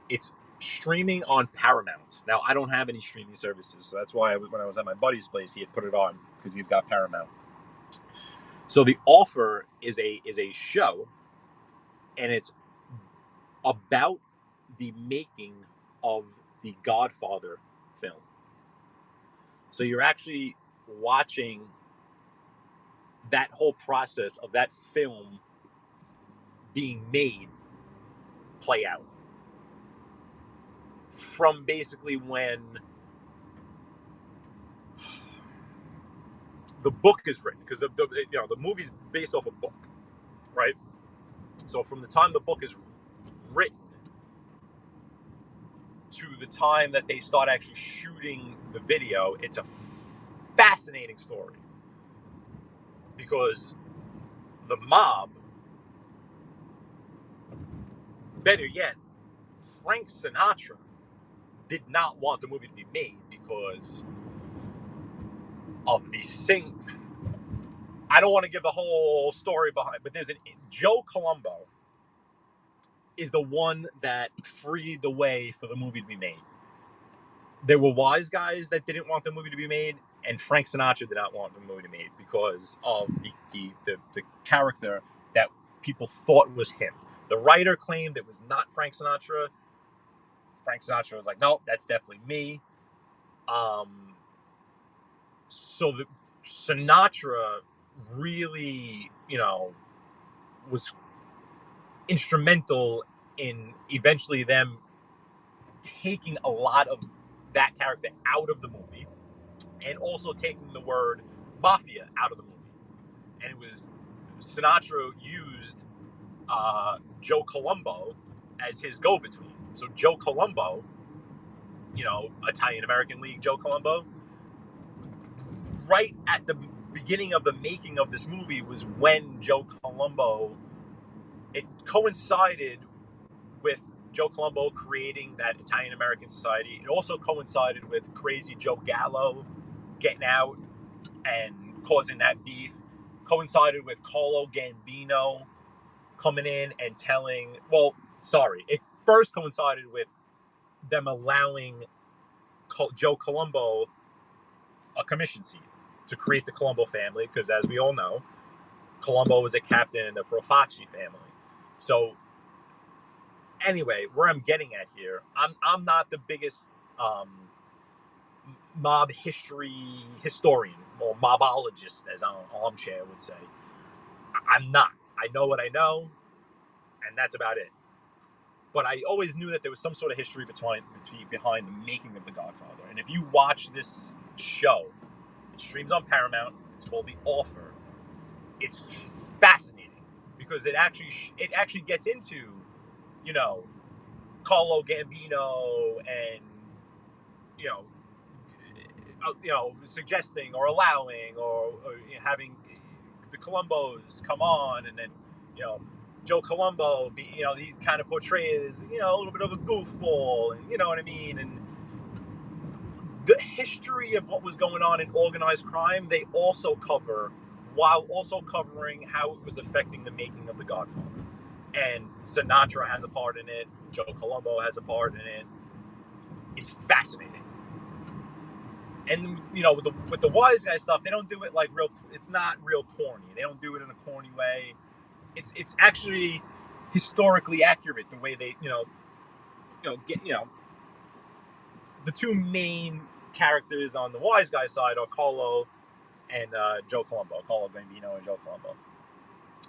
it's streaming on Paramount. Now, I don't have any streaming services, so that's why when I was at my buddy's place, he had put it on because he's got Paramount. So The Offer is a show, and it's about the making of the Godfather film. So you're actually watching that whole process of that film being made play out. From basically when the book is written, because the movie's based off a book, right? So from the time the book is written to the time that they start actually shooting the video, it's a fascinating story. Because the mob, better yet, Frank Sinatra, did not want the movie to be made because of the I don't want to give the whole story behind, but Joe Colombo is the one that freed the way for the movie to be made. There were wise guys that didn't want the movie to be made, and Frank Sinatra did not want the movie to be made because of the character that people thought was him. The writer claimed it was not Frank Sinatra. Frank Sinatra was like, no, that's definitely me. So Sinatra really, was instrumental in eventually them taking a lot of that character out of the movie, and also taking the word mafia out of the movie. And it was Sinatra used Joe Colombo as his go-between. So Joe Colombo, Italian American League Joe Colombo, right at the beginning of the making of this movie was when Joe Colombo, it coincided with Joe Colombo creating that Italian American society. It also coincided with Crazy Joe Gallo getting out and causing that beef. Coincided with Carlo Gambino coming in and it first coincided with them allowing Joe Colombo a commission seat to create the Colombo family, because as we all know, Colombo was a captain in the Profaci family. So anyway, where I'm getting at here, I'm not the biggest mob history historian or mobologist, as an armchair would say. I'm not. I know what I know, and that's about it. But I always knew that there was some sort of history behind the making of The Godfather. And if you watch this show, it streams on Paramount. It's called The Offer. It's fascinating because it actually gets into, Carlo Gambino and, suggesting or allowing or having the Colombos come on, and then, Joe Colombo, he's kind of portrayed as, a little bit of a goofball, and you know what I mean? And the history of what was going on in organized crime, they also cover, while also covering how it was affecting the making of The Godfather. And Sinatra has a part in it. Joe Colombo has a part in it. It's fascinating. And with the wise guy stuff, they don't do it like real. It's not real corny. They don't do it in a corny way. It's actually historically accurate the way they the two main characters on the wise guy side are Carlo and Joe Colombo. Carlo Gambino and Joe Colombo.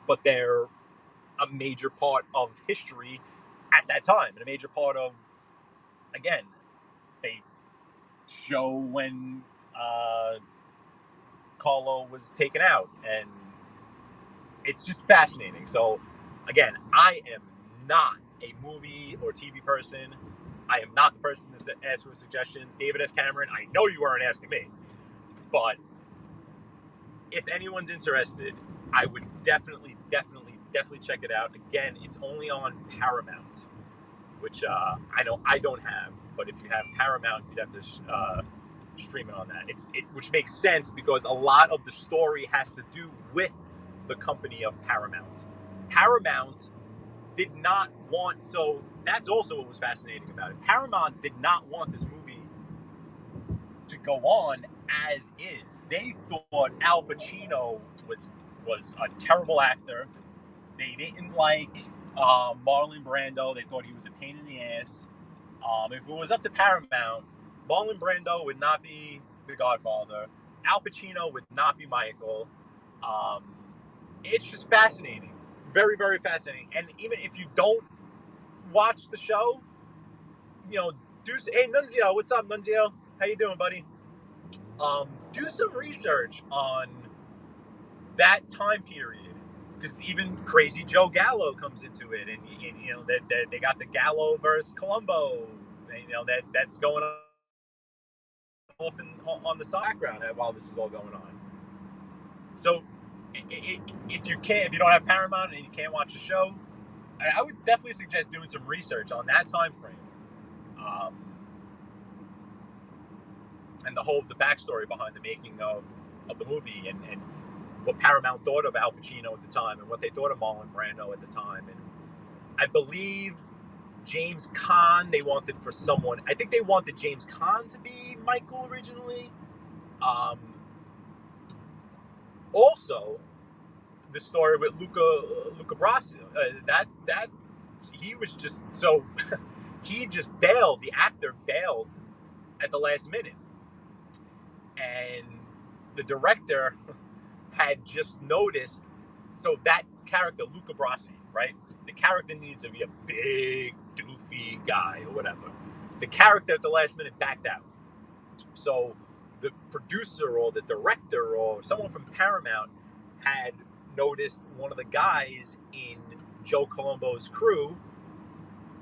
But they're a major part of history at that time, and a major part of, again, they show when Carlo was taken out, and it's just fascinating. So, again, I am not a movie or TV person. I am not the person to ask for suggestions. David S. Cameron, I know you weren't asking me, but if anyone's interested, I would definitely check it out. Again, it's only on Paramount, which I know I don't have, but if you have Paramount, you'd have to stream it on that. Which makes sense because a lot of the story has to do with the company of Paramount. Paramount did not want, so that's also what was fascinating about it. Paramount did not want this movie to go on as is. They thought Al Pacino was a terrible actor. They didn't like Marlon Brando. They thought he was a pain in the ass. If it was up to Paramount, Marlon Brando would not be the Godfather. Al Pacino would not be Michael. It's just fascinating. Very, very fascinating. And even if you don't watch the show, hey, Nunzio, what's up, Nunzio? How you doing, buddy? Do some research on that time period, because even Crazy Joe Gallo comes into it, and they got the Gallo versus Colombo, and, that's going on often on the background while this is all going on. So if you don't have Paramount and you can't watch the show, I would definitely suggest doing some research on that time frame, and the backstory behind the making of the movie, and what Paramount thought of Al Pacino at the time, and what they thought of Marlon Brando at the time. And I believe James Caan, I think they wanted James Caan to be Michael originally. Also, the story with Luca Brasi, he was just so he just bailed. The actor bailed at the last minute, and the director had just noticed. So that character, Luca Brasi, right? The character needs to be a big, doofy guy or whatever. The character at the last minute backed out. So the producer or the director or someone from Paramount had noticed one of the guys in Joe Colombo's crew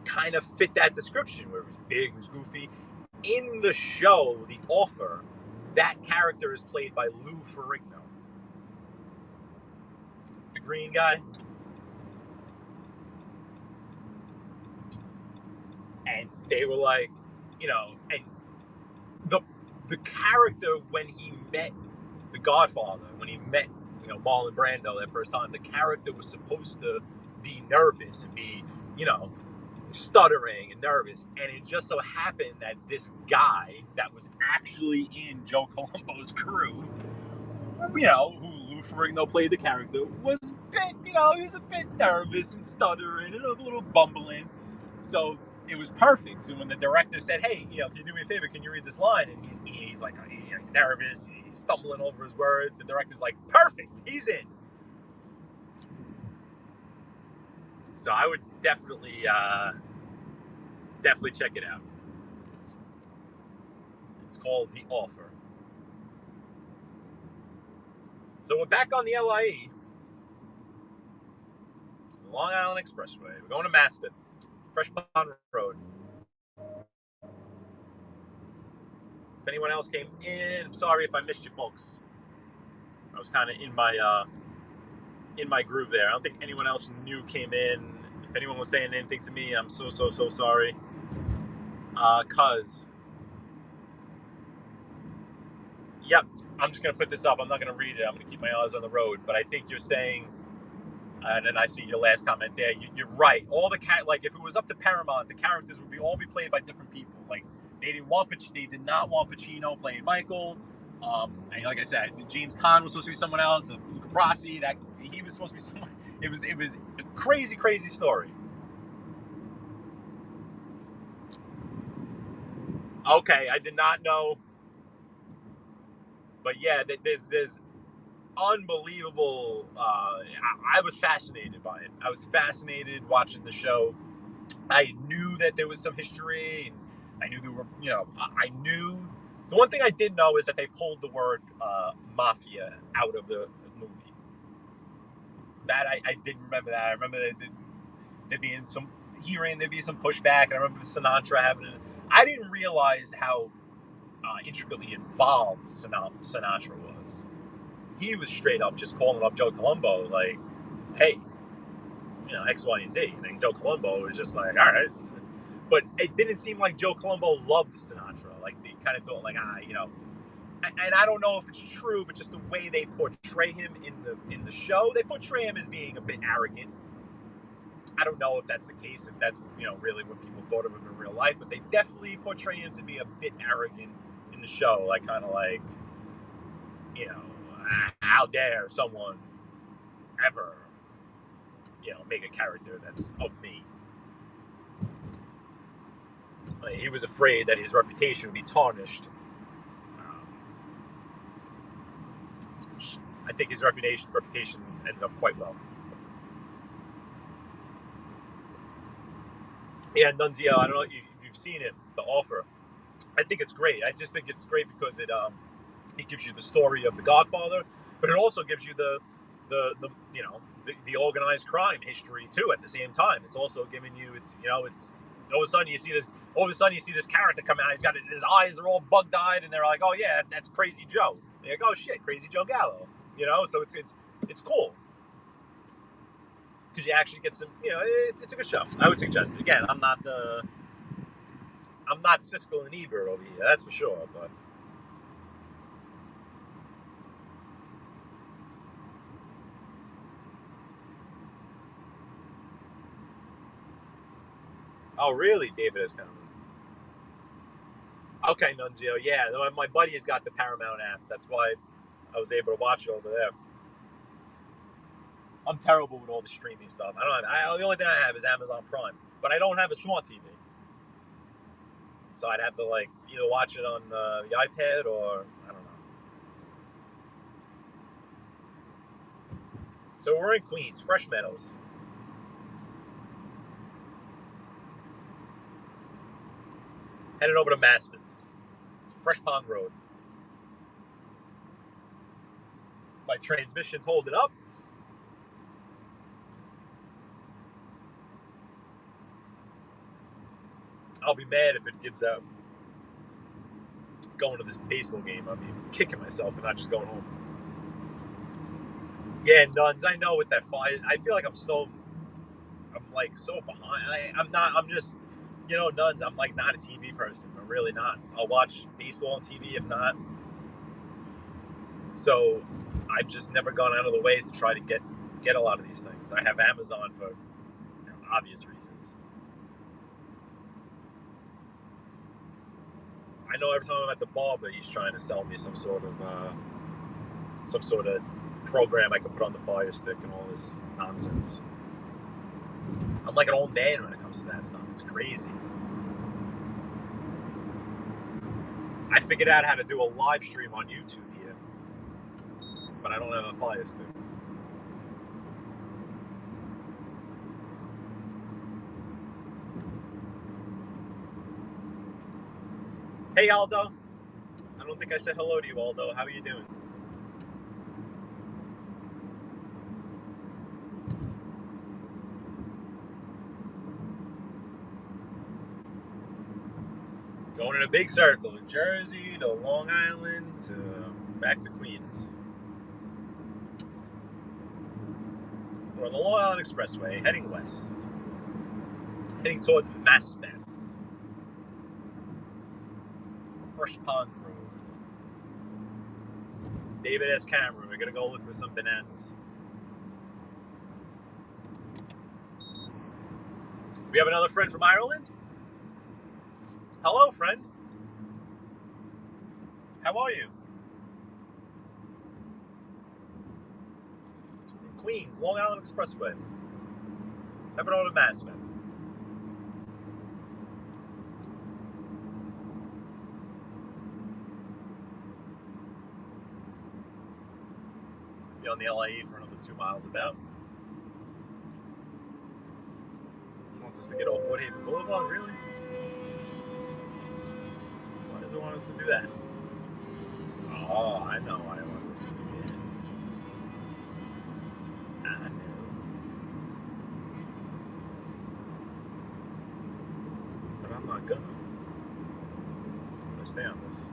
kind of fit that description, where he was big, he was goofy. In the show, The Offer, that character is played by Lou Ferrigno, the green guy. And they were like, and the character, when he met the Godfather, when he met Marlon Brando that first time, the character was supposed to be nervous and be stuttering and nervous, and it just so happened that this guy that was actually in Joe Colombo's crew, who Lou Ferrigno played the character, was a bit, he was a bit nervous and stuttering and a little bumbling. So it was perfect. So when the director said, "Hey, if you do me a favor, can you read this line?" and he's like, he's nervous, he's stumbling over his words. The director's like, "Perfect, he's in." So I would definitely check it out. It's called The Offer. So we're back on the LIE, Long Island Expressway. We're going to Maspeth, Fresh Pond Road. If anyone else came in, I'm sorry if I missed you folks. I was kind of in in my groove there. I don't think anyone else new came in. If anyone was saying anything to me, I'm so sorry. Yep, I'm just going to put this up. I'm not going to read it. I'm going to keep my eyes on the road. But I think you're saying, and then I see your last comment there, you're right. All the like if it was up to Paramount, the characters would all be played by different people. Like they did not want Pacino playing Michael. And like I said, James Caan was supposed to be someone else. Luca Brasi, that he was supposed to be someone. It was a crazy story. Okay, I did not know. But yeah, there's unbelievable. I was fascinated by it. I was fascinated watching the show. I knew that there was some history, and I knew there were, I knew. The one thing I did know is that they pulled the word mafia out of the movie. That I did remember that. I remember there being some there'd be some pushback, and I remember Sinatra having it. I didn't realize how intricately involved Sinatra was. He was straight up just calling up Joe Colombo, like, hey, X, Y, and Z. And Joe Colombo was just like, all right. But it didn't seem like Joe Colombo loved Sinatra. Like, they kind of thought, like, And I don't know if it's true, but just the way they portray him in the show, they portray him as being a bit arrogant. I don't know if that's the case, if that's, really what people thought of him in real life, but they definitely portray him to be a bit arrogant in the show. Like, kind of like, how dare someone ever, make a character that's of me. Like, he was afraid that his reputation would be tarnished. I think his reputation ended up quite well. Yeah, Nunzio, I don't know if you've seen it, The Offer. I think it's great. I just think it's great because it gives you the story of the Godfather, but it also gives you the organized crime history too. At the same time, it's also giving you it's all of a sudden you see this character come out. He's got his eyes are all bug-eyed, and they're like, oh yeah, that's Crazy Joe. And you're like, oh shit, Crazy Joe Gallo. So it's cool because you actually get some. It's a good show. I would suggest it. Again, I'm not Siskel and Ebert over here, that's for sure, but. Oh, really? David is coming. Okay, Nunzio. Yeah, my buddy has got the Paramount app. That's why I was able to watch it over there. I'm terrible with all the streaming stuff. The only thing I have is Amazon Prime, but I don't have a smart TV. So I'd have to either watch it on the iPad or I don't know. So we're in Queens, Fresh Meadows. Headed over to Maspeth, Fresh Pond Road. My transmission's holding up. I'll be mad if it gives out. Going to this baseball game, I'll be kicking myself and not just going home. Yeah, Nuns, I know with that fire, I feel like I'm so behind. I'm just, Nuns, I'm not a TV person. I'm really not. I'll watch baseball on TV if not. So I've just never gone out of the way to try to get a lot of these things. I have Amazon for obvious reasons. I know every time I'm at the barber, he's trying to sell me some sort of program I can put on the Fire Stick and all this nonsense. I'm like an old man when it comes to that stuff. It's crazy. I figured out how to do a live stream on YouTube here, but I don't have a Fire Stick. Hey, Aldo. I don't think I said hello to you, Aldo. How are you doing? Going in a big circle, New Jersey to Long Island to back to Queens. We're on the Long Island Expressway, heading west. Heading towards Maspeth. Fresh Pond Road. David S. Cameron, we're gonna go look for some bananas. We have another friend from Ireland. Hello, friend. How are you? Queens, Long Island Expressway. Heading over to Maspeth. Be on the LIE for another 2 miles about. He wants us to get off Woodhaven Boulevard, really? Why does it want us to do that? Oh, I know why it wants us to do that. I know. But I'm not gonna. I'm gonna stay on this.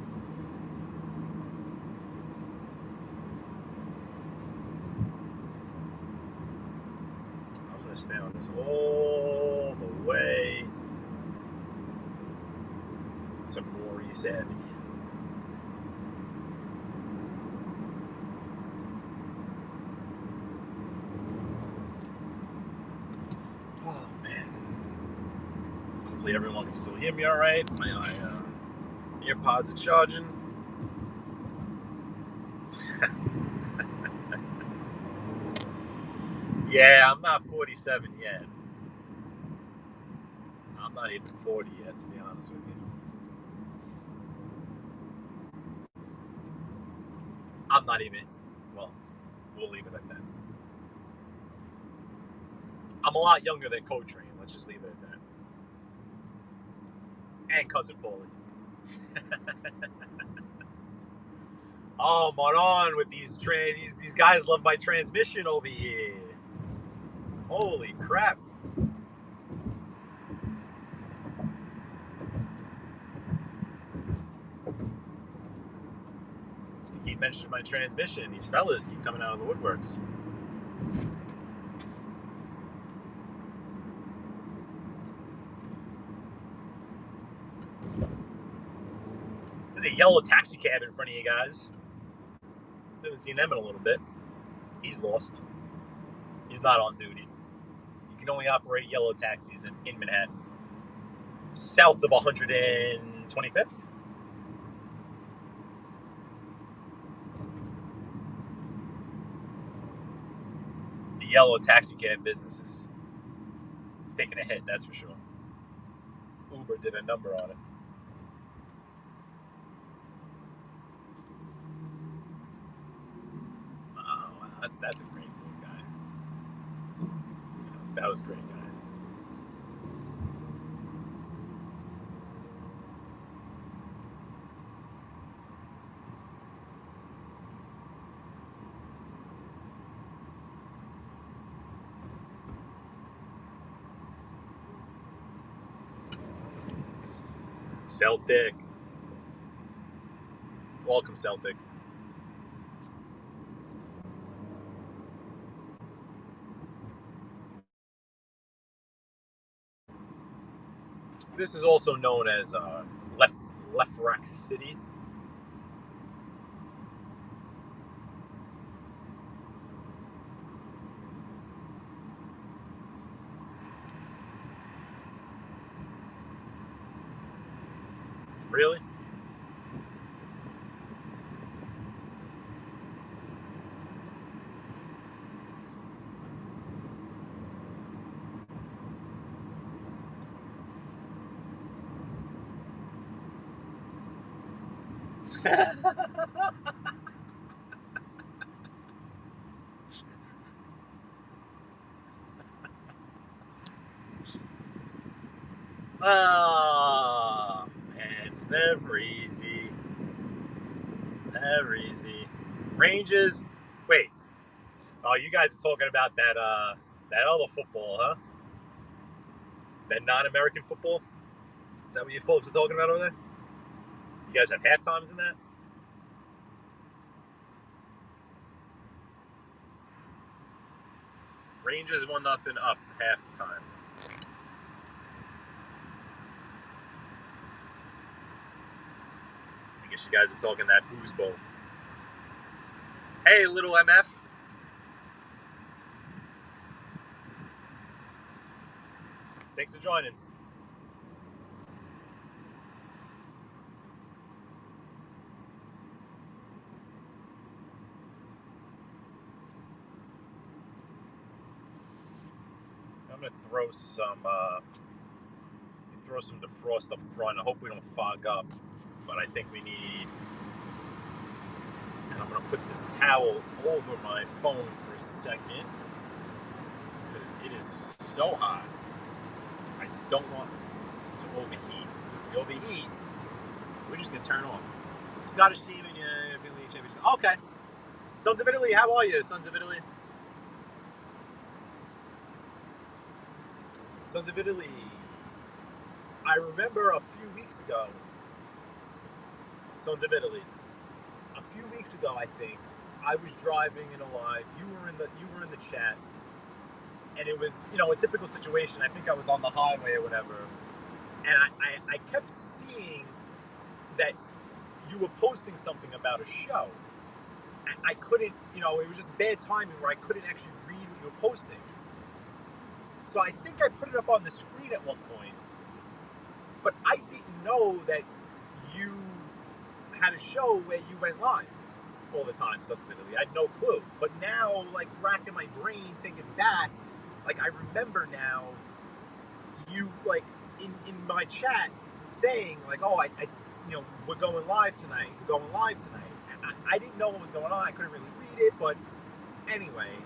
I'm gonna stay on this all the way to Maurice Avenue. Oh man. Hopefully everyone can still hear me all right. My earpods are charging. Yeah, I'm not 47 yet. I'm not even 40 yet, to be honest with you. I'm not even, well, we'll leave it at that. I'm a lot younger than Coltrane, let's just leave it at that. And Cousin Paulie. Oh, Maron with these guys love my transmission over here. Holy crap. You keep mentioning my transmission. These fellas keep coming out of the woodworks. There's a yellow taxi cab in front of you guys. Haven't seen them in a little bit. He's lost. He's not on duty. You can only operate yellow taxis in Manhattan. South of 125th. The yellow taxi cab business is taking a hit, that's for sure. Uber did a number on it. Oh, that's a great guy. That was a great guy. Celtic. Welcome, Celtic. This is also known as Lefrak City. Really? Oh, man, it's never easy. Never easy. Ranges. Wait. Oh, you guys are talking about that other football, huh? That non-American football? Is that what you folks are talking about over there? You guys have half times in that? Rangers 1-0 up half time. I guess you guys are talking that foosball. Hey, little MF. Thanks for joining. I'm gonna throw some defrost up front. I hope we don't fog up, but I think we need. And I'm gonna put this towel over my phone for a second because it is so hot. I don't want it to overheat. If we overheat, we're just gonna turn off. Scottish team in the league championship. Okay. Sons of Italy, how are you, Sons of Italy? Sons of Italy. I remember a few weeks ago, Sons of Italy. A few weeks ago, I think I was driving in a live. You were in the chat, and it was a typical situation. I think I was on the highway or whatever, and I kept seeing that you were posting something about a show. I couldn't, it was just bad timing where I couldn't actually read what you were posting. So I think I put it up on the screen at one point, but I didn't know that you had a show where you went live all the time, Sons of Italy. I had no clue. But now, like, racking my brain, thinking back, like, I remember now you, like, in my chat saying, like, oh, we're going live tonight. I didn't know what was going on. I couldn't really read it, but anyway.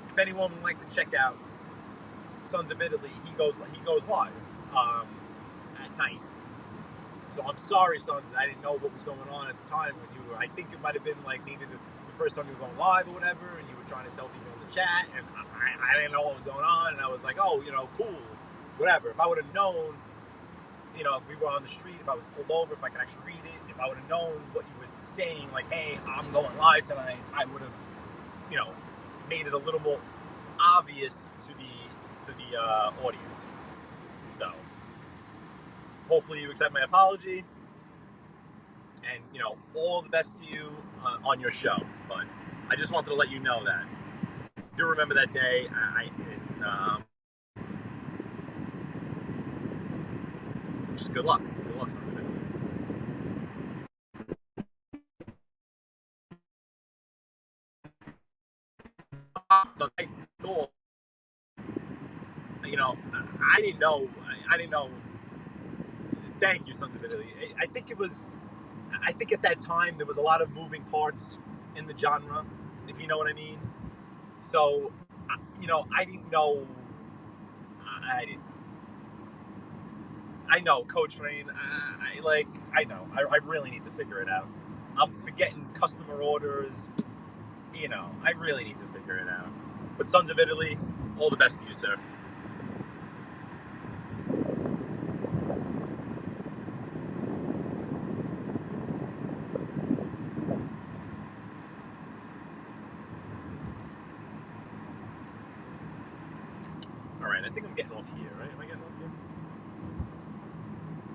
If anyone would like to check out Sons of Italy, he goes live at night. So I'm sorry, Sons, I didn't know what was going on at the time when you were. I think it might have been like maybe the first time you were going live or whatever, and you were trying to tell people in the chat, and I didn't know what was going on, and I was like, oh, cool, whatever. If I would have known, if we were on the street, if I was pulled over, if I could actually read it, if I would have known what you were saying, like, hey, I'm going live tonight, I would have, made it a little more obvious to the audience. So hopefully you accept my apology, and all the best to you on your show. But I just wanted to let you know that. I do remember that day. Just good luck. Good luck, Sons of Italy. So I thought, I didn't know. Thank you, Sons of Italy. I think at that time there was a lot of moving parts in the genre, if you know what I mean. So, I didn't know. I know, Coach Rain. I really need to figure it out. I'm forgetting customer orders. I really need to figure it out. But Sons of Italy, all the best to you, sir. All right, I think I'm getting off here, right? Am I getting off here?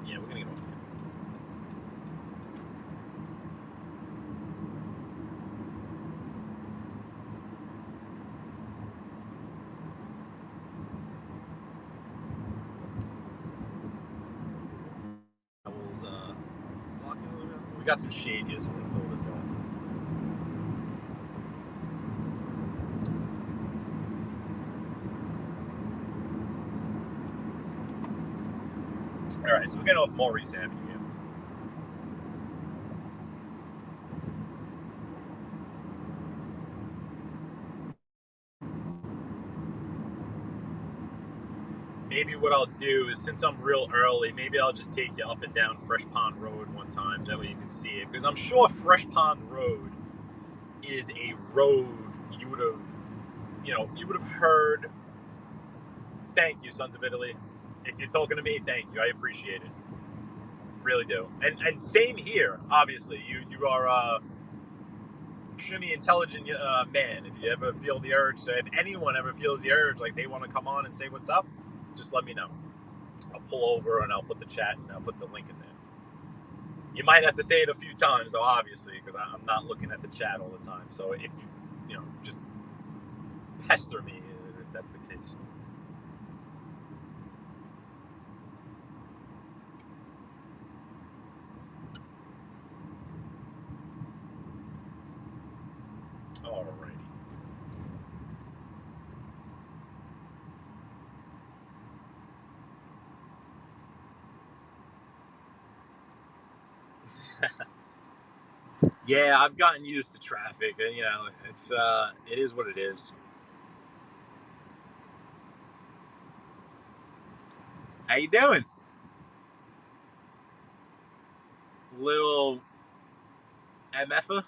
Yeah, we're gonna get off here. We got some shade here, so I'm gonna pull this off. All right, so we're getting off Maurice Avenue here. Maybe what I'll do is, since I'm real early, maybe I'll just take you up and down Fresh Pond Road one time. That way you can see it. Because I'm sure Fresh Pond Road is a road you would have heard. Thank you, Sons of Italy. If you're talking to me, thank you. I appreciate it. Really do. And same here, obviously. You are extremely intelligent man. If you ever feel the urge, if anyone ever feels the urge, like they want to come on and say what's up, just let me know. I'll pull over and I'll put the chat and I'll put the link in there. You might have to say it a few times, though, obviously, because I'm not looking at the chat all the time. So if you just pester me if that's the case. Alrighty. Yeah, I've gotten used to traffic, and it is what it is. How you doing? Little MFer?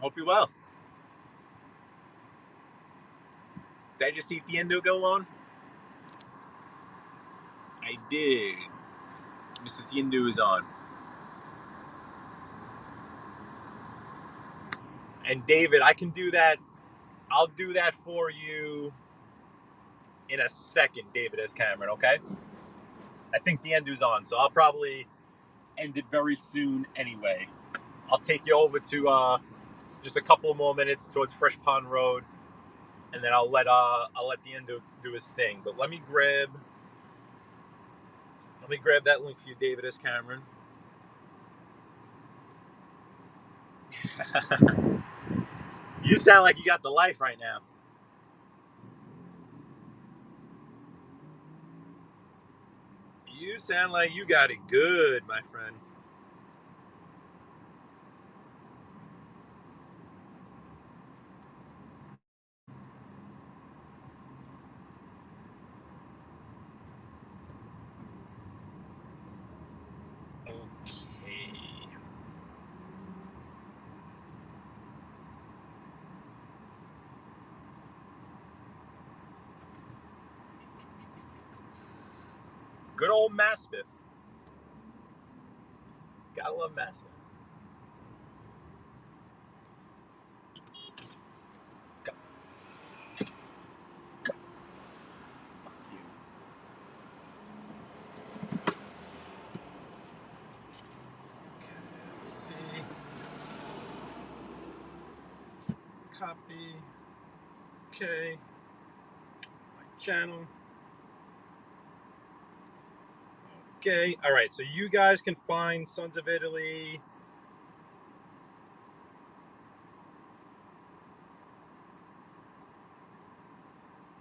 Hope you're well. Did I just see Tiendo go on? I did. Mr. Tiendo is on. And David, I can do that. I'll do that for you in a second, David S. Cameron, okay? I think Tiendo's on, so I'll probably end it very soon anyway. I'll take you over to just a couple more minutes towards Fresh Pond Road, and then I'll let Tiendo do his thing. But let me grab that link for you, David S. Cameron. You sound like you got the life right now. You sound like you got it good, my friend. Okay. Good old Mastiff. Gotta love Mastiff. Let's see. Copy. Okay. My channel. Okay. All right. So you guys can find Sons of Italy.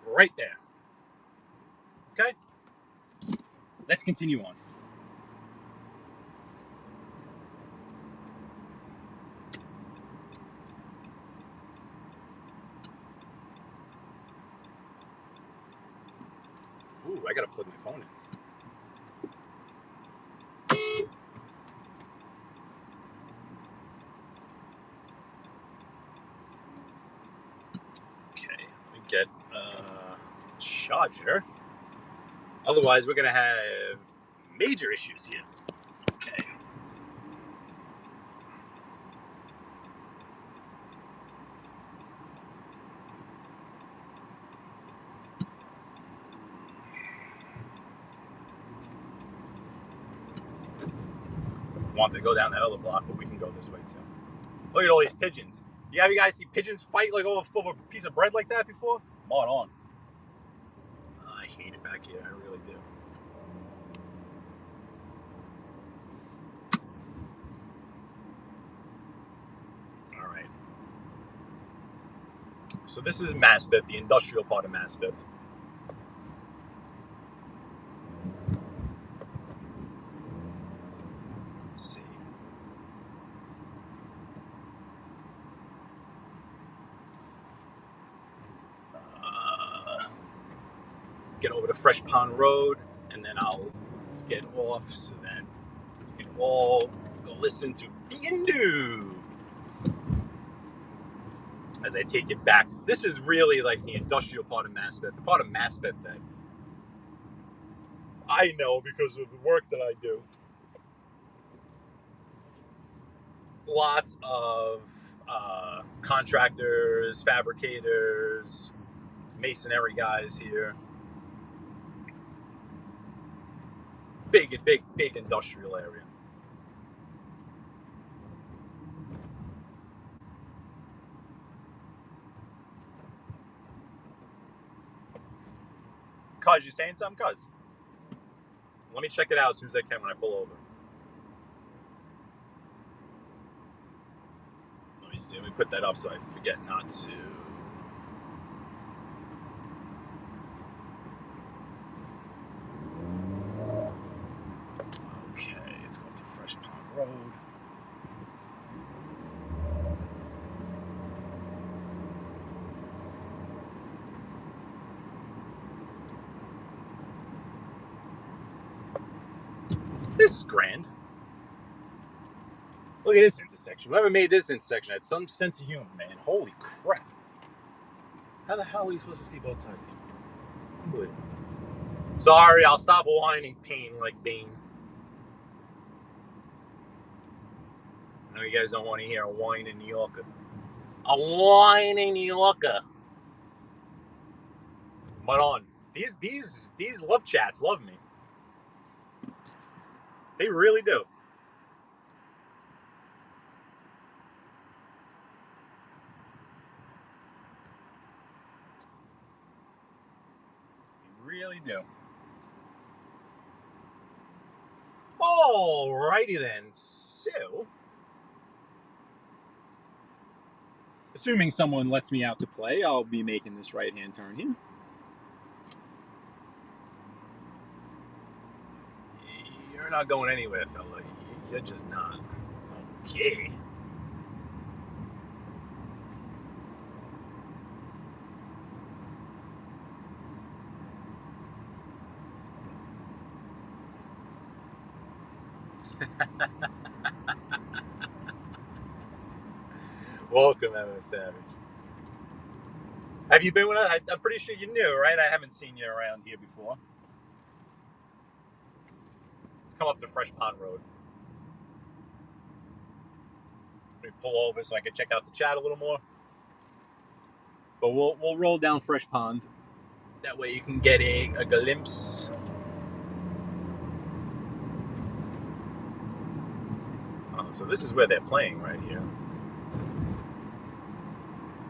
Right there. Okay. Let's continue on. Ooh, I gotta plug my phone in. Okay, let me get a charger. Otherwise, we're gonna have major issues here. Okay. Want to go down that other block, but we can go this way too. Look at all these pigeons. You guys see pigeons fight like over a piece of bread like that before? Mod on. I hate it back here. I really do. All right. So this is Maspeth, the industrial part of Maspeth. Let's see. Get over to Fresh Pond Road, and then I'll get off so that we can all go listen to Tiendo as I take it back. This is really like the industrial part of Maspeth, the part of Maspeth that I know because of the work that I do. lots of contractors, fabricators, masonry guys here. Big industrial area. Cuz, you saying something, Cuz? Let me check it out as soon as I can when I pull over. Let me see. Let me put that up so I forget not to. Okay, it's going to Fresh Pond Road. This is grand. Look at this intersection. Whoever made this intersection had some sense of humor, man. Holy crap. How the hell are you supposed to see both sides here? Unbelievable. Sorry, I'll stop whining pain like Bane. I know you guys don't want to hear a whining New Yorker. A whining New Yorker. But on. These love chats love me. They really do. They really do. Alrighty then. So, assuming someone lets me out to play, I'll be making this right-hand turn here. You're not going anywhere, fella. You're just not. Okay. Welcome, MM Savage. Have you been with us? I'm pretty sure you're new, right? I haven't seen you around here before. Let's come up to Fresh Pond Road. Let me pull over so I can check out the chat a little more. But we'll roll down Fresh Pond. That way you can get a glimpse. Oh, so this is where they're playing right here.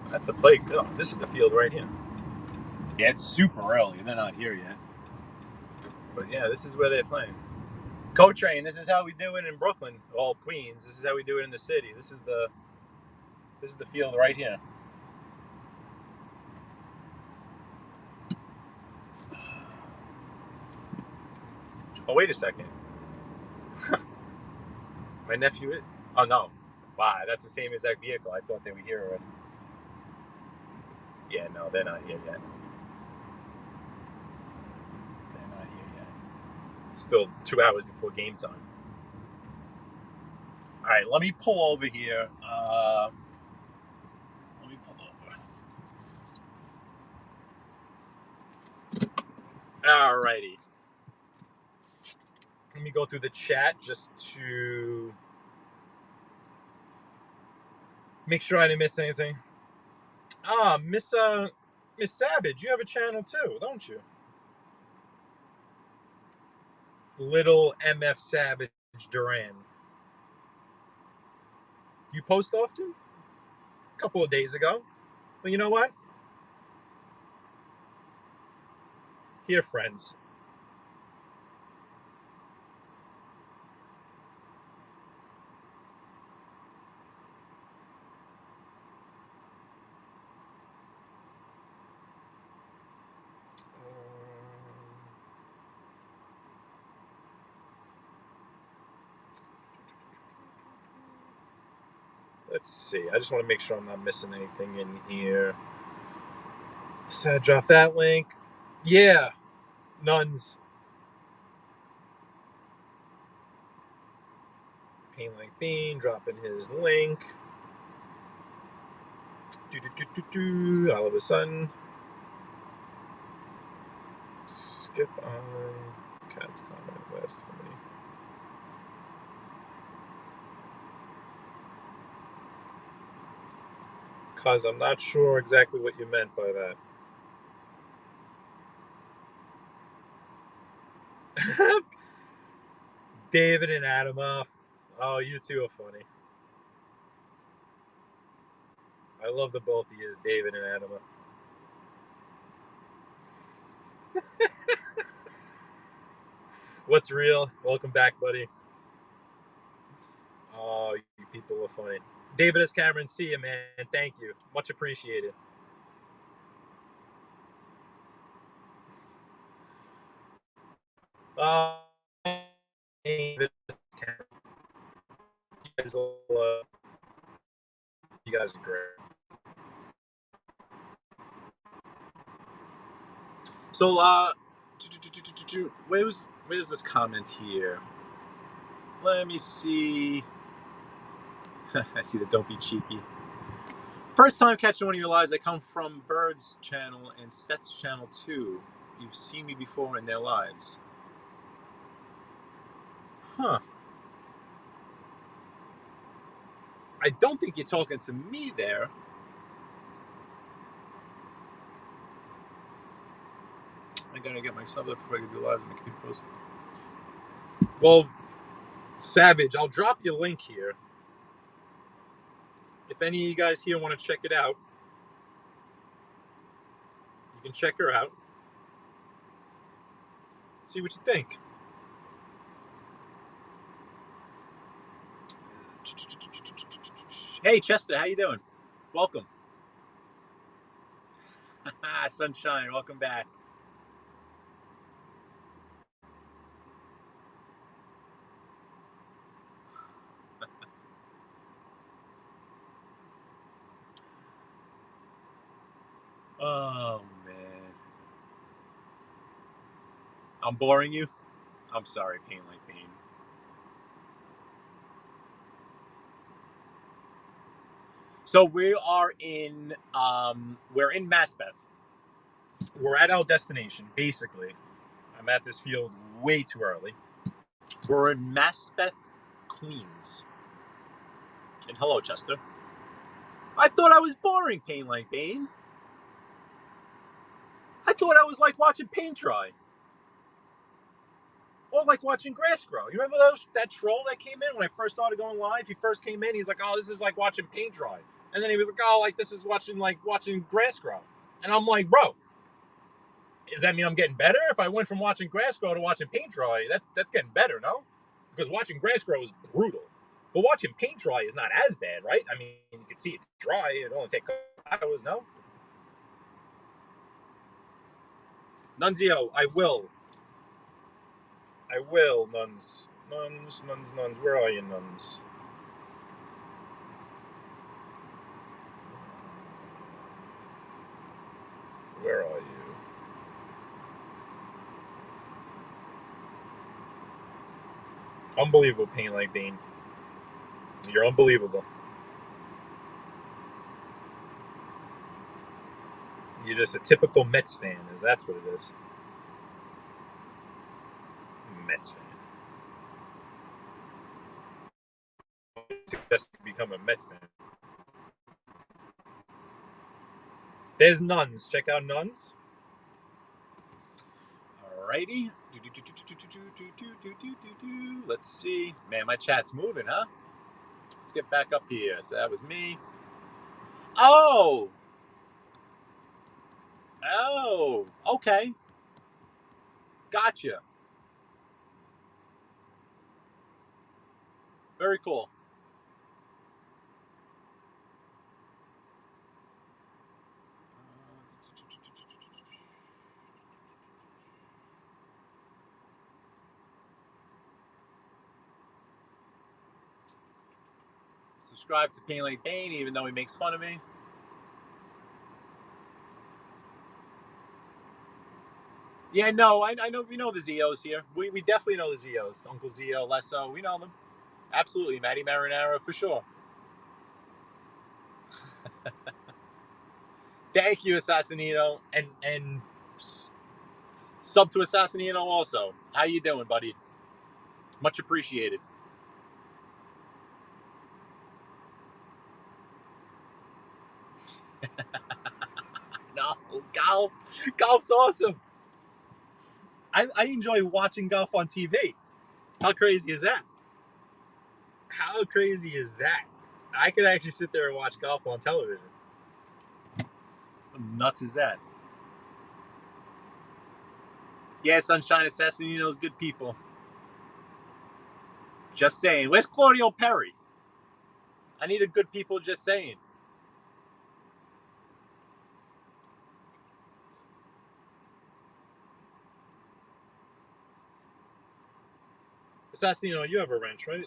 That's the play. Oh, this is the field right here. Yeah, it's super early. They're not here yet. But yeah, this is where they're playing. Co-train, this is how we do it in Brooklyn, well, Queens. This is how we do it in the city. This is the field right here. Oh, wait a second. My nephew is... Oh, no. Wow, that's the same exact vehicle. I thought they were here already. Yeah, no, they're not here yet. They're not here yet. It's still 2 hours before game time. All right, let me pull over here. Let me pull over. All righty. Let me go through the chat just to make sure I didn't miss anything. Miss Savage, you have a channel too, don't you? Little MF Savage Duran. You post often? A couple of days ago. But you know what? Here, friends. Let's see. I just want to make sure I'm not missing anything in here. So I drop that link. Yeah. Nuns. Pain like Bean dropping his link. All of a sudden. Skip on. Cat's comment list for me. Because I'm not sure exactly what you meant by that. David and Adama. Oh, you two are funny. I love the both of you, David and Adama. What's real? Welcome back, buddy. Oh, you people are funny. David S. Cameron, see you, man. Thank you. Much appreciated. David S. Cameron. You guys are great. So, where's this comment here? Let me see. I see the don't be cheeky. First time catching one of your lives. I come from Bird's channel and Seth's channel too. You've seen me before in their lives. Huh. I don't think you're talking to me there. I gotta get myself up before I can do lives and make people post. Well, Savage, I'll drop your link here. If any of you guys here want to check it out, you can check her out. See what you think. Hey, Chester, how you doing? Welcome. Sunshine, welcome back. Oh, man. I'm boring you? I'm sorry, Pain Like Pain. So we are in, we're in Maspeth. We're at our destination, basically. I'm at this field way too early. We're in Maspeth, Queens. And hello, Chester. I thought I was boring, Pain Like Pain. I thought I was like watching paint dry. Or like watching grass grow. You remember that troll that came in when I first started going live? He first came in, he's like, oh, this is like watching paint dry. And then he was like, oh, like this is watching grass grow. And I'm like, bro, does that mean I'm getting better? If I went from watching grass grow to watching paint dry, that's getting better, no? Because watching grass grow is brutal. But watching paint dry is not as bad, right? I mean, you can see it dry. It only takes hours, no? Nunzio, I will, nuns. Nuns. Where are you, nuns? Where are you? Unbelievable, Pain Like Bane. You're unbelievable. You're just a typical Mets fan, that's what it is. Mets fan. Just to become a Mets fan. There's nuns. Check out nuns. Alrighty. Let's see. Man, my chat's moving, huh? Let's get back up here. So that was me. Oh! Oh! Okay. Gotcha. Very cool. Subscribe to Pain Like Bane, even though he makes fun of me. Yeah, no, I know. We know the Zeos here. We definitely know the Zeos. Uncle Zeo, Lesso, we know them. Absolutely, Matty Marinara for sure. Thank you, Assassinino, and sub to Assassinino also. How you doing, buddy? Much No, golf. Golf's awesome. I enjoy watching golf on TV. How crazy is that? How crazy is that? I could actually sit there and watch golf on television. How nuts is that? Yeah, Sunshine Assassino's good people. Just saying. Where's Claudio Perry? I need a good people just saying. Assassino, you have a wrench, right?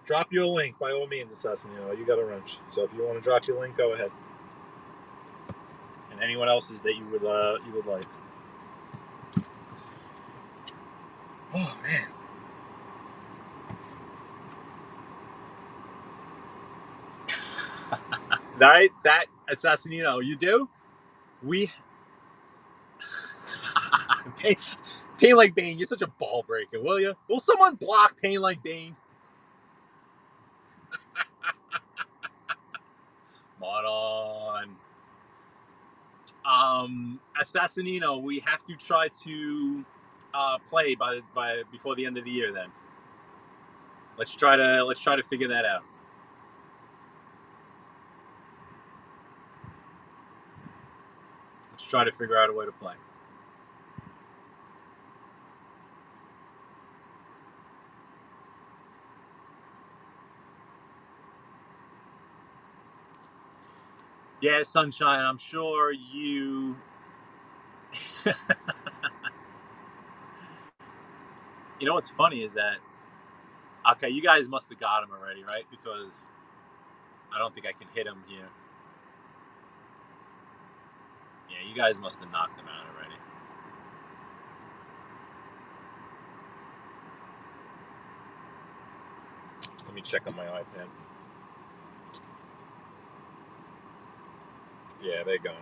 Drop your link by all means, Assassino. You got a wrench. So if you want to drop your link, go ahead. And anyone else's that you would like. Oh man. that Assassinino, you do? We Pain Like Bane, you're such a ball breaker, will you? Will someone block Pain Like Bane? Come on. Assassinino, we have to try to play by before the end of the year. Then let's try to figure that out. Let's try to figure out a way to play. Yeah, Sunshine, I'm sure you. You know what's funny is that, okay, you guys must have got him already, right? Because I don't think I can hit him here. Yeah, you guys must have knocked him out already. Let me check on my iPad. Yeah, they're going.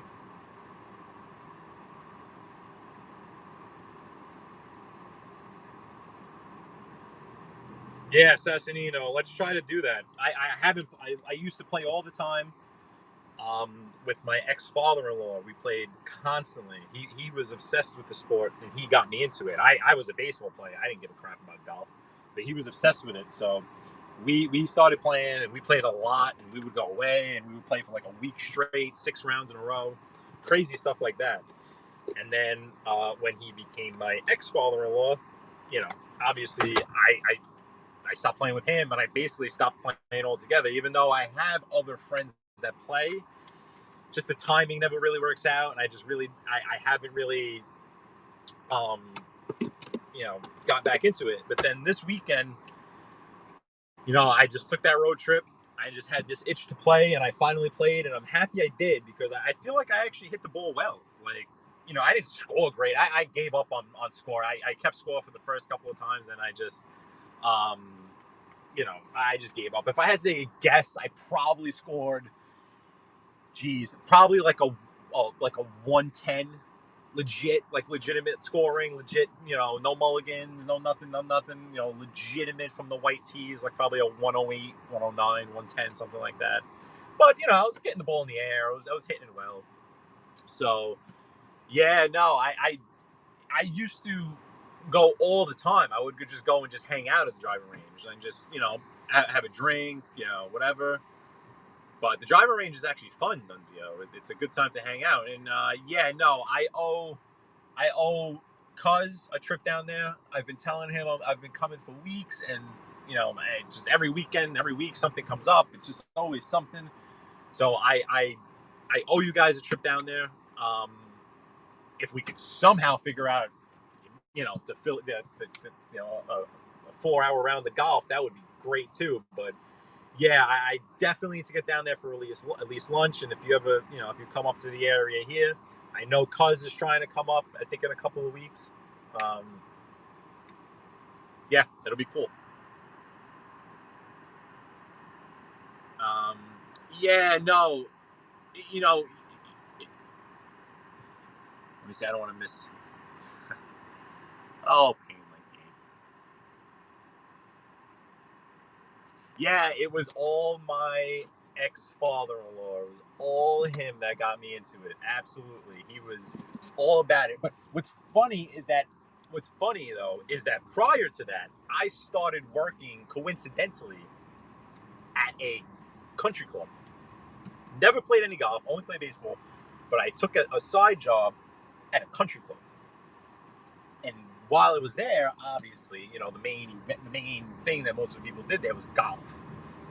Yeah, Assassinino, let's try to do that. I used to play all the time with my ex-father-in-law. We played constantly. He was obsessed with the sport, and he got me into it. I was a baseball player. I didn't give a crap about golf, but he was obsessed with it. So we started playing, and we played a lot, and we would go away, and we would play for like a week straight, 6 rounds in a row, crazy stuff like that. And then when he became my ex-father-in-law, obviously I stopped playing with him, and I basically stopped playing altogether. Even though I have other friends that play, just the timing never really works out, and I haven't really got back into it. But then this weekend, I just took that road trip. I just had this itch to play, and I finally played, and I'm happy I did, because I feel like I actually hit the ball well. Like, I didn't score great. I gave up on score. I kept score for the first couple of times, and I just I just gave up. If I had to guess, I probably scored, probably like a 110, legitimate scoring, no mulligans, no nothing, legitimate from the white tees, like probably a 108, 109, 110, something like that. But I was getting the ball in the air. I was hitting it well. So yeah, no, I used to go all the time. I would just go and just hang out at the driving range and just have a drink, whatever. But the driving range is actually fun, Nunzio. It's a good time to hang out. And I owe Cuz a trip down there. I've been telling him I've been coming for weeks, and just every weekend, every week something comes up. It's just always something. So I owe you guys a trip down there. If we could somehow figure out, to fill a 4-hour round of golf, that would be great too. But yeah, I definitely need to get down there for at least lunch. And if you ever, if you come up to the area here, I know Cuz is trying to come up, I think in a couple of weeks. Yeah, that'll be cool. Yeah, no, let me see, I don't want to miss. Oh, Pain Like Bane. Yeah, it was all my ex-father-in-law. It was all him that got me into it. Absolutely. He was all about it. But what's funny though, is that prior to that, I started working coincidentally at a country club. Never played any golf, only played baseball, but I took a side job at a country club. And while I was there, obviously, the main thing that most of the people did there was golf.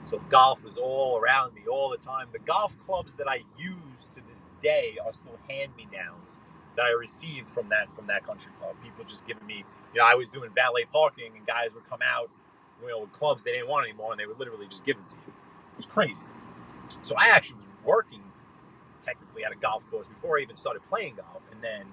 So golf was all around me all the time. The golf clubs that I use to this day are still hand-me-downs that I received from that country club. People just giving me, I was doing valet parking, and guys would come out, with clubs they didn't want anymore, and they would literally just give them to you. It was crazy. So I actually was working technically at a golf course before I even started playing golf, and then,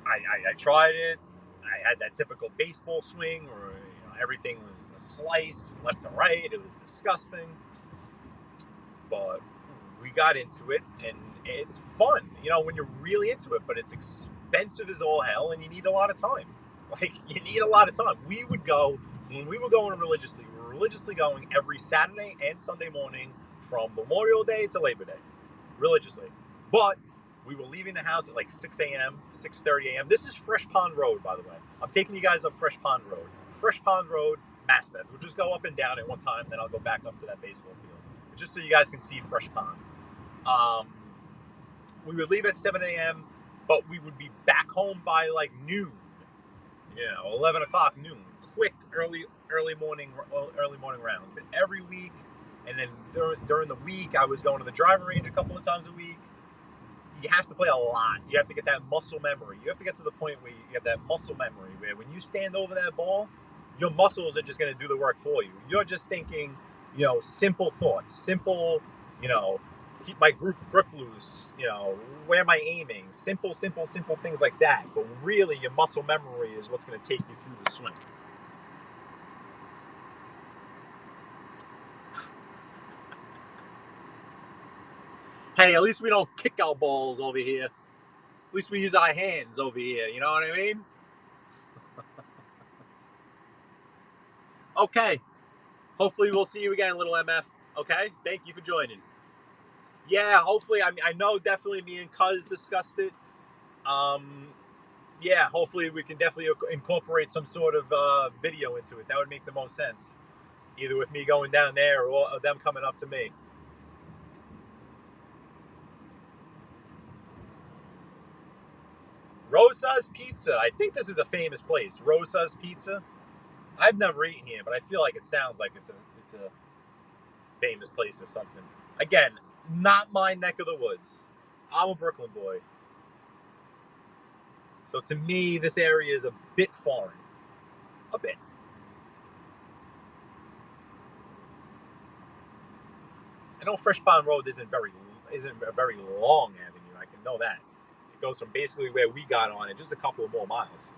I tried it. I had that typical baseball swing where everything was a slice left to right. It was disgusting, but we got into it, and it's fun. When you're really into it, but it's expensive as all hell, and you need a lot of time. You need a lot of time. We would go when we were going religiously. We were religiously going every Saturday and Sunday morning from Memorial Day to Labor Day, religiously. But we were leaving the house at like 6 a.m., 6:30 a.m. This is Fresh Pond Road, by the way. I'm taking you guys up Fresh Pond Road. Fresh Pond Road, Maspeth. We'll just go up and down at one time, then I'll go back up to that baseball field. Just so you guys can see Fresh Pond. We would leave at 7 a.m., but we would be back home by like noon. 11 o'clock, noon. Quick, early morning rounds. But every week, and then during the week, I was going to the driving range a couple of times a week. You have to play a lot. You have to get that muscle memory. You have to get to the point where you have that muscle memory where when you stand over that ball, your muscles are just going to do the work for you. You're just thinking, simple thoughts, simple, keep my grip loose, where am I aiming? Simple things like that. But really, your muscle memory is what's going to take you through the swing. Hey, at least we don't kick our balls over here. At least we use our hands over here. You know what I mean? Okay. Hopefully we'll see you again, little MF. Okay? Thank you for joining. Yeah, hopefully. I know definitely me and Cuz discussed it. Yeah, hopefully we can definitely incorporate some sort of video into it. That would make the most sense. Either with me going down there or them coming up to me. Rosa's Pizza. I think this is a famous place. Rosa's Pizza. I've never eaten here, but I feel like it sounds like it's a famous place or something. Again, not my neck of the woods. I'm a Brooklyn boy. So to me, this area is a bit foreign. A bit. I know Fresh Pond Road isn't a very long avenue. I can know that. It goes from basically where we got on it, just a couple of more miles.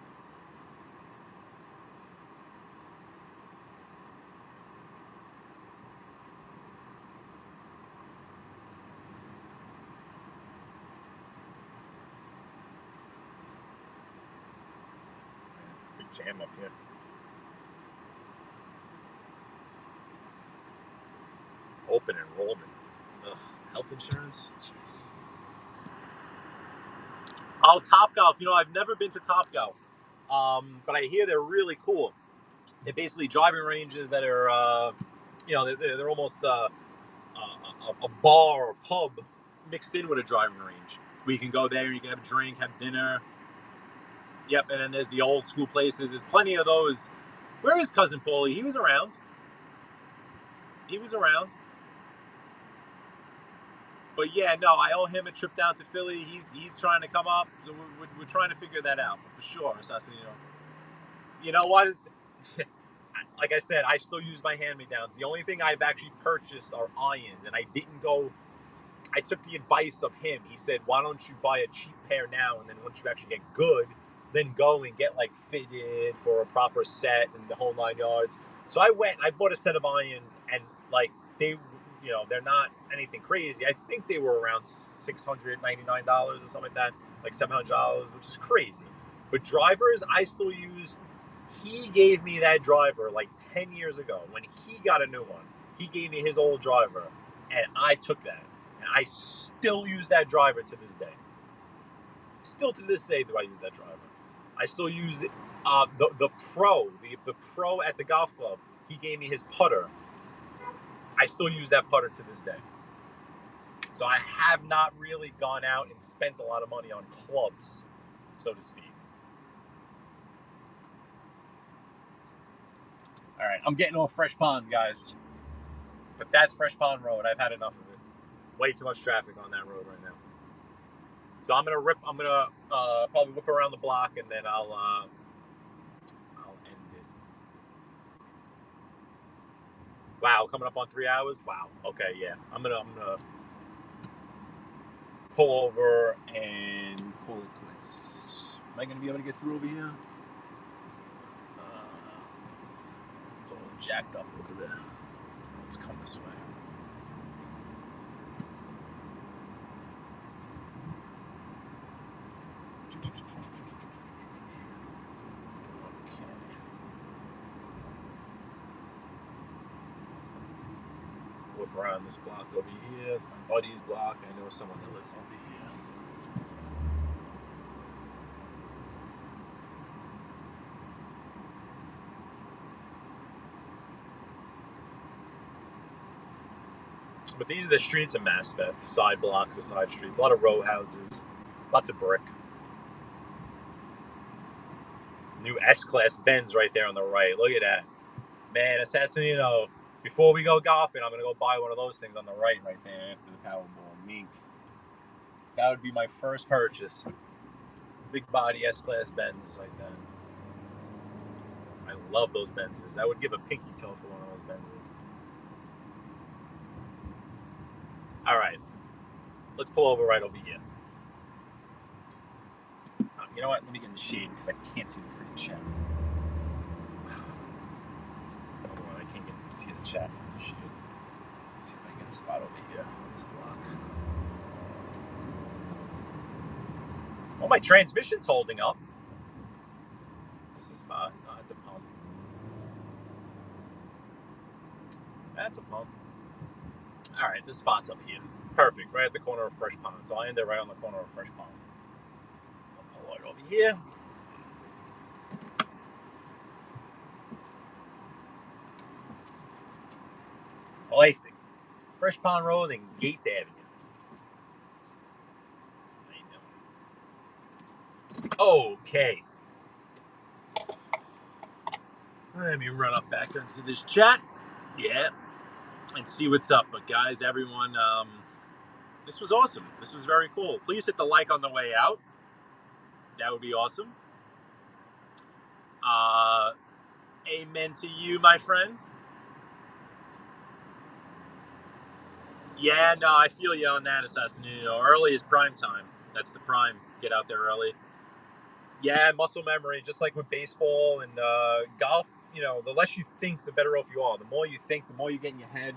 Big jam up here. Open enrollment. Ugh, health insurance? Jeez. Oh, Topgolf. I've never been to Topgolf. But I hear they're really cool. They're basically driving ranges that are, they're almost a bar or pub mixed in with a driving range. Where you can go there and you can have a drink, have dinner. Yep, and then there's the old school places. There's plenty of those. Where is Cousin Paulie? He was around. But yeah, no, I owe him a trip down to Philly. He's trying to come up, so we're trying to figure that out. But for sure, Assassin, you know what is, like I said, I still use my hand-me-downs. The only thing I've actually purchased are irons, and I didn't go. I took the advice of him. He said, "Why don't you buy a cheap pair now, and then once you actually get good, then go and get like fitted for a proper set and the whole 9 yards." So I went and I bought a set of irons, and like they're not anything crazy. I think they were around $699 or something like that, like $700, which is crazy. But drivers, I still use He gave me that driver like 10 years ago. When he got a new one, he gave me his old driver, and I took that. And I still use that driver to this day. Still to this day do I use that driver. I still use the pro at the golf club. He gave me his putter. I still use that putter to this day. So I have not really gone out and spent a lot of money on clubs, so to speak. All right, I'm getting off Fresh Pond, guys. But that's Fresh Pond Road. I've had enough of it. Way too much traffic on that road right now. So I'm gonna probably whip around the block, and then I'll end it. Wow, coming up on 3 hours. Wow. Okay, yeah. I'm gonna pull over and call it quits. Am I gonna be able to get through over here? It's all jacked up over there. Let's come this way. Whip around this block over here. It's my buddy's block. I know someone that lives over here. But these are the streets of Maspeth. Side blocks of side streets. A lot of row houses. Lots of brick. New S-Class Benz right there on the right. Look at that. Man, Assassinino, before we go golfing, I'm going to go buy one of those things on the right there after the Powerball. Mink. That would be my first purchase. Big body S-Class Benz like that. I love those Benzes. I would give a pinky toe for one of those Benzes. All right. Let's pull over right over here. You know what? Let me get in the shade because I can't see the freaking chat. Otherwise, I can't see the chat in the shade. Let's see if I can get a spot over here on this block. Well, my transmission's holding up. Is this a spot? No, it's a pump. That's a pump. All right, this spot's up here. Perfect, right at the corner of Fresh Pond. So I end it right on the corner of Fresh Pond. I'll pull it over here. Oy, Fresh Pond Road and Gates Avenue. Okay. Let me run up back into this chat. Yeah. And see what's up. But guys, everyone, this was awesome. This was very cool. Please hit the like on the way out. That would be awesome. Amen to you, my friend. Yeah, no, I feel you on that, Assassin. You know, early is prime time. That's the prime. Get out there early. Yeah, muscle memory, just like with baseball and golf. You know, the less you think, the better off you are. The more you think, the more you get in your head,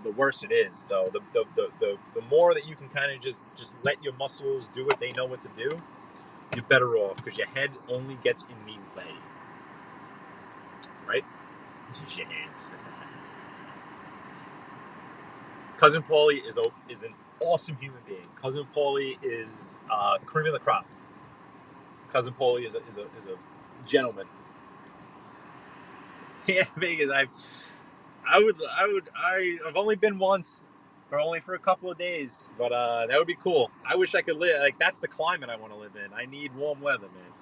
the worse it is. So the more that you can kind of just let your muscles do what they know what to do, you're better off because your head only gets in the way. Right? Use your hands. Cousin Paulie is an awesome human being. Cousin Paulie is cream of the crop. Cousin Paulie is a gentleman. Yeah, Vegas. I've only been once, only for a couple of days, but that would be cool. I wish I could live like that's the climate I want to live in. I need warm weather, man.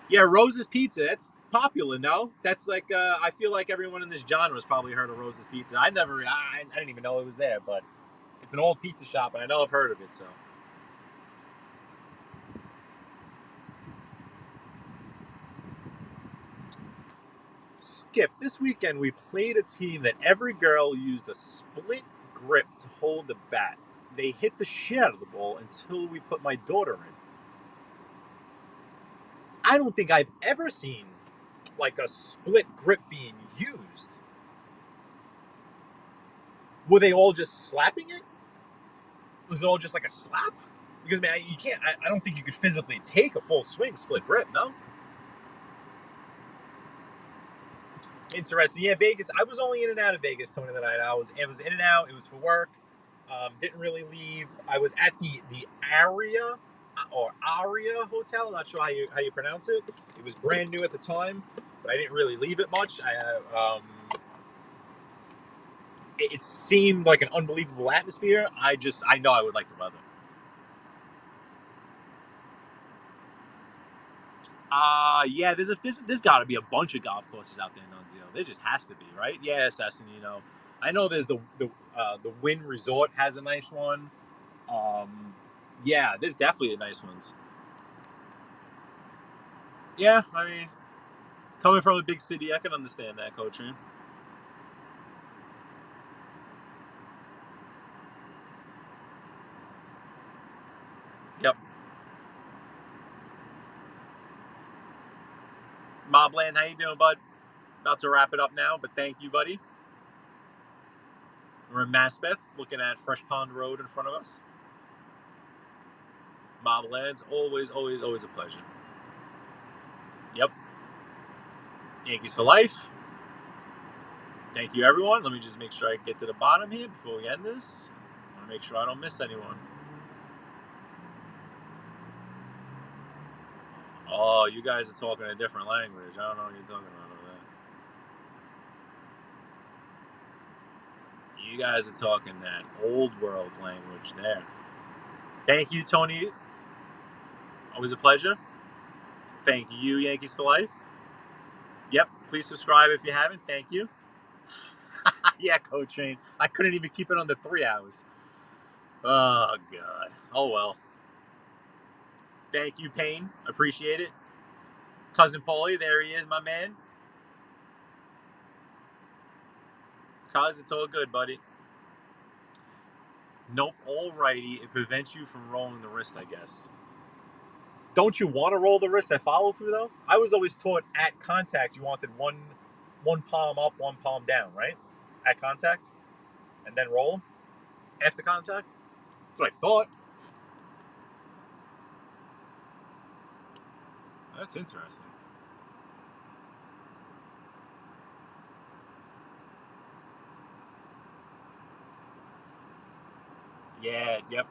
Yeah, Rose's Pizza. That's popular, no? That's like I feel like everyone in this genre has probably heard of Rose's Pizza. I didn't even know it was there, but it's an old pizza shop, and I know I've heard of it. So. Skip, this weekend we played a team that every girl used a split grip to hold the bat. They hit the shit out of the ball until we put my daughter in. I don't think I've ever seen like a split grip being used. Were they all just slapping it? Was it all just like a slap? Because man, you can't. I don't think you could physically take a full swing split grip. No. Interesting. Yeah, Vegas. I was only in and out of Vegas, Tony, the night. It was in and out. It was for work. Didn't really leave. I was at the Aria or Aria Hotel. Not sure how you pronounce it. It was brand new at the time, but I didn't really leave it much. It seemed like an unbelievable atmosphere. I know I would like the weather. Yeah, there's got to be a bunch of golf courses out there in Nunzio. There just has to be, right? Yeah, Assassinino. I know there's the Wynn Resort has a nice one. Yeah, there's definitely nice ones. Yeah, I mean, coming from a big city, I can understand that, Coach Ream. Yep. Mobland, how you doing, bud? About to wrap it up now, but thank you, buddy. We're in Maspeth, looking at Fresh Pond Road in front of us. Mobland's always a pleasure. Yep. Yankees for life. Thank you, everyone. Let me just make sure I get to the bottom here before we end this. I want to make sure I don't miss anyone. Oh, you guys are talking a different language. I don't know what you're talking about over there. You guys are talking that old world language there. Thank you, Tony. Always a pleasure. Thank you, Yankees for life. Yep. Please subscribe if you haven't. Thank you. Yeah, Coach Shane. I couldn't even keep it under 3 hours. Oh, God. Oh, well. Thank you, Payne. Appreciate it. Cousin Paulie, there he is, my man. Cuz, it's all good, buddy. Nope, alrighty. It prevents you from rolling the wrist, I guess. Don't you want to roll the wrist at follow through, though? I was always taught at contact you wanted one palm up, one palm down, right? At contact? And then roll after contact? That's what I thought. That's interesting. Yeah, yep.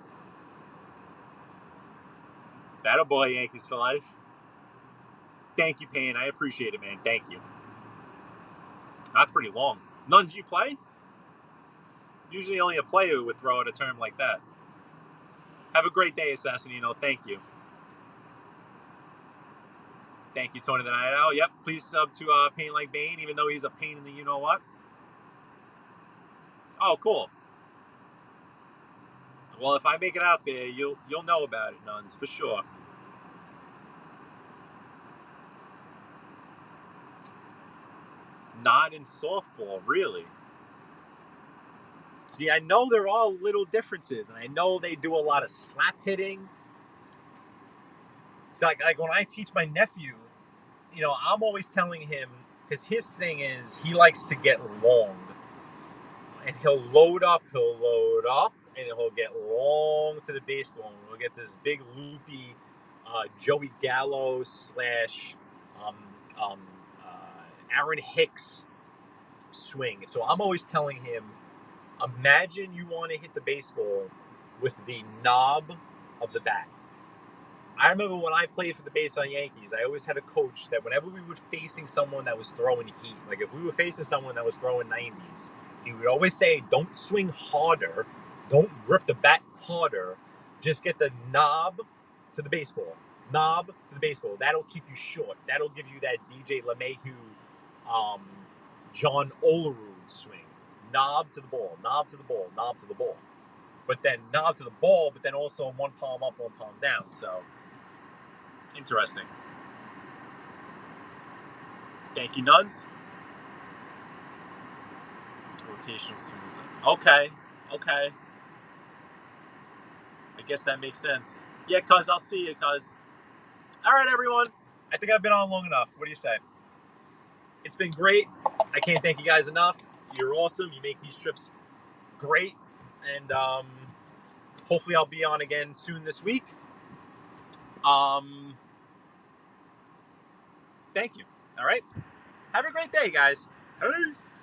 That'll boy, Yankees for life. Thank you, Payne. I appreciate it, man. Thank you. That's pretty long. None do you play? Usually only a player would throw out a term like that. Have a great day, Assassinino. Thank you. Thank you, Tony the Night Owl. Yep, please sub to Pain Like Bane, even though he's a pain in the you-know-what. Oh, cool. Well, if I make it out there, you'll know about it, Nuns, for sure. Not in softball, really. See, I know there are all little differences, and I know they do a lot of slap hitting. So, like when I teach my nephew, I'm always telling him, because his thing is he likes to get long. And he'll load up, and he'll get long to the baseball. And we'll get this big loopy Joey Gallo slash Aaron Hicks swing. So I'm always telling him, imagine you want to hit the baseball with the knob of the bat. I remember when I played for the Baytown Yankees, I always had a coach that whenever we were facing someone that was throwing heat, like if we were facing someone that was throwing 90s, he would always say, don't swing harder, don't grip the bat harder, just get the knob to the baseball. Knob to the baseball. That'll keep you short. That'll give you that DJ LeMahieu, John Olerud swing. Knob to the ball, knob to the ball, knob to the ball. But then knob to the ball, but then also one palm up, one palm down. So, interesting. Thank you, Nuns. Rotational swings. Okay. I guess that makes sense. Yeah, cuz I'll see you, cuz. All right, everyone. I think I've been on long enough. What do you say? It's been great. I can't thank you guys enough. You're awesome. You make these trips great. And hopefully I'll be on again soon this week. Thank you. All right. Have a great day, guys. Peace.